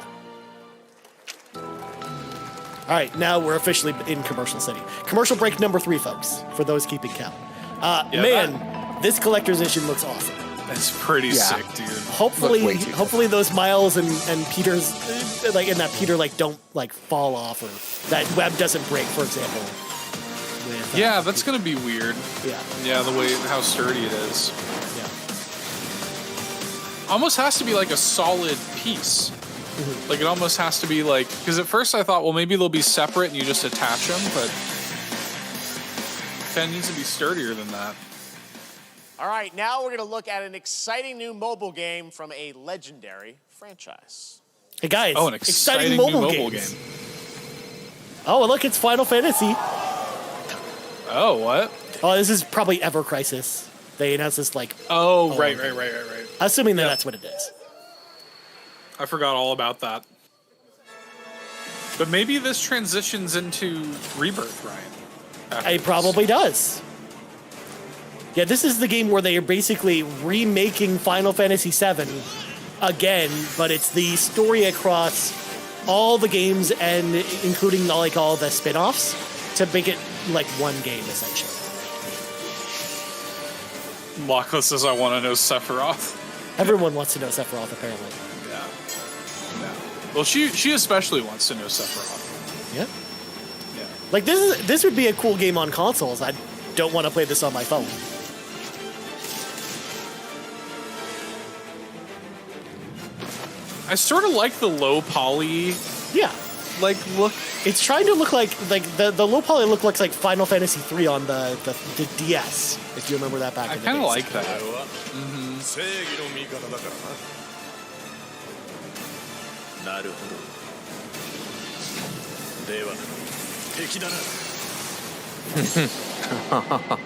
Speaker 1: All right, now we're officially in Commercial City. Commercial break number 3, folks, for those keeping count. Man, this collector's edition looks awesome.
Speaker 2: It's pretty sick, dude.
Speaker 1: Hopefully those Miles and Peter's and that Peter don't fall off, or that web doesn't break, for example.
Speaker 2: Yeah, that's gonna be weird.
Speaker 1: Yeah,
Speaker 2: the way how sturdy it is.
Speaker 1: Yeah,
Speaker 2: almost has to be like a solid piece.
Speaker 1: Mm-hmm.
Speaker 2: Like it almost has to be because at first I thought, well, maybe they'll be separate and you just attach them, but it needs to be sturdier than that.
Speaker 4: All right, now we're going to look at an exciting new mobile game from a legendary franchise.
Speaker 1: Hey guys,
Speaker 2: an exciting
Speaker 1: mobile
Speaker 2: game.
Speaker 1: Oh, look, it's Final Fantasy.
Speaker 2: Oh, what?
Speaker 1: Oh, this is probably Ever Crisis. They announced this
Speaker 2: right.
Speaker 1: Assuming that's what it is.
Speaker 2: I forgot all about that. But maybe this transitions into Rebirth, Ryan.
Speaker 1: It probably does. Yeah, this is the game where they are basically remaking Final Fantasy VII again, but it's the story across all the games and including all the spin-offs to make it one game, essentially.
Speaker 2: Lachlan says, I want to know Sephiroth.
Speaker 1: Everyone wants to know Sephiroth, apparently.
Speaker 2: Yeah. Well, she especially wants to know Sephiroth.
Speaker 1: Yeah. This would be a cool game on consoles. I don't want to play this on my phone.
Speaker 2: I sort of like the low poly.
Speaker 1: Yeah.
Speaker 2: Look.
Speaker 1: It's trying to look like the low poly look looks like Final Fantasy 3 on the DS, if you remember that back in the day.
Speaker 2: I kind of like that. Mm-hmm.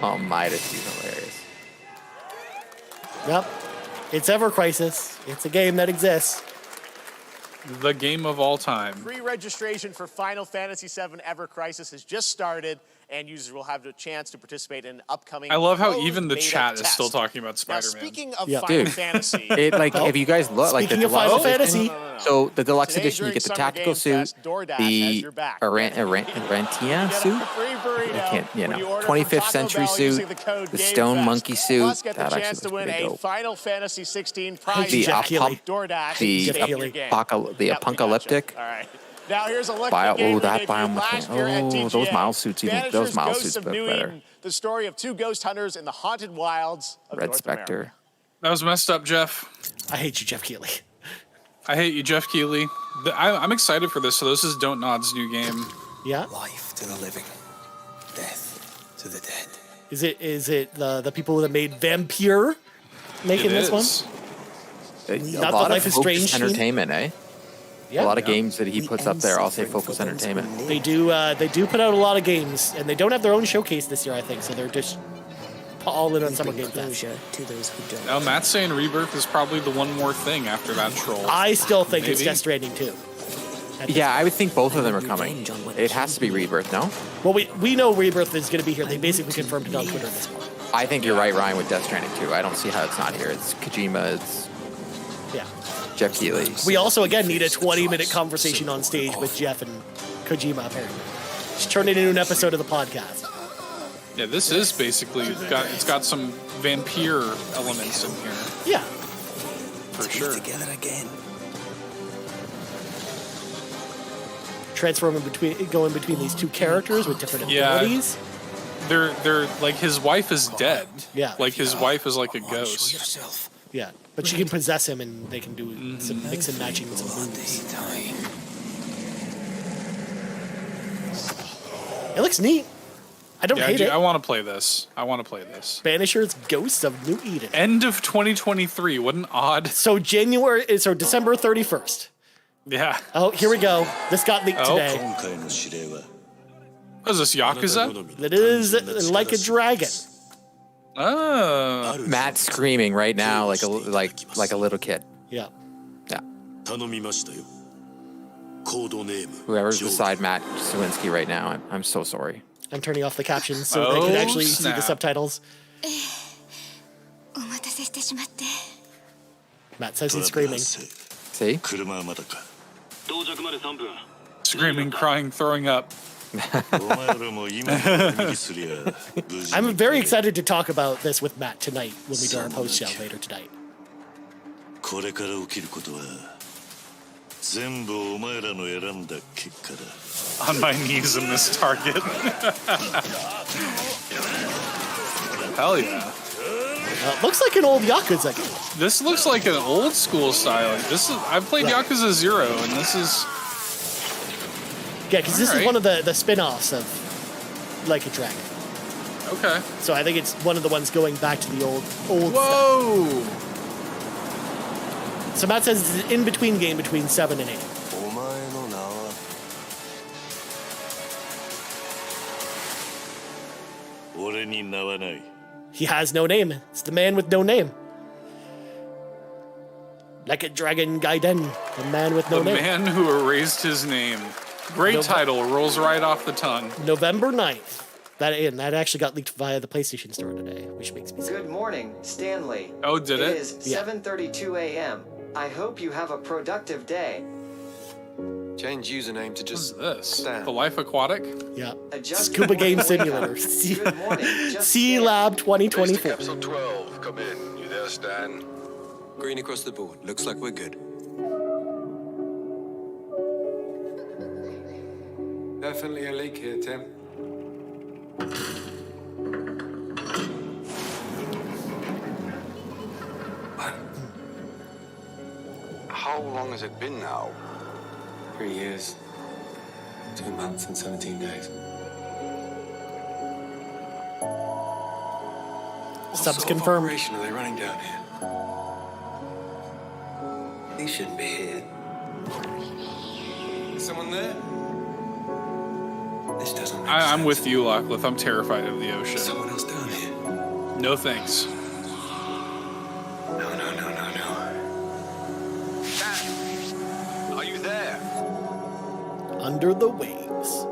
Speaker 18: Oh, Midas, he's hilarious.
Speaker 1: Yep. It's Ever Crisis. It's a game that exists.
Speaker 2: The game of all time.
Speaker 4: Pre-registration for Final Fantasy VII Ever Crisis has just started, and users will have the chance to participate in upcoming.
Speaker 2: I love how even the
Speaker 4: beta
Speaker 2: chat is
Speaker 4: test.
Speaker 2: still talking about Spider-Man.
Speaker 4: Now, speaking of Final Fantasy,
Speaker 18: if you guys look
Speaker 1: Speaking
Speaker 18: the
Speaker 1: of Final
Speaker 18: deluxe
Speaker 1: Fantasy,
Speaker 18: so the deluxe
Speaker 4: Today
Speaker 18: edition, you
Speaker 4: during
Speaker 18: get the
Speaker 4: Summer
Speaker 18: tactical
Speaker 4: Game
Speaker 18: suit,
Speaker 4: Fest, DoorDash has
Speaker 18: the
Speaker 4: your back.
Speaker 18: Arantia suit.
Speaker 4: Free burrito
Speaker 18: I can't,
Speaker 4: when you order
Speaker 18: 25th
Speaker 4: from Taco
Speaker 18: century
Speaker 4: Bell using
Speaker 18: suit,
Speaker 4: the code
Speaker 18: the
Speaker 4: GameFest.
Speaker 18: stone monkey suit.
Speaker 4: Plus, get the
Speaker 18: That
Speaker 4: chance
Speaker 18: actually
Speaker 4: to
Speaker 18: looks
Speaker 4: win
Speaker 18: pretty
Speaker 4: a
Speaker 18: dope.
Speaker 4: Final Fantasy 16 prize
Speaker 18: The
Speaker 4: jacket.
Speaker 18: apocalyptic.
Speaker 4: All right. Now here's a look at the game we debuted last year at TGA.
Speaker 18: Those Miles suits, those Miles suits look better.
Speaker 4: The story of two ghost hunters in the haunted wilds of
Speaker 18: Red
Speaker 4: North
Speaker 18: Spectre.
Speaker 4: America.
Speaker 2: That was messed up, Jeff.
Speaker 1: I hate you, Jeff Keighley.
Speaker 2: I hate you, Jeff Keighley. I'm excited for this. So this is Don't Nod's new game.
Speaker 1: Yeah.
Speaker 6: Life to the living, death to the dead.
Speaker 1: Is it the people that made Vampire making this one?
Speaker 18: Not the Life is Strange entertainment, eh?
Speaker 1: Yeah.
Speaker 18: A lot of games that he puts up there, I'll say Focus Entertainment.
Speaker 1: They do put out a lot of games, and they don't have their own showcase this year, I think, so they're just all in on Summer Game Fest.
Speaker 2: Now, Matt's saying Rebirth is probably the one more thing after that troll.
Speaker 1: I still think it's
Speaker 2: Maybe.
Speaker 1: Death Stranding too.
Speaker 18: Yeah, I would think both of them are coming. It has to be Rebirth, no?
Speaker 1: Well, we know Rebirth is going to be here. They basically confirmed it on Twitter this morning.
Speaker 18: I think you're right, Ryan, with Death Stranding too. I don't see how it's not here. It's Kojima, it's Jeff Keighley.
Speaker 1: We also, again, need a 20-minute conversation on stage with Jeff and Kojima, apparently. Just turn it into an episode of the podcast.
Speaker 2: Yeah, this is basically it's got some vampire elements in here.
Speaker 1: Yeah,
Speaker 2: for sure.
Speaker 6: Together again.
Speaker 1: Going between these two characters with different abilities.
Speaker 2: They're like his wife is dead.
Speaker 1: Yeah,
Speaker 2: like his wife is like a ghost.
Speaker 1: Yeah, but she can possess him, and they can do some mix and matching with some moves. It looks neat. I don't hate it.
Speaker 2: I want to play this.
Speaker 1: Banisher's Ghosts of New Eden.
Speaker 2: End of 2023. What an odd.
Speaker 1: So December 31st.
Speaker 2: Yeah.
Speaker 1: Oh, here we go. This got leaked today.
Speaker 2: What is this, Yakuza?
Speaker 1: That is like a dragon.
Speaker 2: Oh.
Speaker 18: Matt's screaming right now like a little kid.
Speaker 1: Yeah.
Speaker 18: Yeah. Whoever's beside Matt Sawinski right now, I'm so sorry.
Speaker 1: I'm turning off the captions so they can actually see the subtitles. Matt says he's screaming.
Speaker 18: See?
Speaker 2: Screaming, crying, throwing up.
Speaker 1: I'm very excited to talk about this with Matt tonight when we do our post show later tonight.
Speaker 2: On my knees in this target. Hell yeah.
Speaker 1: Looks like an old Yakuza game.
Speaker 2: This looks like an old school style. I've played Yakuza 0, and this is...
Speaker 1: Yeah, because this is one of the spin-offs of Like a Dragon.
Speaker 2: Okay.
Speaker 1: So I think it's one of the ones going back to the old
Speaker 2: Whoa!
Speaker 1: stuff. So Matt says it's an in-between game between 7 and 8. He has no name. It's the man with no name. Like a Dragon Gaiden, the man with no name.
Speaker 2: The man who erased his name. Great title, rolls right off the tongue.
Speaker 1: November 9th. That actually got leaked via the PlayStation Store today, which makes me sad.
Speaker 20: Good morning, Stanley.
Speaker 2: Oh, did it?
Speaker 20: It is 7:32 a.m. I hope you have a productive day.
Speaker 21: Change username to just
Speaker 2: this?
Speaker 21: Stan.
Speaker 2: The Life Aquatic?
Speaker 1: Yeah. Scuba Game Simulator. Sea Lab 2024.
Speaker 21: Capsule 12, come in. You there, Stan? Green across the board. Looks like we're good. Definitely a leak here, Tim. How long has it been now? 3 years, 2 months and 17 days.
Speaker 1: Subs confirmed.
Speaker 21: What sort of operation are they running down here? These shouldn't be here. Is someone there? This doesn't make sense.
Speaker 2: I'm with you, Locklith. I'm terrified of the ocean.
Speaker 21: Someone else down here.
Speaker 2: No thanks.
Speaker 21: No. Stan, are you there?
Speaker 1: Under the Waves.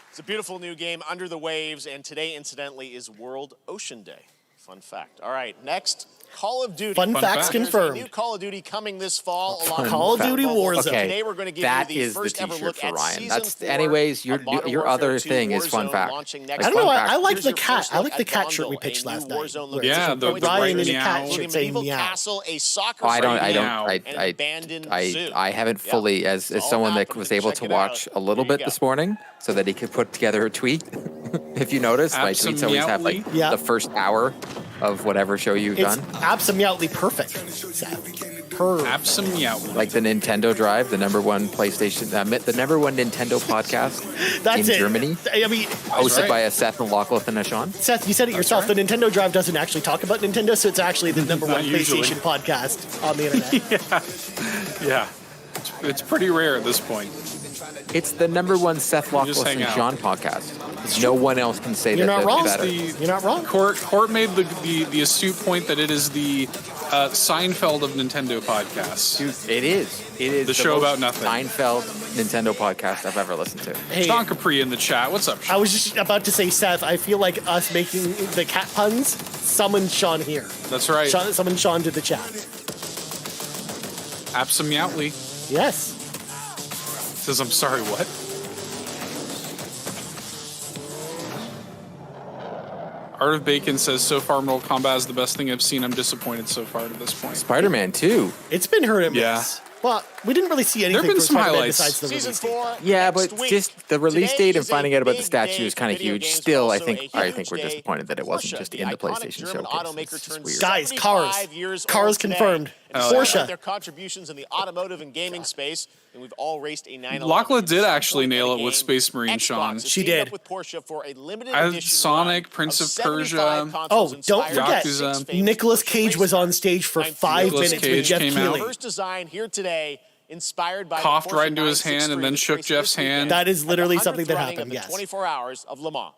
Speaker 4: It's a beautiful new game, Under the Waves, and today, incidentally, is World Ocean Day. Fun fact. All right, next, Call of Duty.
Speaker 1: Fun facts confirmed.
Speaker 4: There's a new Call of Duty coming this fall.
Speaker 1: Call of Duty Warzone.
Speaker 18: Okay,
Speaker 4: Today we're going to give
Speaker 18: that
Speaker 4: you the
Speaker 18: is the
Speaker 4: first ever
Speaker 18: T-shirt
Speaker 4: look
Speaker 18: for
Speaker 4: at
Speaker 18: Ryan.
Speaker 4: Season
Speaker 18: That's
Speaker 4: 4
Speaker 18: anyways.
Speaker 4: of Modern
Speaker 18: Your
Speaker 4: Warfare
Speaker 18: other
Speaker 4: 2
Speaker 18: thing is fun
Speaker 4: Warzone
Speaker 18: fact.
Speaker 4: launching
Speaker 1: I
Speaker 4: next
Speaker 1: don't know.
Speaker 4: month.
Speaker 1: I like
Speaker 4: Here's
Speaker 1: the
Speaker 4: your
Speaker 1: cat.
Speaker 4: first
Speaker 1: I
Speaker 4: look
Speaker 1: like the
Speaker 4: at
Speaker 1: cat shirt we
Speaker 4: Gondel,
Speaker 1: pitched
Speaker 4: a
Speaker 1: last
Speaker 4: new
Speaker 1: night.
Speaker 4: Warzone
Speaker 1: Where
Speaker 2: Yeah,
Speaker 1: it's
Speaker 2: the
Speaker 1: Ryan in a
Speaker 2: meow.
Speaker 1: cat
Speaker 4: including
Speaker 1: shirt saying
Speaker 4: medieval
Speaker 1: meow.
Speaker 4: castle, a soccer
Speaker 18: I
Speaker 4: stadium, and an abandoned zoo.
Speaker 18: I haven't fully, as someone that was able to watch a little bit this morning, so that he could put together a tweet. If you notice, my tweets always have like the first hour of whatever show you've done.
Speaker 1: Absolutely perfect. Seth.
Speaker 2: Absolutely.
Speaker 18: Like the Nintendo Drive, the #1 PlayStation, the #1 Nintendo podcast
Speaker 1: That's
Speaker 18: in
Speaker 1: it.
Speaker 18: Germany,
Speaker 1: I mean,
Speaker 18: hosted by a Seth and Lachlan and a Sean.
Speaker 1: Seth, you said it yourself. The Nintendo Drive doesn't actually talk about Nintendo, so it's actually the #1
Speaker 2: usually.
Speaker 1: PlayStation podcast on the internet.
Speaker 2: Yeah. It's pretty rare at this point.
Speaker 18: It's the #1 Seth Lachlan and Sean podcast. No one else can say
Speaker 1: You're
Speaker 18: that.
Speaker 1: not wrong.
Speaker 18: Better.
Speaker 1: You're not wrong.
Speaker 2: Court made the astute point that it is the Seinfeld of Nintendo podcasts.
Speaker 18: Dude, it is. It is
Speaker 2: the show
Speaker 18: most
Speaker 2: about nothing.
Speaker 18: Seinfeld Nintendo podcast I've ever listened to.
Speaker 1: Hey,
Speaker 2: Sean Capri in the chat. What's up, Sean?
Speaker 1: I was just about to say, Seth, I feel like us making the cat puns summoned Sean here.
Speaker 2: That's right.
Speaker 1: Summoned Sean to the chat.
Speaker 2: Absolutely.
Speaker 1: Yes.
Speaker 2: Says, I'm sorry, what? Art of Bacon says, so far Mortal Kombat is the best thing I've seen. I'm disappointed so far to this point.
Speaker 18: Spider-Man 2.
Speaker 1: It's been hurt and miss.
Speaker 2: Yeah.
Speaker 1: Well, we didn't really see anything
Speaker 2: There have been
Speaker 1: from
Speaker 2: some
Speaker 1: Spider-Man
Speaker 2: highlights.
Speaker 1: besides the
Speaker 4: Season
Speaker 1: release date.
Speaker 4: 4.
Speaker 18: Yeah,
Speaker 4: next
Speaker 18: but
Speaker 4: week.
Speaker 18: just the release
Speaker 4: Today
Speaker 18: date and
Speaker 4: is a
Speaker 18: finding out about the
Speaker 4: big
Speaker 18: statue
Speaker 4: day
Speaker 18: is kind of
Speaker 4: video
Speaker 18: huge.
Speaker 4: games,
Speaker 18: Still, I
Speaker 4: but
Speaker 18: think
Speaker 4: also a
Speaker 18: we're
Speaker 4: huge day
Speaker 18: disappointed that it wasn't
Speaker 4: Porsche,
Speaker 18: just
Speaker 4: the
Speaker 18: in the
Speaker 4: iconic
Speaker 18: PlayStation
Speaker 4: German
Speaker 18: showcase.
Speaker 4: automaker
Speaker 18: It's
Speaker 4: turned
Speaker 18: weird.
Speaker 1: Guys,
Speaker 4: 75 years
Speaker 1: Cars
Speaker 4: old today.
Speaker 1: confirmed.
Speaker 4: And
Speaker 1: Porsche.
Speaker 4: celebrate their contributions in the automotive and gaming space, and we've all raced a 911.
Speaker 2: Lachlan did actually nail it with Space Marine, Sean.
Speaker 1: She did.
Speaker 4: With Porsche for a limited
Speaker 2: I had
Speaker 4: edition
Speaker 2: Sonic,
Speaker 4: run
Speaker 2: Prince of
Speaker 4: 75
Speaker 2: Persia.
Speaker 4: consoles
Speaker 1: Oh, don't
Speaker 4: inspired by
Speaker 1: forget,
Speaker 4: 6 famous
Speaker 1: Nicolas
Speaker 4: Porsche
Speaker 1: Cage
Speaker 4: race
Speaker 1: was on
Speaker 4: cars.
Speaker 1: stage for 5
Speaker 2: Nicolas
Speaker 1: minutes
Speaker 2: Cage
Speaker 1: with Jeff
Speaker 2: came out.
Speaker 1: Keighley.
Speaker 4: First design here today, inspired by
Speaker 2: Coughed
Speaker 4: the Porsche
Speaker 2: right into his
Speaker 4: 963
Speaker 2: hand and then
Speaker 4: that
Speaker 2: shook
Speaker 4: raced
Speaker 2: Jeff's
Speaker 4: this weekend
Speaker 2: hand.
Speaker 1: That is literally
Speaker 4: at the
Speaker 1: something that
Speaker 4: 100th running
Speaker 1: happened,
Speaker 4: of the
Speaker 1: yes.
Speaker 4: 24 hours of Le Mans.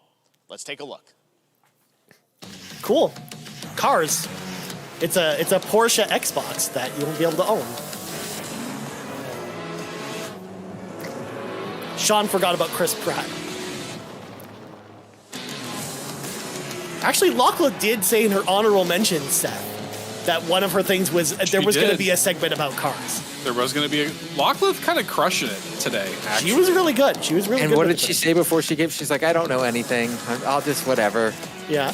Speaker 4: Let's take a look.
Speaker 1: Cool. Cars. It's a Porsche Xbox that you won't be able to own. Sean forgot about Chris Pratt. Actually, Lachlan did say in her honorable mentions, Seth, that one of her things was there was going to
Speaker 2: did.
Speaker 1: be a segment about cars.
Speaker 2: There was going to be Lachlan kind of crushing it today. Actually.
Speaker 1: She was really good. She was really
Speaker 18: And
Speaker 1: good.
Speaker 18: what
Speaker 1: with
Speaker 18: did
Speaker 1: it.
Speaker 18: she say before she gave? She's like, I don't know anything. I'll just whatever.
Speaker 1: Yeah.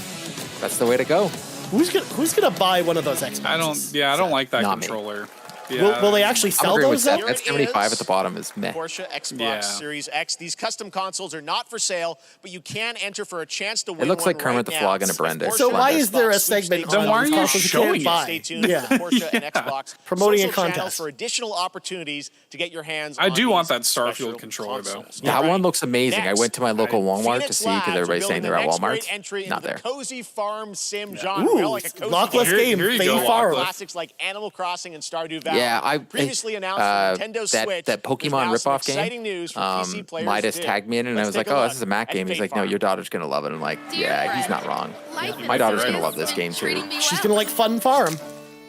Speaker 18: That's the way to go.
Speaker 1: Who's gonna buy one of those Xboxes?
Speaker 2: I don't like that
Speaker 18: Not me.
Speaker 2: controller. Yeah.
Speaker 1: Will they actually
Speaker 18: I'm
Speaker 1: sell
Speaker 18: agreeing
Speaker 1: those?
Speaker 18: with
Speaker 1: Though?
Speaker 18: that. That 75 at the bottom is meh.
Speaker 4: Porsche Xbox
Speaker 2: Yeah.
Speaker 4: Series X. These custom consoles are not for sale, but you can enter for a chance to win.
Speaker 18: It looks
Speaker 4: one
Speaker 18: like Kermit
Speaker 4: right
Speaker 18: the
Speaker 4: now.
Speaker 18: Frog and a Brenda.
Speaker 1: So why is there a
Speaker 4: Xbox
Speaker 1: segment
Speaker 4: sweepstakes
Speaker 1: on
Speaker 2: Then why are
Speaker 1: these
Speaker 2: you
Speaker 1: consoles
Speaker 2: showing
Speaker 1: can't
Speaker 2: it?
Speaker 1: buy?
Speaker 4: Stay tuned
Speaker 1: Yeah.
Speaker 4: for Porsche and Xbox
Speaker 1: Promoting a
Speaker 4: social channels
Speaker 1: contest.
Speaker 4: for additional opportunities to get your hands.
Speaker 2: I
Speaker 4: on
Speaker 2: do want
Speaker 4: these
Speaker 2: that Starfield
Speaker 4: special
Speaker 2: controller though.
Speaker 4: consoles.
Speaker 18: That
Speaker 4: All right.
Speaker 18: one looks amazing.
Speaker 4: Next,
Speaker 18: I went to my local Walmart
Speaker 4: Phoenix
Speaker 18: to see because
Speaker 4: Labs are
Speaker 18: everybody's saying
Speaker 4: building
Speaker 18: they're at
Speaker 4: the next
Speaker 18: Walmart.
Speaker 4: great entry
Speaker 18: Not
Speaker 4: into
Speaker 18: there.
Speaker 4: the cozy farm sim genre.
Speaker 1: Ooh,
Speaker 4: Well, like a cozy
Speaker 1: lockless game,
Speaker 2: Here you
Speaker 1: Fay
Speaker 2: go,
Speaker 1: Farm.
Speaker 4: classics like Animal Crossing and Stardew Valley.
Speaker 18: Yeah, I
Speaker 4: previously announced for Nintendo Switch.
Speaker 18: that
Speaker 4: there's
Speaker 18: Pokemon
Speaker 4: now some
Speaker 18: ripoff game.
Speaker 4: exciting news for PC players
Speaker 18: Midas
Speaker 4: to dig.
Speaker 18: tagged me in, and I
Speaker 4: Let's
Speaker 18: was like,
Speaker 4: take a
Speaker 18: "Oh,
Speaker 4: look
Speaker 18: this is a Mac
Speaker 4: at
Speaker 18: game." He's
Speaker 4: Fay
Speaker 18: like, "No,
Speaker 4: Farm.
Speaker 18: your daughter's gonna love it." I'm like,
Speaker 10: Dear
Speaker 18: "Yeah, he's
Speaker 10: friend,
Speaker 18: not wrong.
Speaker 10: life
Speaker 18: My
Speaker 10: in
Speaker 18: daughter's
Speaker 10: the
Speaker 18: gonna
Speaker 10: city
Speaker 18: love this
Speaker 10: has
Speaker 18: game
Speaker 10: been
Speaker 18: too."
Speaker 10: treating me
Speaker 1: She's
Speaker 10: well.
Speaker 1: gonna like Fun Farm.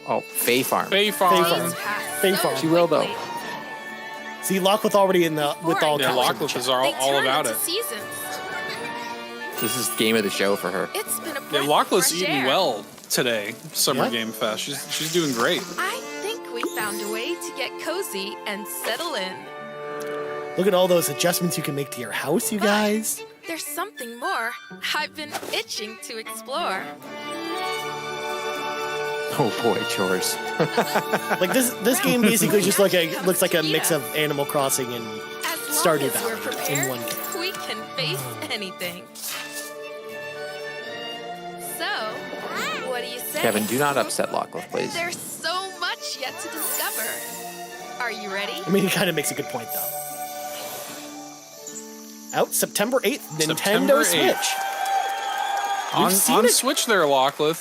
Speaker 18: Oh, Fay Farm.
Speaker 2: Fay Farm.
Speaker 1: Farm.
Speaker 10: Passed
Speaker 1: Fay
Speaker 10: so
Speaker 1: Farm.
Speaker 18: She will though.
Speaker 10: quickly.
Speaker 1: See, Lockwith already in the with all
Speaker 2: Yeah,
Speaker 1: caps in the
Speaker 2: Lachlan
Speaker 1: chat.
Speaker 2: is
Speaker 10: They
Speaker 2: all
Speaker 10: turn
Speaker 2: about
Speaker 10: into
Speaker 2: it.
Speaker 10: seasons.
Speaker 18: This is game of the show for her.
Speaker 10: It's been a breath
Speaker 2: Yeah,
Speaker 10: of
Speaker 2: Lachlan's
Speaker 10: fresh
Speaker 2: eating
Speaker 10: air.
Speaker 2: well today. Summer
Speaker 1: Yeah.
Speaker 2: Game Fest. She's doing great.
Speaker 10: I think we found a way to get cozy and settle in.
Speaker 1: Look at all those adjustments you can make to your house, you guys.
Speaker 10: There's something more I've been itching to explore.
Speaker 18: Oh boy, chores.
Speaker 1: Like this game basically just looks like a mix of Animal Crossing and
Speaker 10: As long
Speaker 1: Stardew
Speaker 10: as we're
Speaker 1: Valley in
Speaker 10: prepared,
Speaker 1: one game.
Speaker 10: we can face anything. So, what do you say?
Speaker 18: Kevin, do not upset Lachlan, please.
Speaker 10: There's so much yet to discover. Are you ready?
Speaker 1: I mean, he kind of makes a good point though. Out September 8th,
Speaker 2: September
Speaker 1: Nintendo
Speaker 2: 8th.
Speaker 1: Switch.
Speaker 2: On
Speaker 1: seen it.
Speaker 2: Switch there, Lachlan.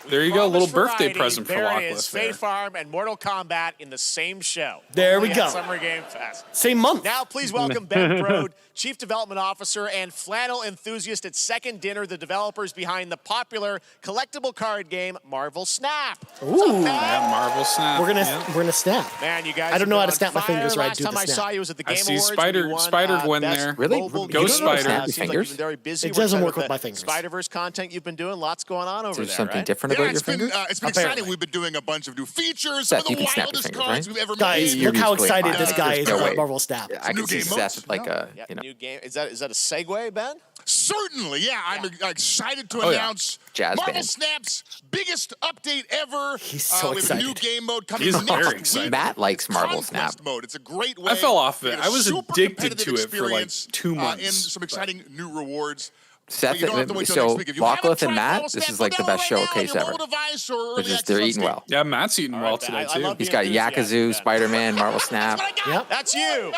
Speaker 2: There you go, a little
Speaker 4: Promised
Speaker 2: birthday
Speaker 4: variety.
Speaker 2: present for
Speaker 4: There it
Speaker 2: Lachlan.
Speaker 4: is. Fay Farm and Mortal Kombat in the same show.
Speaker 1: There we
Speaker 4: Only at
Speaker 1: go.
Speaker 4: Summer Game Fest.
Speaker 1: Same month.
Speaker 4: Now, please welcome Ben Brode, Chief Development Officer and flannel enthusiast at Second Dinner, the developers behind the popular collectible card game Marvel Snap. What's up,
Speaker 1: Ooh.
Speaker 4: Ben?
Speaker 2: Yeah, Marvel Snap.
Speaker 1: We're
Speaker 2: yeah.
Speaker 1: gonna snap.
Speaker 4: Man, you guys.
Speaker 1: I don't know how to
Speaker 4: have
Speaker 1: snap
Speaker 4: been
Speaker 1: my
Speaker 4: on
Speaker 1: fingers
Speaker 4: fire.
Speaker 1: right.
Speaker 4: Last
Speaker 1: Do
Speaker 4: time
Speaker 1: the
Speaker 4: I
Speaker 1: snap.
Speaker 4: saw you was at the
Speaker 2: I
Speaker 4: Game
Speaker 2: see
Speaker 4: Awards. when you won,
Speaker 2: Spider win
Speaker 4: Best
Speaker 2: there.
Speaker 18: Really?
Speaker 4: Mobile
Speaker 18: You
Speaker 2: Ghost
Speaker 4: game.
Speaker 18: don't know how to
Speaker 2: Spider.
Speaker 18: snap your
Speaker 4: Seems like you've
Speaker 18: fingers?
Speaker 4: been very busy.
Speaker 1: It
Speaker 4: We're
Speaker 1: doesn't
Speaker 4: excited
Speaker 1: work with
Speaker 4: the
Speaker 1: my fingers.
Speaker 4: Spider-Verse content you've been doing. Lots going on over
Speaker 18: Is there
Speaker 4: there.
Speaker 18: something
Speaker 4: right?
Speaker 18: different about your
Speaker 5: it's been,
Speaker 18: fingers?
Speaker 5: it's been
Speaker 1: Apparently.
Speaker 5: exciting. We've been doing a bunch of new features,
Speaker 18: Seth,
Speaker 5: some of
Speaker 18: you
Speaker 5: the
Speaker 18: can snap your
Speaker 5: wildest
Speaker 18: fingers,
Speaker 5: cards
Speaker 18: right?
Speaker 5: we've ever
Speaker 1: Guys,
Speaker 5: made.
Speaker 1: look how
Speaker 18: usually
Speaker 1: excited
Speaker 18: fine.
Speaker 1: this guy
Speaker 18: There's
Speaker 1: is
Speaker 18: no
Speaker 1: about
Speaker 18: way.
Speaker 1: Marvel Snap.
Speaker 18: I
Speaker 5: New
Speaker 18: can see
Speaker 5: game
Speaker 18: Seth
Speaker 5: modes,
Speaker 18: like
Speaker 5: no?
Speaker 18: a,
Speaker 4: Yeah,
Speaker 18: you know,
Speaker 4: new game. Is that a segue, Ben?
Speaker 5: Certainly, yeah. I'm excited to
Speaker 18: Oh, yeah.
Speaker 5: announce
Speaker 18: Jazz
Speaker 5: Marvel
Speaker 18: band.
Speaker 5: Snap's biggest update ever.
Speaker 1: He's so
Speaker 5: we have a new
Speaker 1: excited.
Speaker 5: game mode coming
Speaker 2: He's
Speaker 5: next
Speaker 2: very
Speaker 5: week.
Speaker 2: excited.
Speaker 18: Matt likes Marvel
Speaker 5: Conquest
Speaker 18: Snap.
Speaker 5: mode. It's a great way.
Speaker 2: I fell off
Speaker 5: to
Speaker 2: it.
Speaker 5: get
Speaker 2: I
Speaker 5: a
Speaker 2: was
Speaker 5: super
Speaker 2: addicted
Speaker 5: competitive
Speaker 2: to it for like
Speaker 5: experience,
Speaker 2: 2 months.
Speaker 5: and some exciting new rewards.
Speaker 18: Seth,
Speaker 5: But you don't have to wait till next week. If you haven't
Speaker 18: Lachlan
Speaker 5: tried
Speaker 18: and
Speaker 5: Marvel
Speaker 18: Matt, this
Speaker 5: Snap,
Speaker 18: is like the
Speaker 5: go
Speaker 18: best
Speaker 5: download right now on
Speaker 18: showcase
Speaker 5: your
Speaker 18: ever.
Speaker 5: mobile device or
Speaker 18: Which
Speaker 5: early
Speaker 18: is they're
Speaker 5: access
Speaker 18: eating
Speaker 5: on
Speaker 18: well.
Speaker 2: Yeah, Matt's eating well
Speaker 4: right,
Speaker 2: today
Speaker 4: I
Speaker 2: too.
Speaker 4: love
Speaker 18: He's got
Speaker 4: enthusiasm,
Speaker 18: Yakuza,
Speaker 4: Ben.
Speaker 18: Spider-Man, Marvel Snap.
Speaker 1: Yep.
Speaker 4: That's you.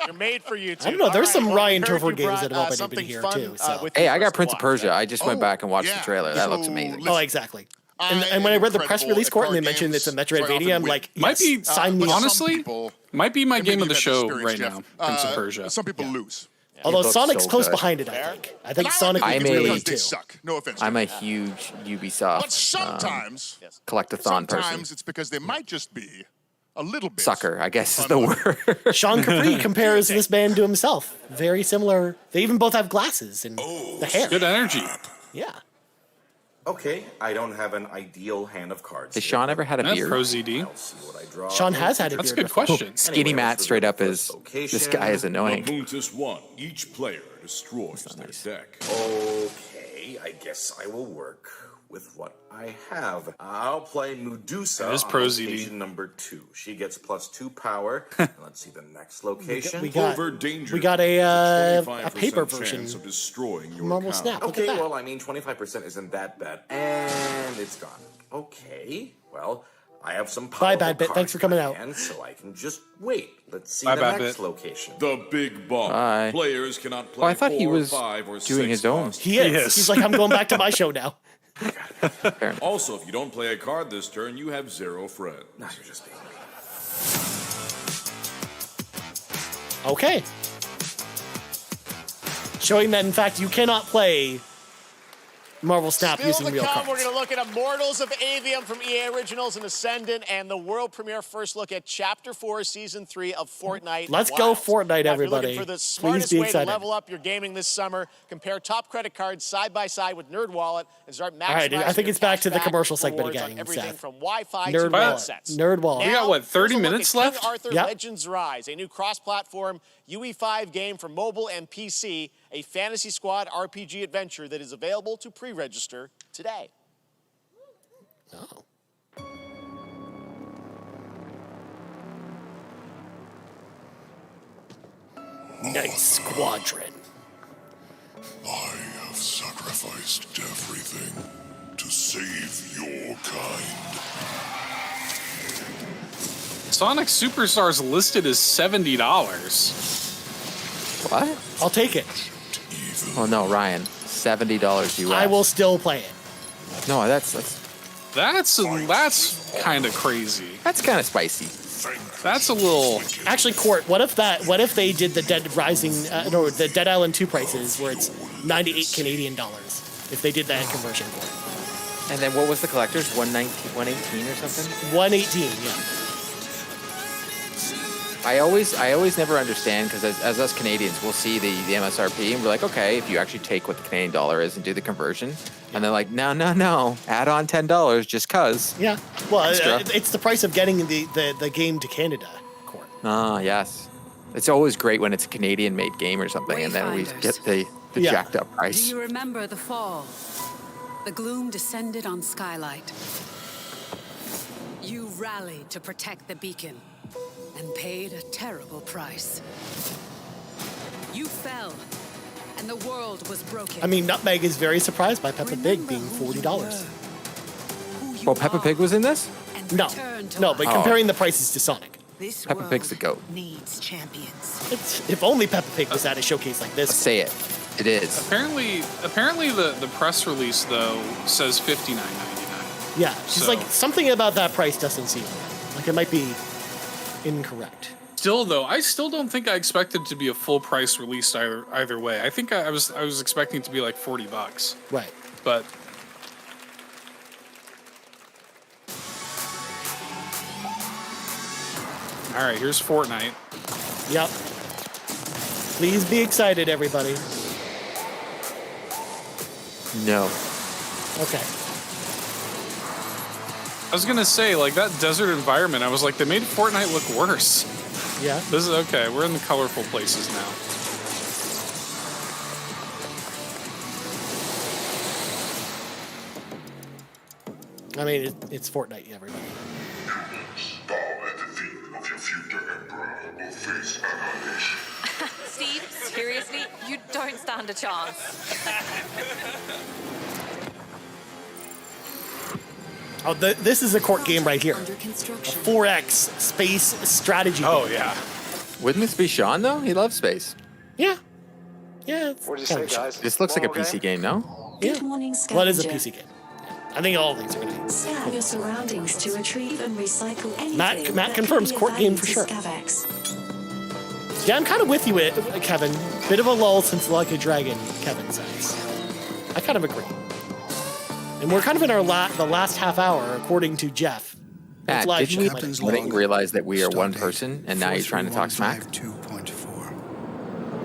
Speaker 4: You're made for you two.
Speaker 1: I don't know, there's
Speaker 4: All
Speaker 1: some
Speaker 4: well,
Speaker 1: Ryan
Speaker 4: we heard
Speaker 1: Turford
Speaker 4: you
Speaker 1: games
Speaker 4: brought,
Speaker 1: that have opened
Speaker 4: something
Speaker 1: here,
Speaker 4: fun,
Speaker 1: too, so.
Speaker 4: with you
Speaker 18: Hey, I
Speaker 4: for us
Speaker 18: got
Speaker 4: to
Speaker 18: Prince of
Speaker 4: watch,
Speaker 18: Persia.
Speaker 4: Ben.
Speaker 18: I just went back and watched the trailer. That looks
Speaker 5: So,
Speaker 18: amazing.
Speaker 1: Oh, exactly. And when I read the press release, Court, and they mentioned it's a Metroidvania, I'm like,
Speaker 2: Might
Speaker 1: yes,
Speaker 2: be
Speaker 1: sign me up.
Speaker 2: honestly, might be my game of the show right now. Prince of Persia.
Speaker 5: Some people lose.
Speaker 1: Although
Speaker 18: looks
Speaker 1: Sonic's
Speaker 18: so
Speaker 1: close
Speaker 18: good.
Speaker 1: behind it, I think. I think
Speaker 5: And I
Speaker 1: Sonic
Speaker 5: like
Speaker 1: would
Speaker 5: the
Speaker 1: be
Speaker 5: games
Speaker 1: really
Speaker 5: because they
Speaker 1: too.
Speaker 5: suck. No offense.
Speaker 18: I'm a huge Ubisoft
Speaker 5: But sometimes,
Speaker 18: collectathon person.
Speaker 5: sometimes it's because they might just be a little bit
Speaker 18: Sucker, I guess is the word.
Speaker 1: Sean Capri compares this band to himself. Very similar. They even both have glasses and the hair.
Speaker 2: Good energy.
Speaker 1: Yeah.
Speaker 22: Okay, I don't have an ideal hand of cards.
Speaker 18: Has Sean ever had a beard?
Speaker 2: Pro ZD.
Speaker 22: I'll see what I draw.
Speaker 1: Sean has had a
Speaker 2: That's a
Speaker 1: beard
Speaker 2: good
Speaker 1: before.
Speaker 2: question.
Speaker 18: Skinny
Speaker 22: Anyway,
Speaker 18: Matt
Speaker 22: let's
Speaker 18: straight
Speaker 22: review
Speaker 18: up
Speaker 22: the
Speaker 18: is,
Speaker 22: location.
Speaker 18: this guy is annoying.
Speaker 23: Puntus 1. Each player destroys their deck.
Speaker 22: Okay, I guess I will work with what I have. I'll play Medusa
Speaker 2: That is
Speaker 22: on
Speaker 2: Pro ZD.
Speaker 22: location number 2. She gets +2 power. And let's see the next location.
Speaker 1: We got
Speaker 23: Over danger.
Speaker 1: a paper
Speaker 23: 25%
Speaker 1: version.
Speaker 23: chance of destroying your
Speaker 1: Marvel
Speaker 23: count.
Speaker 1: Snap. Look
Speaker 22: Okay,
Speaker 1: at that.
Speaker 22: well, I mean, 25% isn't that bad. And it's gone. Okay, well, I have some
Speaker 1: Bye,
Speaker 22: powerful
Speaker 1: Bad Bit. Thanks
Speaker 22: cards
Speaker 1: for coming
Speaker 22: in my
Speaker 1: out.
Speaker 22: hand, so I can just wait. Let's see
Speaker 2: Bye,
Speaker 22: the
Speaker 2: Bad
Speaker 22: next
Speaker 2: Bit.
Speaker 22: location.
Speaker 23: The big bomb.
Speaker 18: Bye.
Speaker 23: Players cannot play
Speaker 18: Oh, I thought he
Speaker 23: 4,
Speaker 18: was
Speaker 23: 5, or
Speaker 18: doing
Speaker 23: 6
Speaker 18: his own.
Speaker 23: monsters.
Speaker 1: He is.
Speaker 2: Yes.
Speaker 1: He's like, I'm going back to my show now.
Speaker 23: Also, if you don't play a card this turn, you have 0 friends.
Speaker 22: Now you're just being mean.
Speaker 1: Okay. Showing that, in fact, you cannot play Marvel Snap
Speaker 4: Still
Speaker 1: using
Speaker 4: to
Speaker 1: real
Speaker 4: come,
Speaker 1: cards.
Speaker 4: we're going to look at Immortals of Avium from EA Originals and Ascendant, and the world premiere first look at Chapter 4, Season 3 of Fortnite.
Speaker 1: Let's go
Speaker 4: Wilds.
Speaker 1: Fortnite,
Speaker 4: Now,
Speaker 1: everybody.
Speaker 4: If you're looking for the
Speaker 1: Please
Speaker 4: smartest
Speaker 1: be
Speaker 4: way
Speaker 1: excited.
Speaker 4: to level up your gaming this summer, compare top credit cards side by side with NerdWallet and start maximizing
Speaker 1: All right, I think
Speaker 4: your
Speaker 1: it's back to the
Speaker 4: cashback
Speaker 1: commercial segment
Speaker 4: rewards on
Speaker 1: again,
Speaker 4: everything
Speaker 1: Seth.
Speaker 4: from Wi-Fi
Speaker 1: Nerd
Speaker 4: to
Speaker 1: Wallet.
Speaker 4: headsets.
Speaker 1: Nerd Wallet.
Speaker 2: We got, what, 30
Speaker 4: here's a look
Speaker 2: minutes
Speaker 4: at King
Speaker 2: left?
Speaker 4: Arthur
Speaker 1: Yep.
Speaker 4: Legends Rise, a new cross-platform UE5 game for mobile and PC, a Fantasy Squad RPG adventure that is available to pre-register today.
Speaker 1: Oh. Nice Squadron.
Speaker 7: I have sacrificed everything to save your kind.
Speaker 2: Sonic Superstars listed as $70.
Speaker 18: What?
Speaker 1: I'll take it.
Speaker 18: Oh no, Ryan, $70 US.
Speaker 1: I will still play it.
Speaker 18: No, that's
Speaker 2: kind of crazy.
Speaker 18: That's kind of spicy.
Speaker 2: That's a little.
Speaker 1: Actually, Court, what if they did the the Dead Island 2 prices where it's 98 Canadian dollars? If they did that in conversion, Court.
Speaker 18: And then what was the collector's? 118 or something?
Speaker 1: 118, yeah.
Speaker 18: I always never understand because as us Canadians, we'll see the MSRP and we're like, okay, if you actually take what the Canadian dollar is and do the conversion, and they're like, no, add on $10 just cause.
Speaker 1: Yeah, well,
Speaker 18: Extra.
Speaker 1: it's the price of getting the game to Canada, Court.
Speaker 18: Ah, yes. It's always great when it's a Canadian-made game or something, and then we get the jacked up
Speaker 10: Do
Speaker 18: price.
Speaker 10: you remember the fall? The gloom descended on Skylight. You rallied to protect the beacon and paid a terrible price. You fell, and the world was broken.
Speaker 1: I mean, Nutmeg is very surprised by Peppa Pig being $40.
Speaker 18: Well, Peppa Pig was in this?
Speaker 1: No, but comparing the prices to Sonic.
Speaker 18: Peppa Pig's the GOAT.
Speaker 10: Needs champions.
Speaker 1: If only Peppa Pig was at a showcase like this.
Speaker 18: Let's say it. It is.
Speaker 2: Apparently the press release though says $59.99.
Speaker 1: Yeah, she's like, something about that price doesn't seem right. Like it might be incorrect.
Speaker 2: Still though, I still don't think I expected it to be a full price release either way. I think I was expecting it to be like $40.
Speaker 1: Right.
Speaker 2: But all right, here's Fortnite.
Speaker 1: Yep. Please be excited, everybody.
Speaker 18: No.
Speaker 1: Okay.
Speaker 2: I was gonna say, like, that desert environment, I was like, they made Fortnite look worse.
Speaker 1: Yeah.
Speaker 2: This is okay. We're in the colorful places now.
Speaker 1: I mean, it's Fortnite, everybody.
Speaker 7: Bow at the feet of your future emperor or face annihilation.
Speaker 8: Steve, seriously, you don't stand a chance.
Speaker 1: Oh, this is a Court game right here. A 4X space strategy.
Speaker 2: Oh, yeah.
Speaker 18: Wouldn't this be Sean, though? He loves space.
Speaker 1: Yeah. Yeah.
Speaker 9: What'd you say, guys?
Speaker 18: This looks like a PC game, no?
Speaker 1: Yeah.
Speaker 9: Good morning,
Speaker 1: Well, it is a
Speaker 9: scavenger.
Speaker 1: PC game. I think all of these are going to be.
Speaker 9: Scan your surroundings to retrieve and recycle anything.
Speaker 1: Matt
Speaker 9: that
Speaker 1: confirms
Speaker 9: could be of
Speaker 1: Court game
Speaker 9: value
Speaker 1: for
Speaker 9: to
Speaker 1: sure.
Speaker 9: Scavex.
Speaker 1: Yeah, I'm kind of with you, Kevin. Bit of a lull since Like a Dragon, Kevin says. I kind of agree. And we're kind of in our the last half hour, according to Jeff.
Speaker 18: Matt,
Speaker 1: live
Speaker 18: didn't
Speaker 1: show.
Speaker 18: we realize that we are one person and now you're trying to talk smack?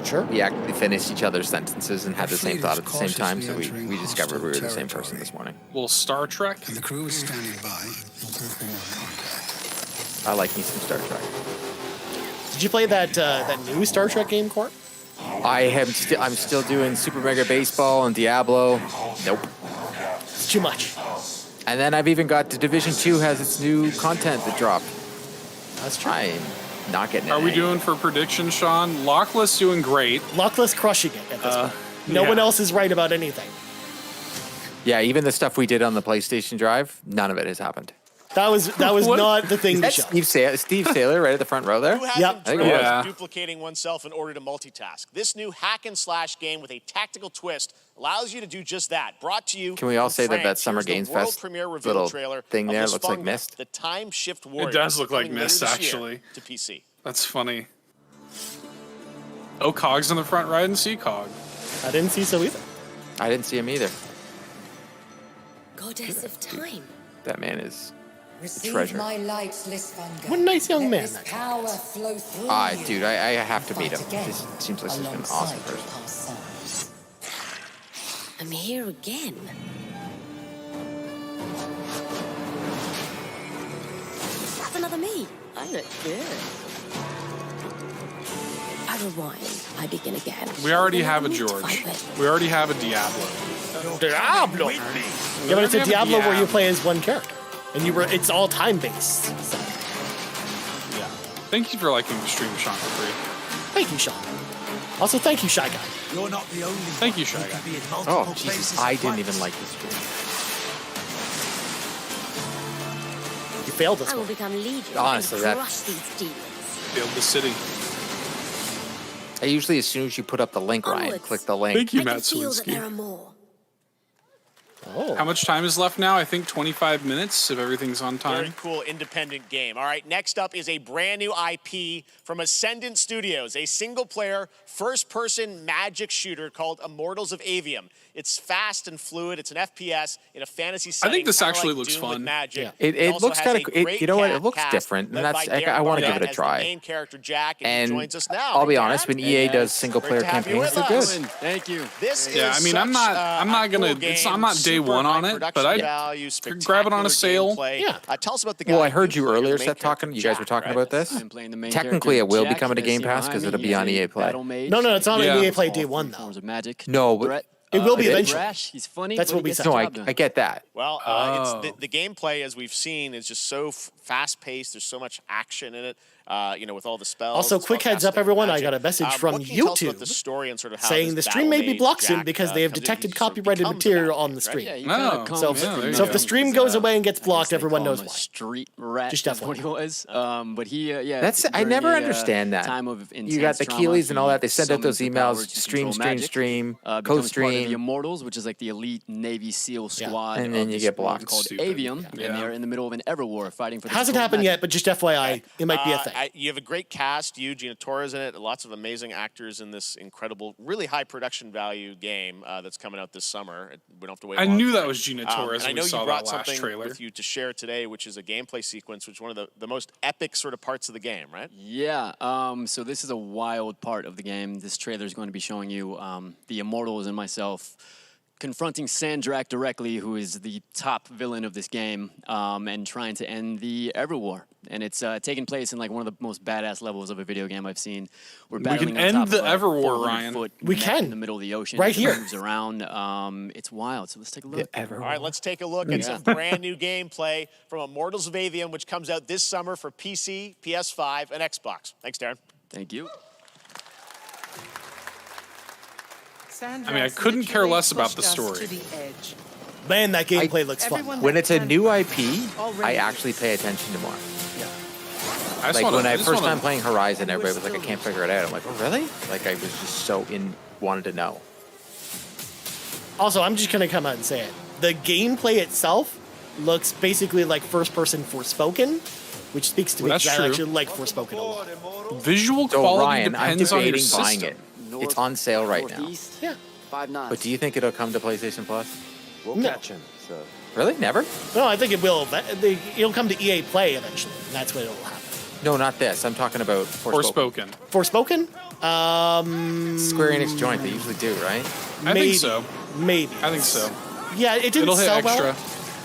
Speaker 1: Sure.
Speaker 18: We actually finished each other's sentences and had the same thought at the same time, so we discovered we were the same person this morning.
Speaker 2: Well, Star Trek.
Speaker 24: And the crew is standing by.
Speaker 18: I like me some Star Trek.
Speaker 1: Did you play that new Star Trek game, Court?
Speaker 18: I'm still doing Super Mega Baseball and Diablo. Nope.
Speaker 1: It's too much.
Speaker 18: And then I've even got the Division 2 has its new content that dropped.
Speaker 1: That's true.
Speaker 18: I'm not getting it.
Speaker 2: Are we doing for predictions, Sean? Lockless doing great.
Speaker 1: Lockless crushing it at this point. No one else is right about anything.
Speaker 18: Yeah, even the stuff we did on the PlayStation Drive, none of it has happened.
Speaker 1: That was not the thing to
Speaker 18: That's
Speaker 1: show.
Speaker 18: Steve Saylor right at the front row there.
Speaker 4: Who hasn't
Speaker 18: I think it
Speaker 4: dreamed
Speaker 18: was.
Speaker 4: of duplicating oneself in order to multitask? This new hack and slash game with a tactical twist allows you to do just that. Brought to you.
Speaker 18: Can we all
Speaker 4: from
Speaker 18: say that
Speaker 4: France.
Speaker 18: Summer
Speaker 4: Here's the
Speaker 18: Games
Speaker 4: world
Speaker 18: Fest
Speaker 4: premiere reveal
Speaker 18: little
Speaker 4: trailer
Speaker 18: thing
Speaker 4: of
Speaker 18: there
Speaker 4: the
Speaker 18: looks like
Speaker 4: Spungef,
Speaker 18: Mist?
Speaker 4: The Time Shift Warrior.
Speaker 2: It does look like
Speaker 4: coming later
Speaker 2: Mist,
Speaker 4: this year
Speaker 2: actually.
Speaker 4: To PC.
Speaker 2: That's funny. Oh, Cog's in the front, riding C-Cog.
Speaker 1: I didn't see so either.
Speaker 18: I didn't see him either.
Speaker 10: goddess of time.
Speaker 18: That man is a
Speaker 12: Receive
Speaker 18: treasure.
Speaker 12: my light, Lisvanger.
Speaker 1: What a nice young
Speaker 12: Let
Speaker 1: man
Speaker 12: this
Speaker 1: that guy
Speaker 12: power flow through you.
Speaker 18: Dude, I have to meet him.
Speaker 12: Fight again
Speaker 18: This seems like such an awesome
Speaker 12: alongside your
Speaker 18: person.
Speaker 12: past selves.
Speaker 10: I'm here again. That's another me. I look good. I rewind. I begin again.
Speaker 2: We already have a
Speaker 10: Need to
Speaker 2: George.
Speaker 10: fight with.
Speaker 2: We already have a Diablo.
Speaker 1: Diablo. Yeah, but it's a Diablo where you play as one character, and it's all time based. So.
Speaker 2: Yeah. Thank you for liking the stream, Sean, for free.
Speaker 1: Thank you, Sean. Also, thank you, ScheiGuy.
Speaker 13: You're not the only.
Speaker 2: Thank you, ScheiGuy.
Speaker 18: Oh, Jesus, I didn't even like this stream.
Speaker 1: You failed this
Speaker 10: I will
Speaker 1: one.
Speaker 10: become legion
Speaker 18: Honestly,
Speaker 10: and
Speaker 18: that-
Speaker 10: crush these demons.
Speaker 2: Build the city.
Speaker 18: I usually, as soon as you put up the link, Ryan,
Speaker 10: Onwards.
Speaker 18: click the link.
Speaker 2: Thank you,
Speaker 10: I
Speaker 2: Matt
Speaker 10: can feel that
Speaker 2: Swinsky.
Speaker 10: there are more.
Speaker 1: Oh.
Speaker 2: How much time is left now? I think 25 minutes if everything's on
Speaker 4: Very
Speaker 2: time.
Speaker 4: cool independent game. All right, next up is a brand new IP from Ascendant Studios, a single-player, first-person magic shooter called Immortals of Avium. It's fast and fluid. It's an FPS in a fantasy setting.
Speaker 2: I think this
Speaker 4: kinda
Speaker 2: actually
Speaker 4: like
Speaker 2: looks
Speaker 4: Doom with
Speaker 2: fun.
Speaker 4: Magic.
Speaker 1: Yeah.
Speaker 18: It
Speaker 4: also
Speaker 18: looks
Speaker 4: has
Speaker 18: kind
Speaker 4: a
Speaker 18: of,
Speaker 4: great
Speaker 18: you know what? It looks
Speaker 4: cast
Speaker 18: different, and
Speaker 4: led
Speaker 18: that's
Speaker 4: by
Speaker 18: I want to
Speaker 4: Darren
Speaker 18: give it a
Speaker 4: Barnett as the
Speaker 18: try.
Speaker 4: main character Jack, and he
Speaker 18: And
Speaker 4: joins us now.
Speaker 18: I'll be
Speaker 4: Hey,
Speaker 18: honest,
Speaker 4: Dad.
Speaker 18: when EA does
Speaker 4: Great
Speaker 18: single-player
Speaker 4: to have you
Speaker 18: campaigns,
Speaker 4: with
Speaker 18: they're
Speaker 4: us.
Speaker 18: good.
Speaker 12: Thank you.
Speaker 4: This
Speaker 2: Yeah,
Speaker 4: is
Speaker 2: I mean, I'm
Speaker 4: such,
Speaker 2: not gonna.
Speaker 4: cool
Speaker 2: It's,
Speaker 4: game,
Speaker 2: I'm not day
Speaker 4: super
Speaker 2: one
Speaker 4: high
Speaker 2: on it,
Speaker 4: production
Speaker 2: but I
Speaker 4: value,
Speaker 2: grab it on a sale.
Speaker 4: spectacular gameplay.
Speaker 1: Yeah.
Speaker 4: Tell us about the guy.
Speaker 18: Well, I heard you
Speaker 4: played,
Speaker 18: earlier,
Speaker 4: the main
Speaker 18: Seth,
Speaker 4: character,
Speaker 18: talking. You guys were
Speaker 4: Jack,
Speaker 18: talking
Speaker 4: right?
Speaker 18: about this.
Speaker 12: I'm playing the main
Speaker 18: Technically, it
Speaker 12: character,
Speaker 18: will be
Speaker 12: Jack.
Speaker 18: coming to
Speaker 12: You guys
Speaker 18: Game
Speaker 12: see
Speaker 18: Pass
Speaker 12: behind
Speaker 18: because
Speaker 12: me?
Speaker 18: it'll be
Speaker 12: He's
Speaker 18: on
Speaker 12: a
Speaker 18: EA Play.
Speaker 12: battle mage.
Speaker 1: No, it's not
Speaker 2: Yeah.
Speaker 1: an EA Play
Speaker 12: All
Speaker 1: day
Speaker 12: three
Speaker 1: one, though.
Speaker 12: forms of magic.
Speaker 18: No, but
Speaker 12: Brett,
Speaker 1: it will be
Speaker 12: he's
Speaker 1: eventually.
Speaker 12: brash, he's funny.
Speaker 1: That's
Speaker 12: but
Speaker 1: what we
Speaker 12: he gets
Speaker 1: said.
Speaker 12: the
Speaker 18: No,
Speaker 12: job done.
Speaker 18: I get that.
Speaker 4: Well,
Speaker 2: Oh.
Speaker 4: it's the gameplay, as we've seen, is just so fast-paced. There's so much action in it, with all the spells.
Speaker 1: Also,
Speaker 4: it's
Speaker 1: quick
Speaker 4: all
Speaker 1: heads up,
Speaker 4: fascinating
Speaker 1: everyone. I
Speaker 4: magic.
Speaker 1: got a message from
Speaker 4: what can you tell us about
Speaker 1: YouTube
Speaker 4: the story and sort of how
Speaker 1: saying
Speaker 4: this
Speaker 1: the stream may be
Speaker 4: battle
Speaker 1: blocked
Speaker 4: mage
Speaker 1: soon
Speaker 4: Jack,
Speaker 1: because they have
Speaker 4: comes in,
Speaker 1: detected
Speaker 4: he sort of
Speaker 1: copyrighted
Speaker 4: becomes a
Speaker 1: material
Speaker 4: battle
Speaker 1: on the
Speaker 4: mage,
Speaker 1: stream.
Speaker 4: right?
Speaker 12: Yeah, he kind
Speaker 2: Oh,
Speaker 12: of comes
Speaker 1: So,
Speaker 2: yeah, there you
Speaker 1: so if
Speaker 2: go.
Speaker 1: the stream goes away and gets
Speaker 12: I guess
Speaker 1: blocked,
Speaker 12: they
Speaker 1: everyone
Speaker 12: call
Speaker 1: knows
Speaker 12: him a
Speaker 1: why.
Speaker 12: street rat.
Speaker 1: Just
Speaker 12: That's what he
Speaker 1: FYI.
Speaker 12: was. But he, yeah.
Speaker 18: That's I
Speaker 12: during
Speaker 18: never
Speaker 12: a,
Speaker 18: understand that.
Speaker 12: Time of
Speaker 18: You got the
Speaker 12: intense
Speaker 18: Keeleys
Speaker 12: trauma,
Speaker 18: and all that. They
Speaker 12: he
Speaker 18: send out those
Speaker 12: summons the power
Speaker 18: emails,
Speaker 12: to
Speaker 18: stream,
Speaker 12: control magic,
Speaker 18: stream,
Speaker 12: becomes part of the
Speaker 18: co-stream.
Speaker 12: Immortals, which is like the elite Navy SEAL squad.
Speaker 18: And then
Speaker 12: of
Speaker 18: you
Speaker 12: this
Speaker 18: get
Speaker 12: world
Speaker 18: blocked.
Speaker 12: Called
Speaker 2: Stupid.
Speaker 12: Avium,
Speaker 2: Yeah.
Speaker 12: and they're in the middle of an ever war fighting for the
Speaker 1: Hasn't
Speaker 12: control of
Speaker 1: happened
Speaker 12: magic.
Speaker 1: yet, but just FYI, it might be a thing.
Speaker 4: You have a great cast. You, Gina Torres in it. Lots of amazing actors in this incredible, really high production value game that's coming out this summer. We don't have to wait.
Speaker 2: I
Speaker 4: long
Speaker 2: knew
Speaker 4: for
Speaker 2: that
Speaker 4: it.
Speaker 2: was Gina Torres
Speaker 4: And I
Speaker 2: when
Speaker 4: know
Speaker 2: we
Speaker 4: you
Speaker 2: saw
Speaker 4: brought
Speaker 2: that last
Speaker 4: something
Speaker 2: trailer.
Speaker 4: with you to share today, which is a gameplay sequence, which is one of the most epic sort of parts of the game, right?
Speaker 12: Yeah, so this is a wild part of the game. This trailer is going to be showing you the Immortals and myself confronting Sandrak directly, who is the top villain of this game, and trying to end the Everwar. And it's taking place in like one of the most badass levels of a video game I've seen. We're
Speaker 2: We
Speaker 12: battling
Speaker 2: can
Speaker 12: on
Speaker 2: end
Speaker 12: top
Speaker 2: the
Speaker 12: of a
Speaker 2: Everwar,
Speaker 12: 400
Speaker 2: Ryan.
Speaker 12: foot
Speaker 1: We
Speaker 12: mech
Speaker 1: can.
Speaker 12: in the middle of the ocean.
Speaker 1: Right
Speaker 12: It
Speaker 1: here.
Speaker 12: moves around. It's wild. So let's take a look.
Speaker 4: All right, let's take a look at some brand new gameplay from Immortals of Avium, which comes out this summer for PC, PS5, and Xbox. Thanks, Darren.
Speaker 12: Thank you.
Speaker 2: I mean, I couldn't care less about the story.
Speaker 1: Man, that gameplay looks fun.
Speaker 18: When it's a new IP, I actually pay attention to more.
Speaker 2: I just
Speaker 18: Like
Speaker 2: wanna-
Speaker 18: when I
Speaker 2: just
Speaker 18: first
Speaker 2: wanna-
Speaker 18: time playing Horizon, everybody was like, I can't figure it out. I'm like, oh, really? Like, I was just so wanted to know.
Speaker 1: Also, I'm just gonna come out and say it. The gameplay itself looks basically like first-person Forspoken, which speaks to me
Speaker 2: That's
Speaker 1: because I
Speaker 2: true.
Speaker 1: actually like Forspoken a lot.
Speaker 2: Visual
Speaker 18: So,
Speaker 2: quality
Speaker 18: Ryan, I'm
Speaker 2: depends on your
Speaker 18: debating buying
Speaker 2: system.
Speaker 18: it. It's on sale right now.
Speaker 1: Yeah.
Speaker 12: 5 knots.
Speaker 18: But do you think it'll come to PlayStation Plus?
Speaker 19: We'll
Speaker 1: No.
Speaker 19: catch him, sir.
Speaker 18: Really? Never?
Speaker 1: No, I think it will. It'll come to EA Play eventually, and that's when it'll happen.
Speaker 18: No, not this. I'm talking about Forspoken.
Speaker 2: Forspoken.
Speaker 1: Forspoken?
Speaker 18: Square Enix joint. They usually do, right?
Speaker 2: I
Speaker 1: Maybe.
Speaker 2: think so.
Speaker 1: Maybe.
Speaker 2: I think so.
Speaker 1: Yeah, it didn't
Speaker 2: It'll hit
Speaker 1: sell
Speaker 2: extra.
Speaker 1: well.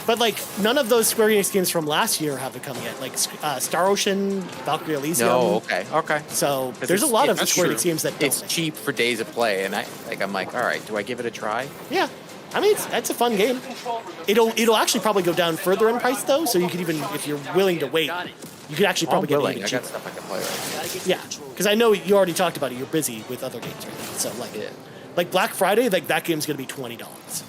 Speaker 1: But like none of those Square Enix games from last year haven't come yet. Like Star Ocean, Valkyrie Elysium.
Speaker 18: No, okay.
Speaker 1: So
Speaker 18: 'Cause
Speaker 1: there's a lot of
Speaker 18: it's
Speaker 1: Square
Speaker 18: true.
Speaker 1: Enix games that don't.
Speaker 18: It's cheap for days of play, and I'm like, all right, do I give it a try?
Speaker 1: Yeah, I mean it's a fun game. It'll actually probably go down further in price though. So you could even if you're willing to wait, you could actually probably
Speaker 18: I'm
Speaker 1: get
Speaker 18: willing.
Speaker 1: it
Speaker 18: I
Speaker 1: even
Speaker 18: got
Speaker 1: cheaper.
Speaker 18: stuff I can play right
Speaker 1: Yeah, because I know you already talked about it. You're busy with other games right now. So like Black Friday, like that game's gonna be $20.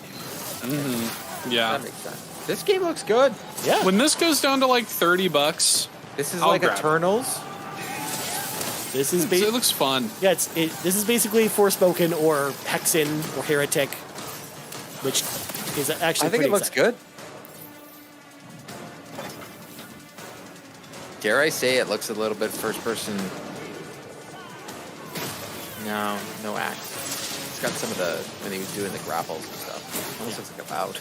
Speaker 2: Yeah.
Speaker 18: That makes sense. This game looks good.
Speaker 1: Yeah.
Speaker 2: When this goes down to like $30,
Speaker 18: This is
Speaker 2: I'll
Speaker 18: like
Speaker 2: grab it.
Speaker 18: Eternals.
Speaker 1: This is
Speaker 2: it looks fun.
Speaker 1: Yeah, this is basically Forspoken or Hexen or Heretic, which is actually
Speaker 18: I think
Speaker 1: pretty
Speaker 18: it looks
Speaker 1: exciting.
Speaker 18: good. Dare I say it looks a little bit first person? No axe. It's got some of the when he was doing the grapples and stuff. Almost looks like a bout.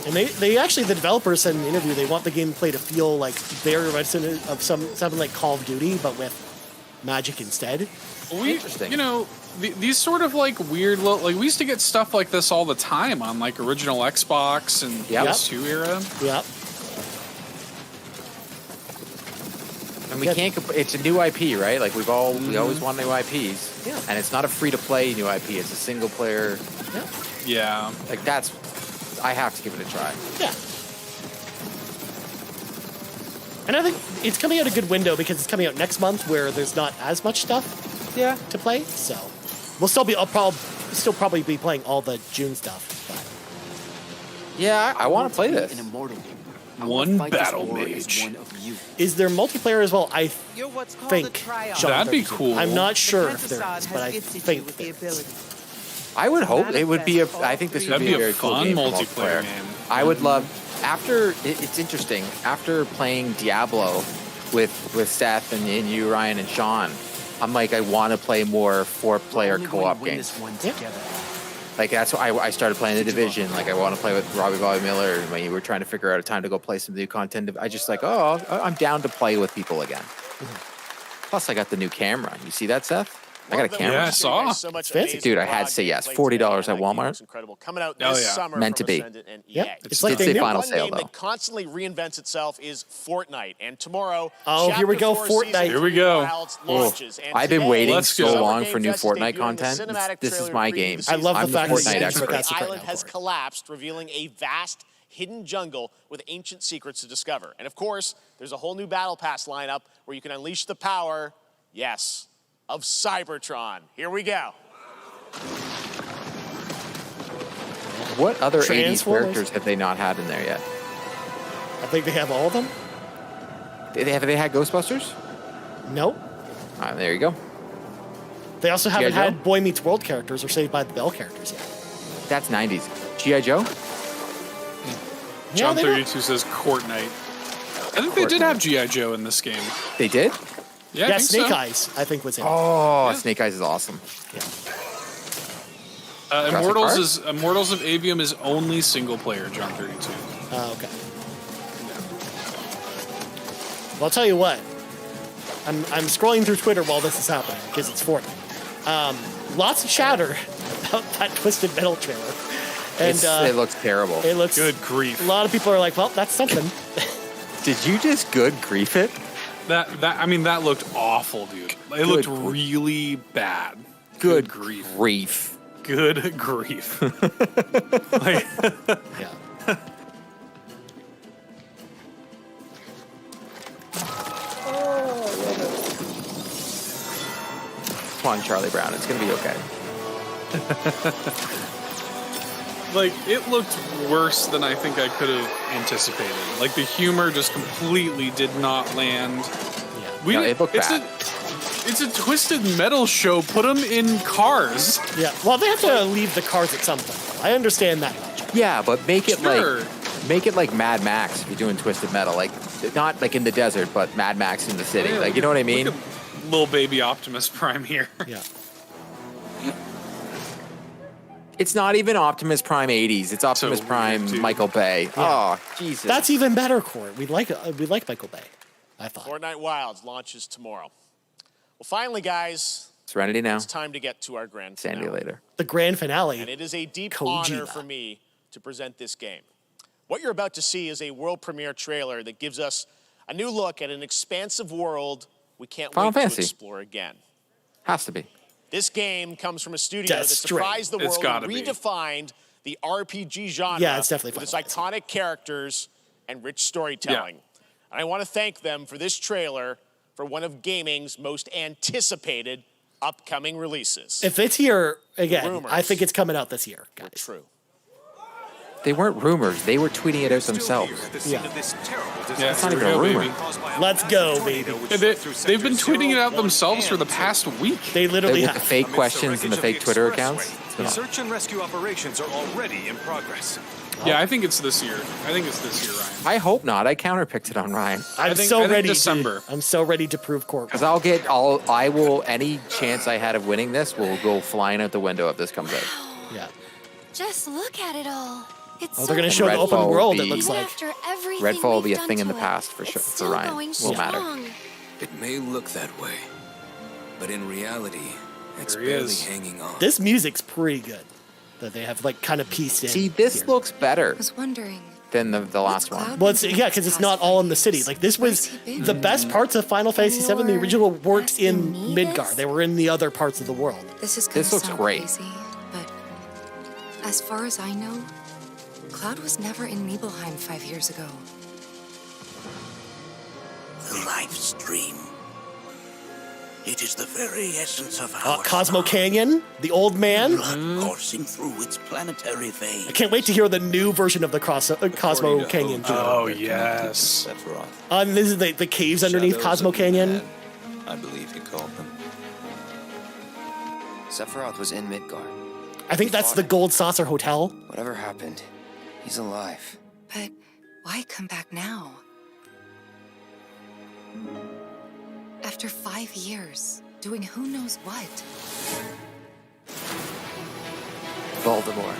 Speaker 1: And they actually, the developers said in an interview, they want the gameplay to feel like very reminiscent of something like Call of Duty, but with magic instead.
Speaker 2: Interesting. You know, these sort of like weird, like we used to get stuff like this all the time on like original Xbox and PS2 era.
Speaker 1: Yep.
Speaker 18: And we can't. It's a new IP, right? Like we always want new IPs.
Speaker 1: Yeah.
Speaker 18: And it's not a free-to-play new IP. It's a single-player.
Speaker 1: Yeah.
Speaker 2: Yeah.
Speaker 18: Like that's. I have to give it a try.
Speaker 1: Yeah. And I think it's coming out a good window because it's coming out next month where there's not as much stuff to play. So we'll still be, still probably be playing all the June stuff. But.
Speaker 18: Yeah, I want to play this.
Speaker 2: One battle mage.
Speaker 1: Is there multiplayer as well? I think.
Speaker 2: That'd be cool.
Speaker 1: I'm not sure if there is, but I think there is.
Speaker 18: I would hope it would be I think this would be a very cool
Speaker 2: fun
Speaker 18: game for
Speaker 2: multiplayer game.
Speaker 18: I would love. It's interesting. After playing Diablo with Seth and you, Ryan, and Sean, I'm like, I want to play more 4-player co-op games. Like that's why I started playing The Division. Like I want to play with Robbie Miller when you were trying to figure out a time to go play some new content. I just like, I'm down to play with people again. Plus, I got the new camera. You see that, Seth? I got a camera.
Speaker 2: Yeah, I saw.
Speaker 18: It's fancy. Dude, I had to say yes. $40 at Walmart.
Speaker 4: Incredible. Coming out this summer
Speaker 18: Meant to
Speaker 4: from
Speaker 18: be.
Speaker 4: Ascendant and EA.
Speaker 1: Yep. It's like they
Speaker 18: final
Speaker 4: One
Speaker 18: sale,
Speaker 4: game
Speaker 18: though.
Speaker 4: that constantly reinvents itself is Fortnite. And tomorrow,
Speaker 1: here we go,
Speaker 4: Chapter 4
Speaker 1: Fortnite.
Speaker 4: Season
Speaker 2: Here we go.
Speaker 4: Wilds launches. And
Speaker 18: I've been
Speaker 4: today,
Speaker 18: waiting
Speaker 2: Let's
Speaker 18: so
Speaker 2: go.
Speaker 18: long
Speaker 4: Summer
Speaker 18: for
Speaker 4: Game
Speaker 18: new
Speaker 4: Fest
Speaker 18: Fortnite
Speaker 4: debuting
Speaker 18: content.
Speaker 4: the cinematic
Speaker 18: This is
Speaker 4: trailer
Speaker 18: my
Speaker 4: preview
Speaker 18: game.
Speaker 4: the
Speaker 1: I love
Speaker 18: I'm
Speaker 1: the
Speaker 18: the
Speaker 1: fact that
Speaker 18: Fortnite
Speaker 1: it's
Speaker 18: expert.
Speaker 1: That's
Speaker 4: The
Speaker 1: right now
Speaker 4: island has
Speaker 1: for it.
Speaker 4: collapsed, revealing a vast hidden jungle with ancient secrets to discover. And of course, there's a whole new Battle Pass lineup where you can unleash the power, yes, of Cybertron. Here we go.
Speaker 18: What other 80s
Speaker 1: Transformers.
Speaker 18: characters have they not had in there yet?
Speaker 1: I think they have all of them.
Speaker 18: Have they had Ghostbusters?
Speaker 1: Nope.
Speaker 18: There you go.
Speaker 1: They also haven't
Speaker 18: G.I. Joe?
Speaker 1: had Boy Meets World characters or Saved by the Bell characters yet.
Speaker 18: That's 90s. G.I. Joe?
Speaker 2: John
Speaker 1: they
Speaker 2: 32 says Court Knight. I think they did have G.I. Joe in this game.
Speaker 18: They did?
Speaker 2: Yeah, I
Speaker 1: Yeah,
Speaker 2: think
Speaker 1: Snake
Speaker 2: so.
Speaker 1: Eyes, I think, was in it.
Speaker 18: Oh, Snake Eyes is awesome.
Speaker 2: Immortals of Avium is only single player, John 32.
Speaker 1: Okay. Well, I'll tell you what. I'm scrolling through Twitter while this is happening because it's Fortnite. Lots of chatter about that Twisted Metal trailer. And
Speaker 18: It looks terrible.
Speaker 1: it looks
Speaker 2: Good grief.
Speaker 1: A lot of people are like, "Well, that's something."
Speaker 18: Did you just good grief it?
Speaker 2: That looked awful, dude. It looked really bad.
Speaker 18: Good
Speaker 2: grief.
Speaker 18: Grief.
Speaker 2: Good grief. Like,
Speaker 1: Yeah.
Speaker 18: Come on, Charlie Brown. It's going to be okay.
Speaker 2: like, it looked worse than I think I could have anticipated. Like, the humor just completely did not land.
Speaker 1: Yeah.
Speaker 18: No, it looked bad.
Speaker 2: It's a Twisted Metal show. Put them in cars.
Speaker 1: Yeah. Well, they have to leave the cars at some point. I understand that logic.
Speaker 18: Yeah, but make it
Speaker 2: Sure.
Speaker 18: like Mad Max if you're doing Twisted Metal. Like, not like in the desert, but Mad Max in the city.
Speaker 2: Yeah,
Speaker 18: like, you know what I mean?
Speaker 2: Look at little baby Optimus Prime here.
Speaker 1: Yeah.
Speaker 18: It's not even Optimus Prime 80s. It's Optimus
Speaker 2: So
Speaker 18: Prime
Speaker 2: weird, dude.
Speaker 18: Michael Bay.
Speaker 1: Yeah.
Speaker 18: Oh, Jesus.
Speaker 1: That's even better, Court. We like Michael Bay. I thought.
Speaker 4: Fortnite Wilds launches tomorrow. Well, finally, guys,
Speaker 18: Serenity now.
Speaker 4: it's time to get to our grand finale.
Speaker 18: Sandy later.
Speaker 1: The grand finale.
Speaker 4: And it is a deep
Speaker 1: Kojima.
Speaker 4: honor for me to present this game. What you're about to see is a world premiere trailer that gives us a new look at an expansive world we can't
Speaker 18: Final
Speaker 4: wait
Speaker 18: Fantasy.
Speaker 4: to explore again.
Speaker 18: Has to be.
Speaker 4: This game comes from a studio
Speaker 1: Death
Speaker 4: that
Speaker 1: Stranding.
Speaker 4: surprised the
Speaker 2: It's
Speaker 4: world
Speaker 2: gotta
Speaker 4: and
Speaker 2: be.
Speaker 4: redefined the RPG genre
Speaker 1: Yeah, it's definitely
Speaker 4: with its
Speaker 1: Final
Speaker 4: iconic characters and rich storytelling. And I want to thank them for this trailer for one of gaming's most anticipated upcoming releases.
Speaker 1: If it's here again,
Speaker 4: Rumors
Speaker 1: I think it's coming out this year,
Speaker 4: were
Speaker 1: guys.
Speaker 4: true.
Speaker 18: They weren't rumors. They were tweeting it out themselves.
Speaker 1: Yeah.
Speaker 2: Yeah,
Speaker 18: It's not
Speaker 2: here we
Speaker 18: even a
Speaker 2: go,
Speaker 18: rumor.
Speaker 2: baby.
Speaker 1: Let's go, baby.
Speaker 2: Yeah, they've been tweeting it out themselves for the past week.
Speaker 1: They literally
Speaker 18: With the
Speaker 1: have.
Speaker 18: fake questions and the fake Twitter accounts. It's been awesome.
Speaker 6: Search and rescue operations are already in progress.
Speaker 2: Yeah, I think it's this year. I think it's this year, Ryan.
Speaker 18: I hope not. I counterpicked it on Ryan.
Speaker 1: I'm
Speaker 2: I think
Speaker 1: so ready.
Speaker 2: December.
Speaker 1: I'm so ready to prove Court.
Speaker 18: Because I will, any chance I had of winning this will go flying out the window if this comes out.
Speaker 1: Yeah.
Speaker 8: Just look at it all.
Speaker 1: Oh, they're going to show the open world, it looks like.
Speaker 18: Redfall will be a thing in the past for sure. For Ryan, won't matter.
Speaker 6: It may look that way, but in reality, it's barely hanging on.
Speaker 1: This music's pretty good. That they have like kind of pieced in.
Speaker 18: See, this looks better.
Speaker 8: I was wondering.
Speaker 18: Than the last one.
Speaker 1: Well, because it's not all in the city. Like this was the best parts of Final Fantasy VII. The original works in Midgar. They were in the other parts of the world.
Speaker 8: This
Speaker 18: looks great.
Speaker 8: Crazy, but as far as I know, Cloud was never in Nibelheim 5 years ago.
Speaker 11: The life stream. It is the very essence of our
Speaker 1: Cosmo Canyon, the old man.
Speaker 11: coursing through its planetary veins.
Speaker 1: I can't wait to hear the new version of the Cosmo Canyon.
Speaker 2: Oh, yes.
Speaker 1: This is the caves underneath Cosmo Canyon.
Speaker 21: I believe you called them. Sephiroth was in Midgar.
Speaker 1: I think that's the Gold Saucer Hotel.
Speaker 21: Whatever happened, he's alive.
Speaker 8: But why come back now? After 5 years, doing who knows what.
Speaker 18: Voldemort.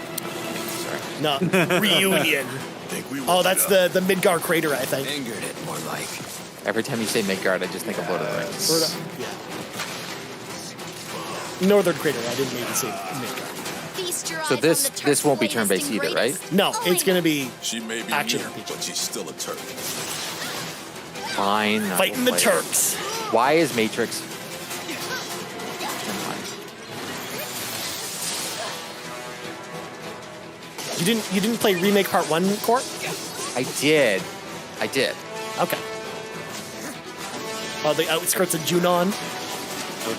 Speaker 1: Sorry. No, reunion. Oh, that's the Midgar crater, I think.
Speaker 21: Angered it more like.
Speaker 18: Every time you say Midgard, I just think of Lord of the Rings.
Speaker 1: Yeah. Northern crater. I didn't mean to say Midgar.
Speaker 18: So this won't be turn-based either, right?
Speaker 1: No, it's going to be
Speaker 23: She may be
Speaker 1: action
Speaker 23: new,
Speaker 1: RPG.
Speaker 23: but she's still a Turk.
Speaker 18: Fine. I
Speaker 1: Fighting
Speaker 18: will
Speaker 1: the
Speaker 18: play it.
Speaker 1: Turks.
Speaker 18: Why is Matrix? Never mind.
Speaker 1: You didn't play Remake Part 1, Court?
Speaker 18: I did.
Speaker 1: Okay. Oh, the outskirts of Junon.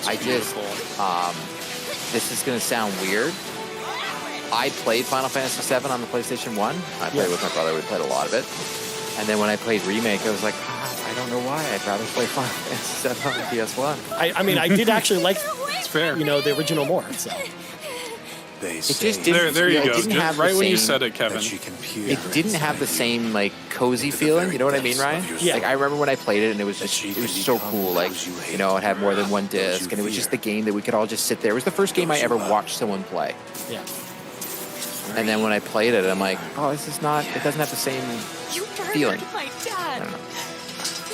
Speaker 18: I just, this is going to sound weird. I played Final Fantasy VII on the PlayStation 1. I played with my brother. We played a lot of it. And then when I played Remake, I was like, I don't know why. I'd rather play Final Fantasy VII on the PS1.
Speaker 1: I mean, I did actually like, the original more. So.
Speaker 18: It just didn't.
Speaker 2: There you go.
Speaker 18: Didn't have
Speaker 2: right
Speaker 18: the
Speaker 2: when you
Speaker 18: same-
Speaker 2: said it, Kevin.
Speaker 18: It didn't have the same like cozy feeling. You know what I mean, Ryan?
Speaker 1: Yeah.
Speaker 18: Like I remember when I played it, and it was so cool. Like it had more than one disc, and it was just the game that we could all just sit there. It was the first game I ever watched someone play.
Speaker 1: Yeah.
Speaker 18: And then when I played it, I'm like, oh, this is not. It doesn't have the same feeling.
Speaker 8: My dad.
Speaker 18: I don't know.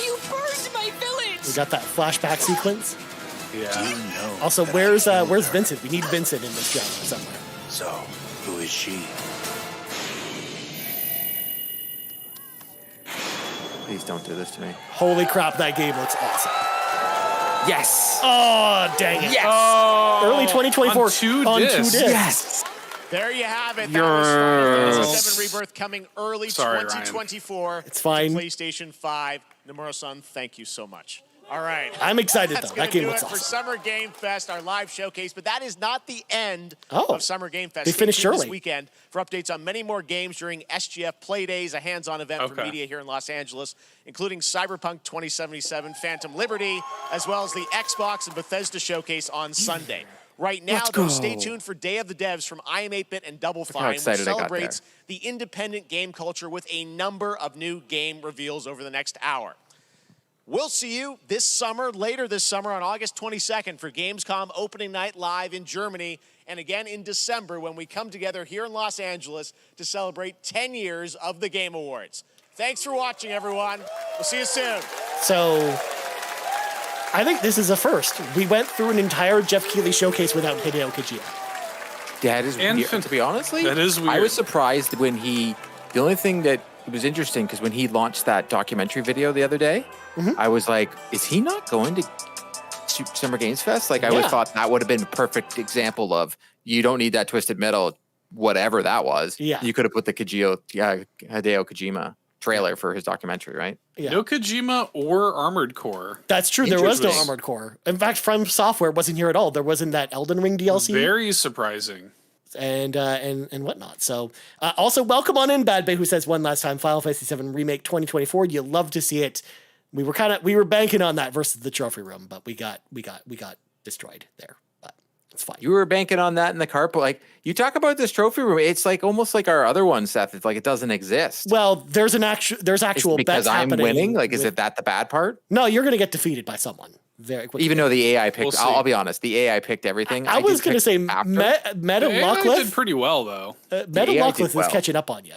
Speaker 8: You burned my village.
Speaker 1: We got that flashback sequence.
Speaker 2: Yeah.
Speaker 1: Also, where's Vincent? We need Vincent in this genre somewhere.
Speaker 11: So, who is she?
Speaker 18: Please don't do this to me.
Speaker 1: Holy crap, that game looks awesome.
Speaker 18: Yes.
Speaker 1: Oh, dang it.
Speaker 18: Yes.
Speaker 2: Oh,
Speaker 1: Early 2024
Speaker 2: on two
Speaker 1: on
Speaker 2: discs.
Speaker 1: 2 discs.
Speaker 18: Yes.
Speaker 4: There you have it. That was Final Fantasy VII Rebirth coming early
Speaker 2: Sorry,
Speaker 4: 2024.
Speaker 1: It's fine.
Speaker 4: To PlayStation 5. Nomura-san, thank you so much. All right.
Speaker 1: I'm excited,
Speaker 4: That's
Speaker 1: though.
Speaker 4: gonna
Speaker 1: That game
Speaker 4: do
Speaker 1: looks
Speaker 4: it for
Speaker 1: awesome.
Speaker 4: Summer Game Fest, our live showcase. But that is not the end
Speaker 1: Oh,
Speaker 4: of Summer Game Fest.
Speaker 1: they
Speaker 4: Stay
Speaker 1: finished
Speaker 4: tuned
Speaker 1: early.
Speaker 4: this weekend for updates on many more games during SGF Play Days, a hands-on event for
Speaker 2: Okay.
Speaker 4: media here in Los Angeles, including Cyberpunk 2077, Phantom Liberty, as well as the Xbox and Bethesda showcase on Sunday. Right now,
Speaker 1: Let's
Speaker 4: though,
Speaker 1: go.
Speaker 4: stay tuned for Day of the Devs from I Am 8-Bit and Double
Speaker 18: Look how
Speaker 4: Fine, which
Speaker 18: excited I got
Speaker 4: celebrates the independent game culture with a number of new game reveals over the next hour. We'll see you later this summer on August 22nd for Gamescom opening night live in Germany, and again in December when we come together here in Los Angeles to celebrate 10 years of the Game Awards. Thanks for watching, everyone. We'll see you soon.
Speaker 1: So, I think this is a first. We went through an entire Jeff Keighley showcase without Hideo Kojima.
Speaker 18: That is
Speaker 2: And
Speaker 18: weird.
Speaker 2: fin-
Speaker 18: To be honestly,
Speaker 2: that is
Speaker 18: I
Speaker 2: weird.
Speaker 18: was surprised when the only thing that was interesting, because when he launched that documentary video the other day, I was like, is he not going to Summer Games Fest? Like, I would
Speaker 1: Yeah.
Speaker 18: have thought that would have been a perfect example of you don't need that Twisted Metal, whatever that was.
Speaker 1: Yeah.
Speaker 18: You could have put the Hideo Kojima trailer for his documentary, right?
Speaker 1: Yeah.
Speaker 2: No Kojima or Armored Core.
Speaker 1: That's true. There was no
Speaker 18: Interesting.
Speaker 1: Armored Core. In fact, From Software wasn't here at all. There wasn't that Elden Ring DLC.
Speaker 2: Very surprising.
Speaker 1: And whatnot. So also welcome on in, Bad Bay, who says one last time, Final Fantasy VII Remake 2024. You love to see it. We were banking on that versus the trophy room, but we got destroyed there. But it's fine.
Speaker 18: You were banking on that in the carpool. Like, you talk about this trophy room, it's like almost like our other one, Seth. It's like it doesn't exist.
Speaker 1: Well, there's actual
Speaker 18: because
Speaker 1: bets
Speaker 18: I'm
Speaker 1: happening
Speaker 18: winning. Like, is it that the bad part?
Speaker 1: No, you're going to get defeated by someone very quickly.
Speaker 18: Even though the AI picked,
Speaker 2: We'll
Speaker 18: I'll be honest, the AI picked everything.
Speaker 1: I was going to say
Speaker 2: The AI
Speaker 1: Meta
Speaker 2: did pretty well though.
Speaker 1: Meta is catching up on you.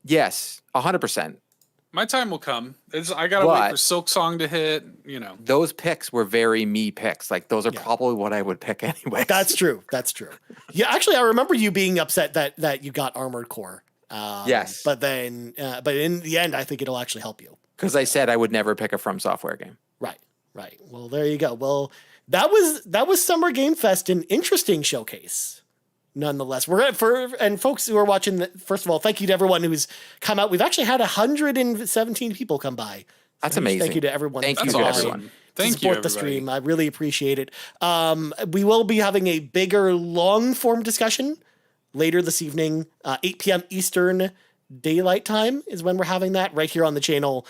Speaker 18: Yes, 100%.
Speaker 2: My time will come. I gotta wait for Silk Song to hit. You know,
Speaker 18: those picks were very me picks. Like, those are probably what I would pick anyway.
Speaker 1: That's true. Yeah, actually, I remember you being upset that you got Armored Core.
Speaker 18: Yes,
Speaker 1: but then, but in the end, I think it'll actually help you.
Speaker 18: Because I said I would never pick a From Software game.
Speaker 1: Right. Well, there you go. Well, that was Summer Game Fest, an interesting showcase. Nonetheless, and folks who are watching, first of all, thank you to everyone who's come out. We've actually had 117 people come by.
Speaker 18: That's amazing.
Speaker 1: Thank you to everyone.
Speaker 18: Thank you to everyone.
Speaker 2: Thank you,
Speaker 1: support the stream. I really appreciate it. We will be having a bigger long form discussion later this evening, 8 p.m. Eastern Daylight Time is when we're having that right here on the channel.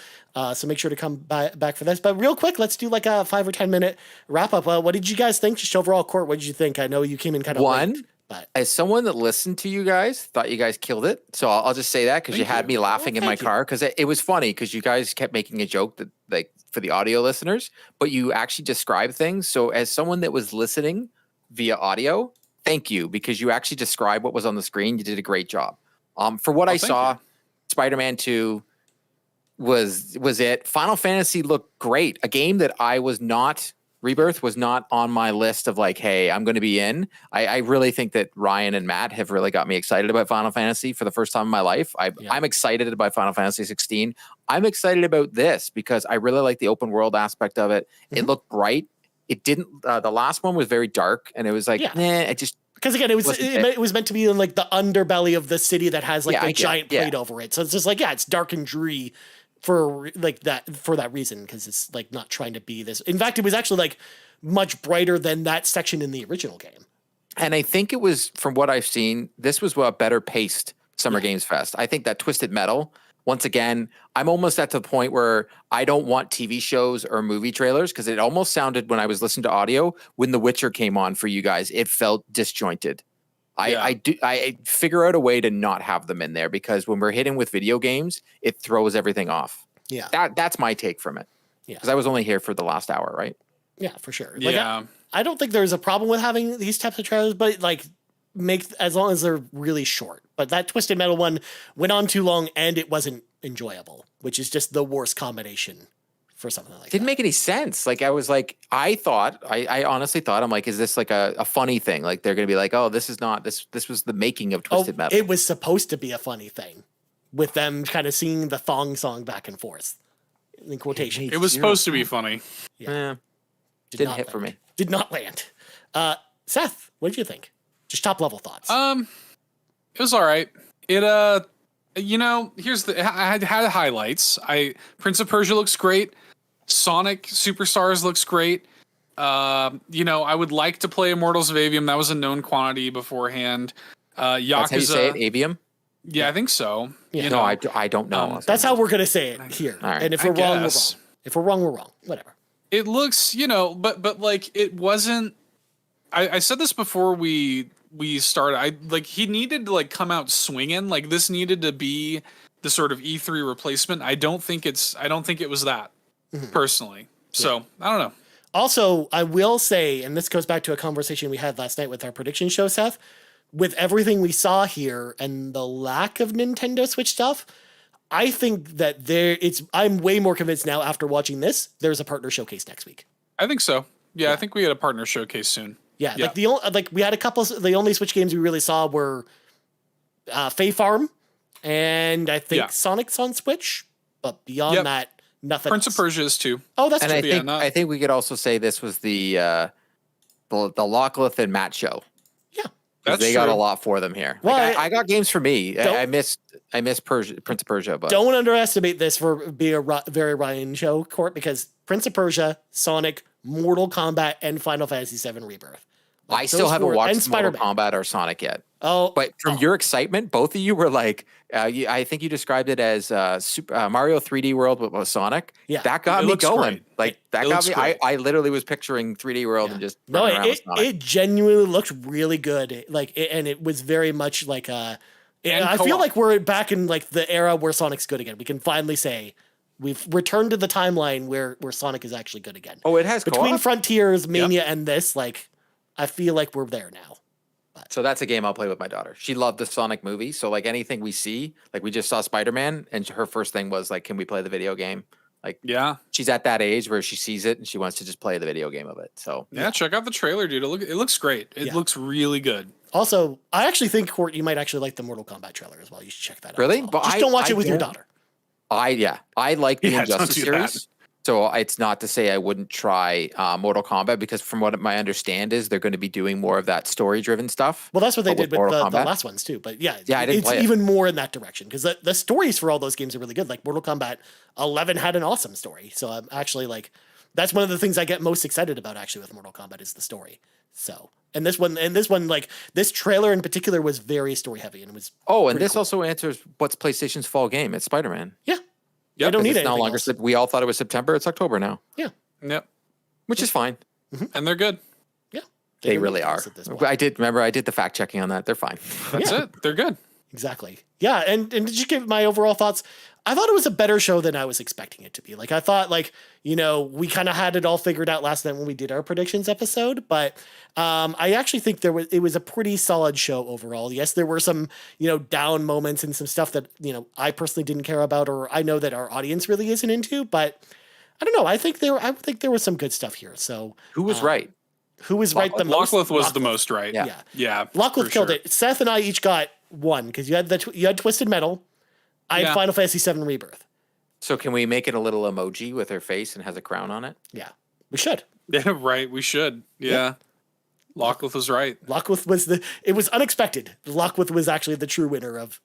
Speaker 1: So make sure to come back for this. But real quick, let's do like a 5 or 10 minute wrap up. What did you guys think? Just overall, Court, what did you think? I know you came in kind of late. But
Speaker 18: as someone that listened to you guys, thought you guys killed it. So I'll just say that because you had me laughing in my car because it was funny because you guys kept making a joke that, like, for the audio listeners, but you actually described things. So as someone that was listening via audio, thank you, because you actually described what was on the screen. You did a great job. For what I saw, Spider-Man 2 was it. Final Fantasy looked great. A game that I was not. Rebirth was not on my list of like, hey, I'm going to be in. I really think that Ryan and Matt have really got me excited about Final Fantasy for the first time in my life. I'm excited about Final Fantasy 16. I'm excited about this because I really like the open world aspect of it. Mm-hmm. It looked bright. It didn't. The last one was very dark, and it was like, it just.
Speaker 1: Because again, it was meant to be in like the underbelly of the city that has like the giant plate over it. So it's just like, it's dark and dreary for like that, for that reason, because it's like not trying to be this. In fact, it was actually like much brighter than that section in the original game.
Speaker 18: And I think it was, from what I've seen, this was a better paced Summer Games Fest. I think that Twisted Metal, once again, I'm almost at the point where I don't want TV shows or movie trailers, because it almost sounded, when I was listening to audio, when The Witcher came on for you guys, it felt disjointed. I figure out a way to not have them in there, because when we're hitting with video games, it throws everything off.
Speaker 1: Yeah.
Speaker 18: That's my take from it.
Speaker 1: Yeah.
Speaker 18: Because I was only here for the last hour, right?
Speaker 1: Yeah, for sure. Like, I don't think there's a problem with having these types of trailers, but like, as long as they're really short. But that Twisted Metal one went on too long and it wasn't enjoyable, which is just the worst combination for something like that.
Speaker 18: Didn't make any sense. Like, I was like, I honestly thought, I'm like, is this like a funny thing? Like, they're going to be like, oh, this is not, this was the making of Twisted Metal.
Speaker 1: It was supposed to be a funny thing with them kind of singing the thong song back and forth in quotation.
Speaker 2: It was supposed to be funny.
Speaker 1: Yeah.
Speaker 18: Didn't hit for me.
Speaker 1: Did not land. Seth, what did you think? Just top level thoughts.
Speaker 2: It was all right. It here's I had highlights. Prince of Persia looks great. Sonic Superstars looks great. I would like to play Immortals of Avium. That was a known quantity beforehand. Yakuza.
Speaker 18: That's how you say it, Avium?
Speaker 2: Yeah, I think so.
Speaker 1: Yeah.
Speaker 18: No, I don't know.
Speaker 1: That's how we're gonna say it here.
Speaker 18: All right.
Speaker 1: And if we're wrong, we're wrong. If we're wrong, we're wrong. Whatever.
Speaker 2: It looks, but like it wasn't. I said this before we started. He needed to like come out swinging. Like, this needed to be the sort of E3 replacement. I don't think it was that, personally. So I don't know.
Speaker 1: Also, I will say, and this goes back to a conversation we had last night with our prediction show, Seth, with everything we saw here and the lack of Nintendo Switch stuff, I think that I'm way more convinced now after watching this, there's a partner showcase next week.
Speaker 2: I think so. Yeah. I think we had a partner showcase soon.
Speaker 1: Yeah. We had a couple, the only Switch games we really saw were Fae Farm, and I think Sonic's on Switch, but beyond that, nothing
Speaker 2: Prince
Speaker 1: else.
Speaker 2: of Persia is too.
Speaker 1: Oh, that's
Speaker 18: and
Speaker 1: true.
Speaker 18: I think we could also say this was the Lockleth and Matt show.
Speaker 2: That's
Speaker 18: they got a lot for them here.
Speaker 1: Well,
Speaker 18: I got games for me. I missed Prince of Persia, but
Speaker 1: don't underestimate this for being a very Ryan show, Court, because Prince of Persia, Sonic, Mortal Kombat, and Final Fantasy VII Rebirth.
Speaker 18: I
Speaker 1: Like,
Speaker 18: still
Speaker 1: those
Speaker 18: haven't
Speaker 1: four- and
Speaker 18: watched Mortal
Speaker 1: Spider-Man.
Speaker 18: Kombat or Sonic yet.
Speaker 1: Oh,
Speaker 18: But from your excitement, both of you were like, I think you described it as Mario 3D World with Sonic.
Speaker 1: Yeah.
Speaker 18: That got
Speaker 2: It
Speaker 18: me
Speaker 2: looks
Speaker 18: going.
Speaker 2: great.
Speaker 18: Like that
Speaker 2: It
Speaker 18: got
Speaker 2: looks
Speaker 18: me.
Speaker 2: great.
Speaker 18: I literally was picturing 3D World and just
Speaker 1: No,
Speaker 18: running around with Sonic.
Speaker 1: it genuinely looked really good. And it was very much like I feel
Speaker 2: co-op.
Speaker 1: like we're back in like the era where Sonic's good again. We can finally say we've returned to the timeline where Sonic is actually good again.
Speaker 18: Oh, it has
Speaker 1: Between
Speaker 18: co-op?
Speaker 1: Frontiers, Mania, and this, like I feel like we're there now.
Speaker 18: So that's a game I'll play with my daughter. She loved the Sonic movie. So like anything we see, like we just saw Spider-Man and her first thing was like, can we play the video game? Like,
Speaker 2: Yeah.
Speaker 18: she's at that age where she sees it and she wants to just play the video game of it. So
Speaker 2: Yeah, check out the trailer, dude. It looks great. It looks really good.
Speaker 1: Also, I actually think, Court, you might actually like the Mortal Kombat trailer as well. You should check that out.
Speaker 18: Really?
Speaker 1: as well.
Speaker 18: But
Speaker 1: Just
Speaker 18: I-
Speaker 1: don't watch
Speaker 18: I
Speaker 1: it with your
Speaker 18: don't-
Speaker 1: daughter.
Speaker 18: I like the
Speaker 2: Yeah, don't
Speaker 18: Injustice
Speaker 2: do that.
Speaker 18: series. So it's not to say I wouldn't try Mortal Kombat because from what my understand is they're going to be doing more of that story-driven stuff.
Speaker 1: Well, that's what they
Speaker 18: but
Speaker 1: did with
Speaker 18: Mortal
Speaker 1: the
Speaker 18: Kombat.
Speaker 1: last ones too. But yeah,
Speaker 18: Yeah, I didn't
Speaker 1: it's
Speaker 18: play it.
Speaker 1: even more in that direction because the stories for all those games are really good. Like Mortal Kombat 11 had an awesome story. So I'm actually like, that's one of the things I get most excited about actually with Mortal Kombat is the story. So, and this one, like this trailer in particular was very story heavy and it was.
Speaker 18: Oh, and
Speaker 1: pretty
Speaker 18: this
Speaker 1: cool.
Speaker 18: also answers what's PlayStation's fall game. It's Spider-Man.
Speaker 1: Yeah.
Speaker 2: Yep.
Speaker 1: I don't need
Speaker 18: It's
Speaker 1: it.
Speaker 18: no longer. We all thought it was September. It's October now,
Speaker 1: Yeah.
Speaker 2: Yep.
Speaker 18: which is fine.
Speaker 2: And they're good.
Speaker 1: Yeah.
Speaker 18: They really are.
Speaker 1: At this point.
Speaker 18: I did the fact checking on that. They're fine.
Speaker 2: That's it. They're good.
Speaker 1: Exactly. Yeah, and did you give my overall thoughts? I thought it was a better show than I was expecting it to be. Like I thought, like we kind of had it all figured out last night when we did our predictions episode. But I actually think it was a pretty solid show overall. Yes, there were some down moments and some stuff that I personally didn't care about, or I know that our audience really isn't into. But I don't know. I think there was some good stuff here. So
Speaker 18: Who was right?
Speaker 1: Who was right the most?
Speaker 2: Lockleth was the most right.
Speaker 1: Yeah.
Speaker 2: Yeah.
Speaker 1: Lockleth
Speaker 2: for
Speaker 1: killed
Speaker 2: sure.
Speaker 1: it. Seth and I each got one because you had Twisted Metal. I had
Speaker 2: Yeah.
Speaker 1: Final Fantasy VII Rebirth.
Speaker 18: So can we make it a little emoji with her face and has a crown on it?
Speaker 1: Yeah, we should.
Speaker 2: Yeah, right. We should. Yeah. Lockleth was right.
Speaker 1: Lockleth it was unexpected. Lockleth was actually the true winner of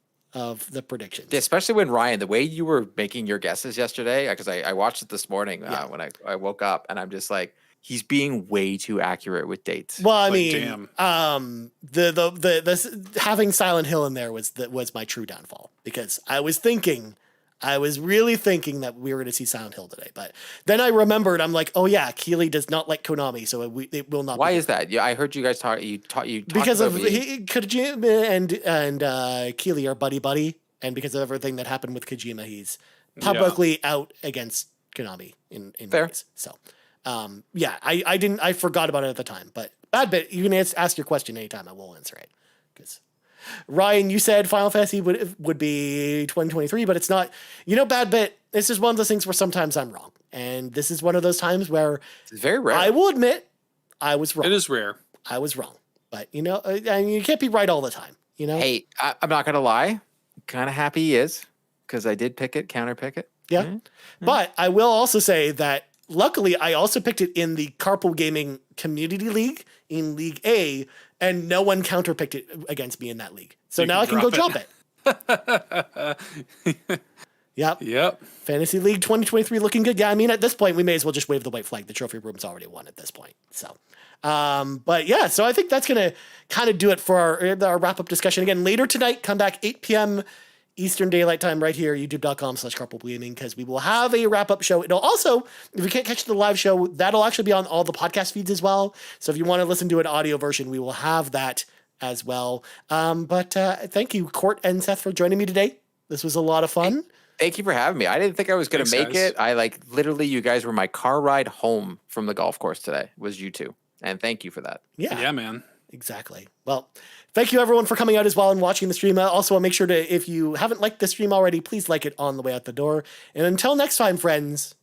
Speaker 1: the predictions.
Speaker 18: Yeah, especially when Ryan, the way you were making your guesses yesterday, because I watched it this morning when I woke up, and I'm just like, he's being way too accurate with dates.
Speaker 1: Well, I
Speaker 2: Like,
Speaker 1: mean,
Speaker 2: damn.
Speaker 1: the having Silent Hill in there was my true downfall because I was really thinking that we were going to see Silent Hill today, but then I remembered, I'm like, oh yeah, Keeley does not like Konami, so it will not.
Speaker 18: Why
Speaker 1: be
Speaker 18: is that? Yeah, I heard you guys talk. You talked
Speaker 1: because
Speaker 18: about
Speaker 1: of
Speaker 18: being-
Speaker 1: Kojima and Keeley are buddy, and because of everything that happened with Kojima, he's publicly out against Konami in
Speaker 18: Fair.
Speaker 1: ways. So, I forgot about it at the time, but Bad Bit, you can ask your question anytime. I will answer it because Ryan, you said Final Fantasy would be 2023, but it's not. Bad Bit, this is one of those things where sometimes I'm wrong, and this is one of those times where
Speaker 18: it's very rare.
Speaker 1: I will admit I was wrong.
Speaker 2: It is rare.
Speaker 1: I was wrong, but and you can't be right all the time.
Speaker 18: Hey, I'm not gonna lie. Kind of happy he is because I did pick it, counter pick it.
Speaker 1: Yeah. But I will also say that luckily I also picked it in the Carpool Gaming Community League in League A, and no one counterpicked it against me in that league. So
Speaker 2: You
Speaker 1: now I
Speaker 2: can
Speaker 1: can go
Speaker 2: drop
Speaker 1: drop it. Yep.
Speaker 2: Yep.
Speaker 1: Fantasy League 2023 looking good. Yeah, I mean, at this point, we may as well just wave the white flag. The trophy room's already won at this point. So, but yeah, so I think that's going to kind of do it for our wrap-up discussion. Again, later tonight, come back 8 p.m. Eastern Daylight Time right here, youtube.com/Carpool Gaming, because we will have a wrap-up show. It'll also, if you can't catch the live show, that'll actually be on all the podcast feeds as well. So if you want to listen to an audio version, we will have that as well. But thank you, Court and Seth, for joining me today. This was a lot of fun.
Speaker 18: Thank you for having me. I didn't think I was going to make it. I literally, you guys were my car ride home from the golf course today, was you two. And thank you for that.
Speaker 2: Yeah, man.
Speaker 1: Exactly. Well, thank you everyone for coming out as well and watching the stream. Also, make sure to, if you haven't liked the stream already, please like it on the way out the door. And until next time, friends,